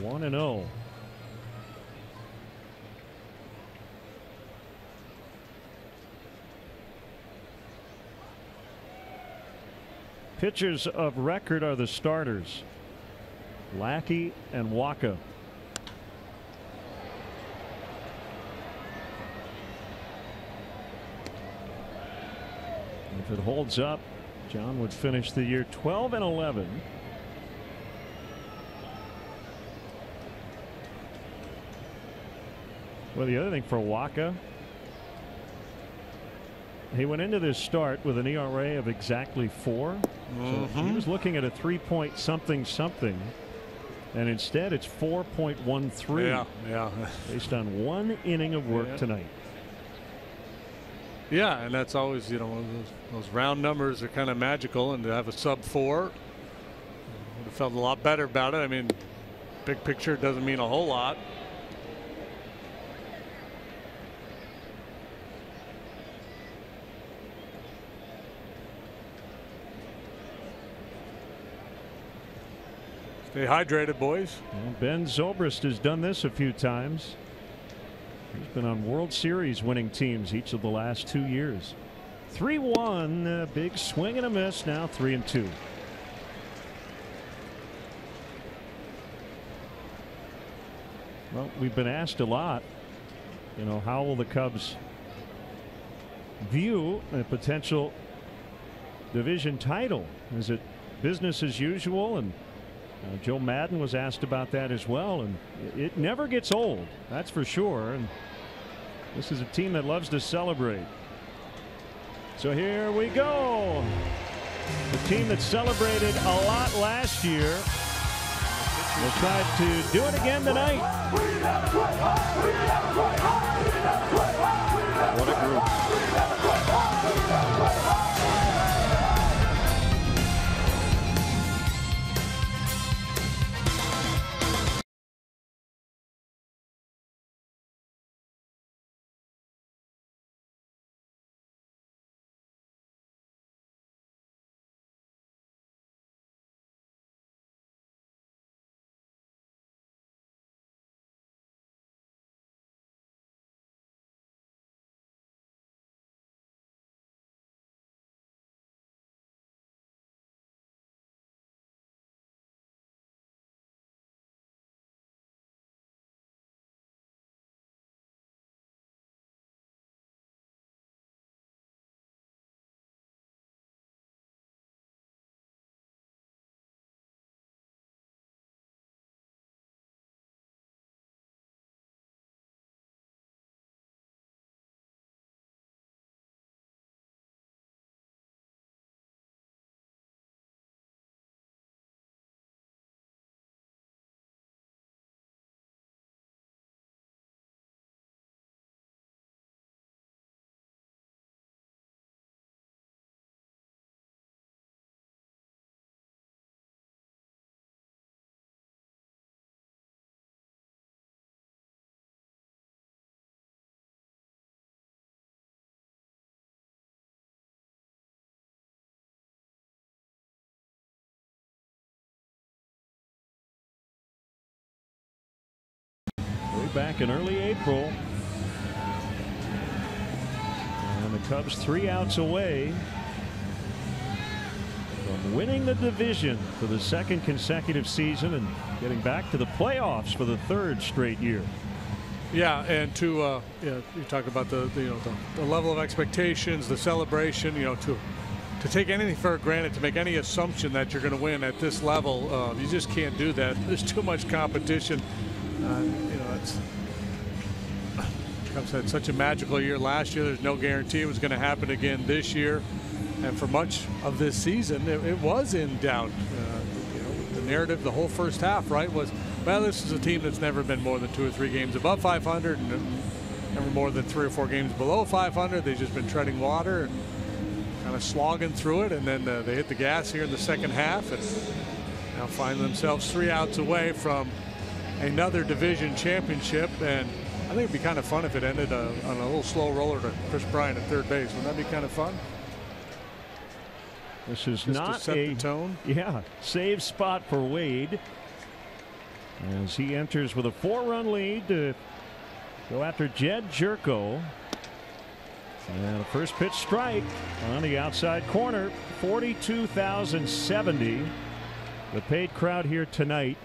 One and 0. Pitchers of record are the starters, Lackey and Waka. If it holds up, John would finish the year 12-11. Well, the other thing for Waka, he went into this start with an ERA of exactly 4. So he was looking at a 3-point something something, and instead it's 4.13. Yeah. Based on 1 inning of work tonight. Yeah, and that's always, you know, those round numbers are kind of magical, and to have a sub-4, would have felt a lot better about it. I mean, big picture doesn't mean a whole lot. Stay hydrated, boys. Well, Ben Zobrist has done this a few times. He's been on World Series winning teams each of the last 2 years. 3-1, big swing and a miss. Now 3-2. Well, we've been asked a lot, you know, how will the Cubs view a potential division title? Is it business as usual? And Joe Maddon was asked about that as well, and it never gets old, that's for sure. And this is a team that loves to celebrate. So here we go. The team that celebrated a lot last year will try to do it again tonight. What a group. Back in early April, and the Cubs 3 outs away from winning the division for the 2nd consecutive season and getting back to the playoffs for the 3rd straight year. Yeah, and to you talk about the level of expectations, the celebration, to take anything for granted, to make any assumption that you're going to win at this level, you just can't do that. There's too much competition. Cubs had such a magical year last year. There's no guarantee it was going to happen again this year, and for much of this season, it was in doubt. The narrative, the whole first half, right, was, well, this is a team that's never been more than 2 or 3 games above 500, and never more than 3 or 4 games below 500. They've just been treading water and kind of slogging through it, and then they hit the gas here in the second half, and now find themselves 3 outs away from another division championship. And I think it'd be kind of fun if it ended on a little slow roller to Chris Bryant at third base. Wouldn't that be kind of fun? This is just not to set the tone. Yeah, save spot for Wade as he enters with a 4-run lead to go after Jed Jerko. And a first pitch strike on the outside corner. 42,070. The paid crowd here tonight.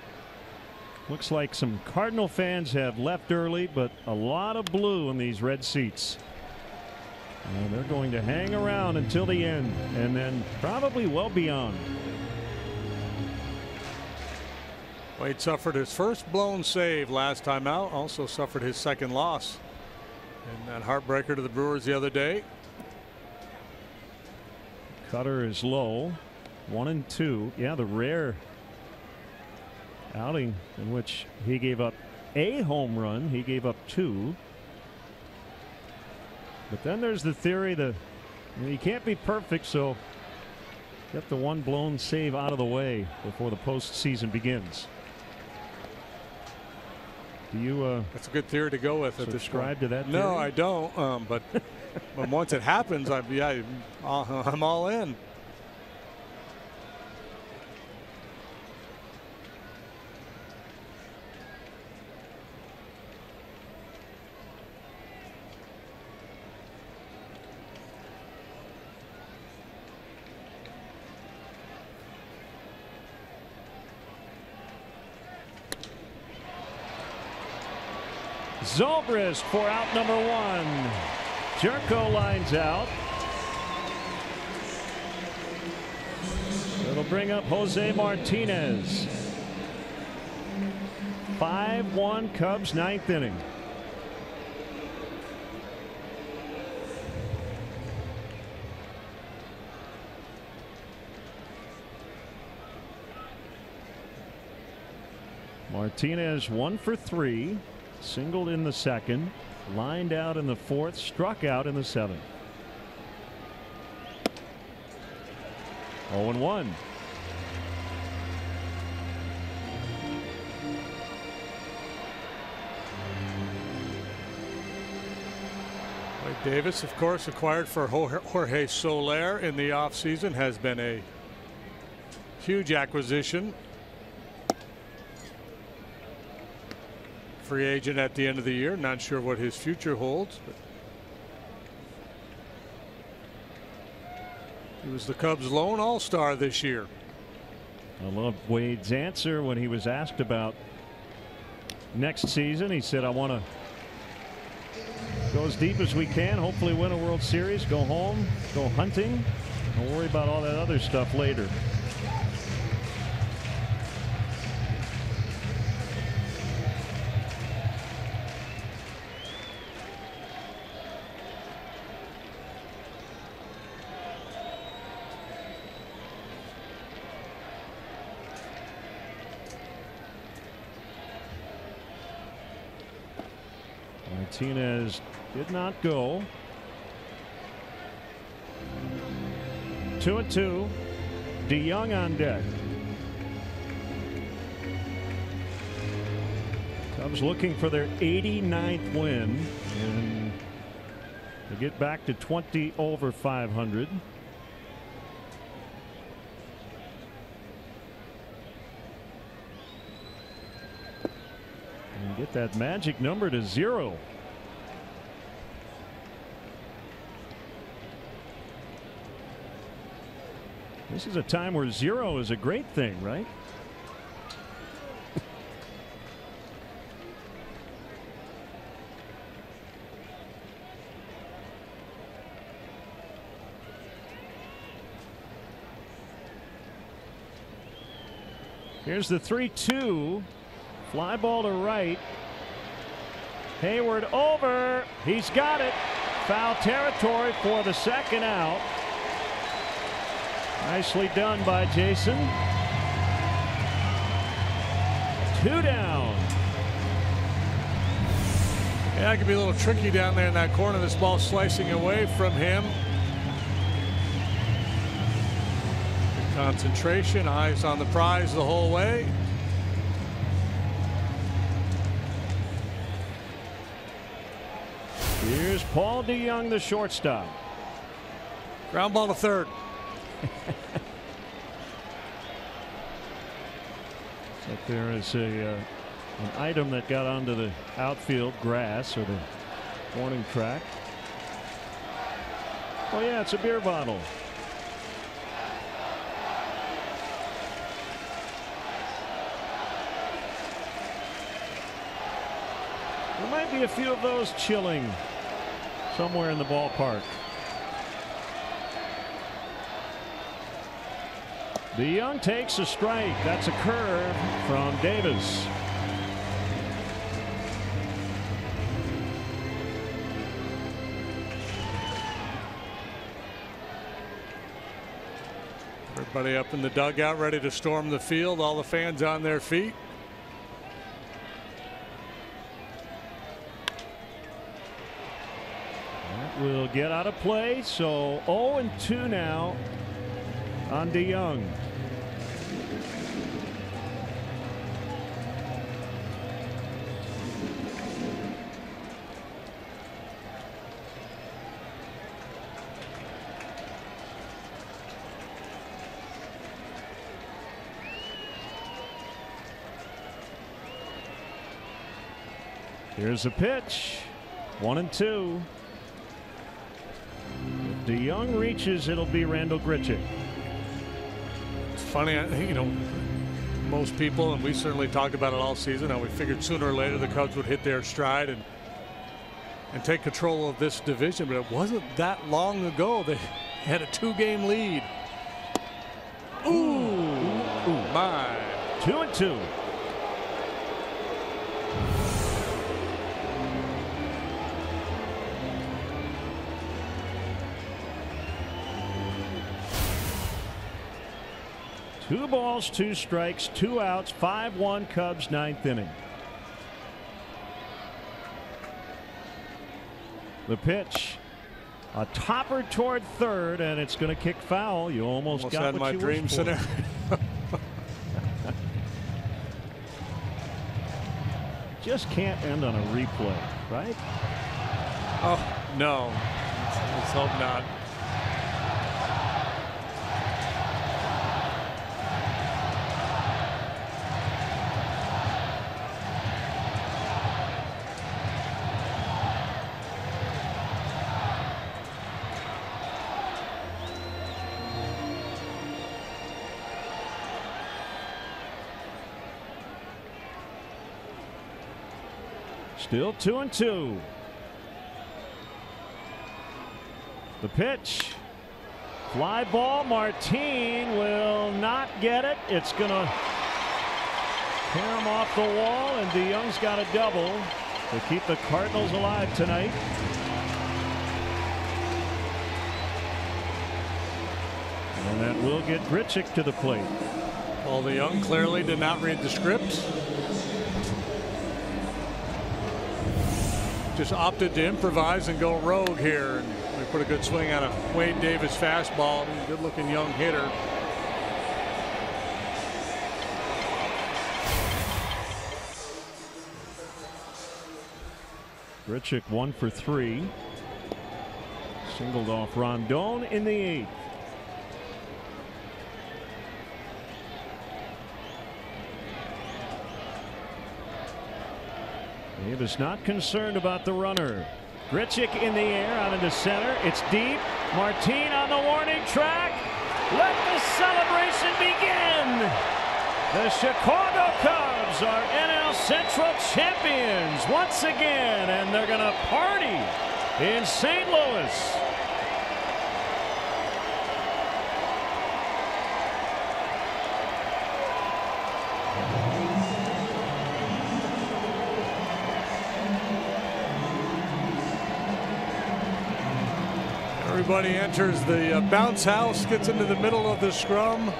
Looks like some Cardinal fans have left early, but a lot of blue in these red seats. And they're going to hang around until the end, and then probably well beyond. Wade suffered his first blown save last time out, also suffered his 2nd loss in that heartbreaker to the Brewers the other day. Cutter is low, 1-2. Yeah, the rare outing in which he gave up a home run. He gave up 2. But then there's the theory that you can't be perfect, so get the one blown save out of the way before the postseason begins. Do you that's a good theory to go with. Subscribe to that theory? No, I don't. But once it happens, I'm all in. Zobrist for out number 1. Jerko lines out. bring up Jose Martinez. 5-1 Cubs, 9th inning. Martinez 1 for 3, singled in the 2nd, lined out in the 4th, struck out in the 7th. 0-1. Davis, of course, acquired for Jorge Soler in the offseason, has been a huge acquisition. Free agent at the end of the year. Not sure what his future holds, but he was the Cubs' lone all-star this year. I love Wade's answer when he was asked about next season. He said, I want to go as deep as we can, hopefully win a World Series, go home, go hunting. Don't worry about all that other stuff later. Martinez did not go. 2-2. DeYoung on deck. Cubs looking for their 89th win and to get back to 20 over 500. And get that magic number to 0. This is a time where 0 is a great thing, right? Here's the 3-2. Fly ball to right. Hayward over. He's got it. Foul territory for the 2nd out. Nicely done by Jason. 2 down. Yeah, it could be a little tricky down there in that corner. This ball slicing away from him. Good concentration, eyes on the prize the whole way. Here's Paul DeYoung, the shortstop. Ground ball to third. So there is an item that got onto the outfield grass or the warning track. Oh yeah, it's a beer bottle. There might be a few of those chilling somewhere in the ballpark. DeYoung takes a strike. That's a curve from Davis. Everybody up in the dugout ready to storm the field. All the fans on their feet. That will get out of play. So 0-2 now on DeYoung. Here's a pitch. 1-2. If DeYoung reaches, it'll be Randall Grichuk. It's funny, you know, most people, and we certainly talked about it all season, how we figured sooner or later the Cubs would hit their stride and take control of this division, but it wasn't that long ago they had a 2-game lead. Ooh. my. 2-2. Two balls, two strikes, two outs, 5-1 Cubs, ninth inning. The pitch, a topper toward third, and it's going to kick foul. You almost got had what my you dream wished for. scenario. Just can't end on a replay, right? Oh no, let's hope not. Still 2-2. The pitch. Fly ball. Martin will not get it. It's going to tear him off the wall, and DeYoung's got a double to keep the Cardinals alive tonight. And that will get Grichuk to the plate. Well, DeYoung clearly did not read the script. Just opted to improvise and go rogue here. And they put a good swing on a Wade Davis fastball. Good looking young hitter. Grichuk 1 for 3. Singled off Rondon in the 8th. Davis not concerned about the runner. Grichuk in the air out into center. It's deep. Martin on the warning track. Let the celebration begin. The Chicago Cubs are NL Central champions once again, and they're going to party in St. Louis. Everybody enters the bounce house, gets into the middle of the scrum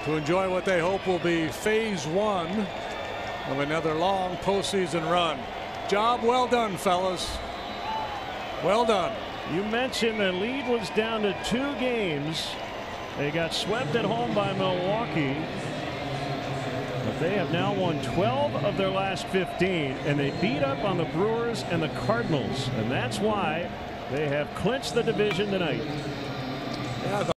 to enjoy what they hope will be phase 1 of another long postseason run. Job well done, fellas. Well done. You mentioned the lead was down to 2 games. They got swept at home by Milwaukee, but they have now won 12 of their last 15, and they beat up on the Brewers and the Cardinals, and that's why they have clinched the division tonight. Yeah,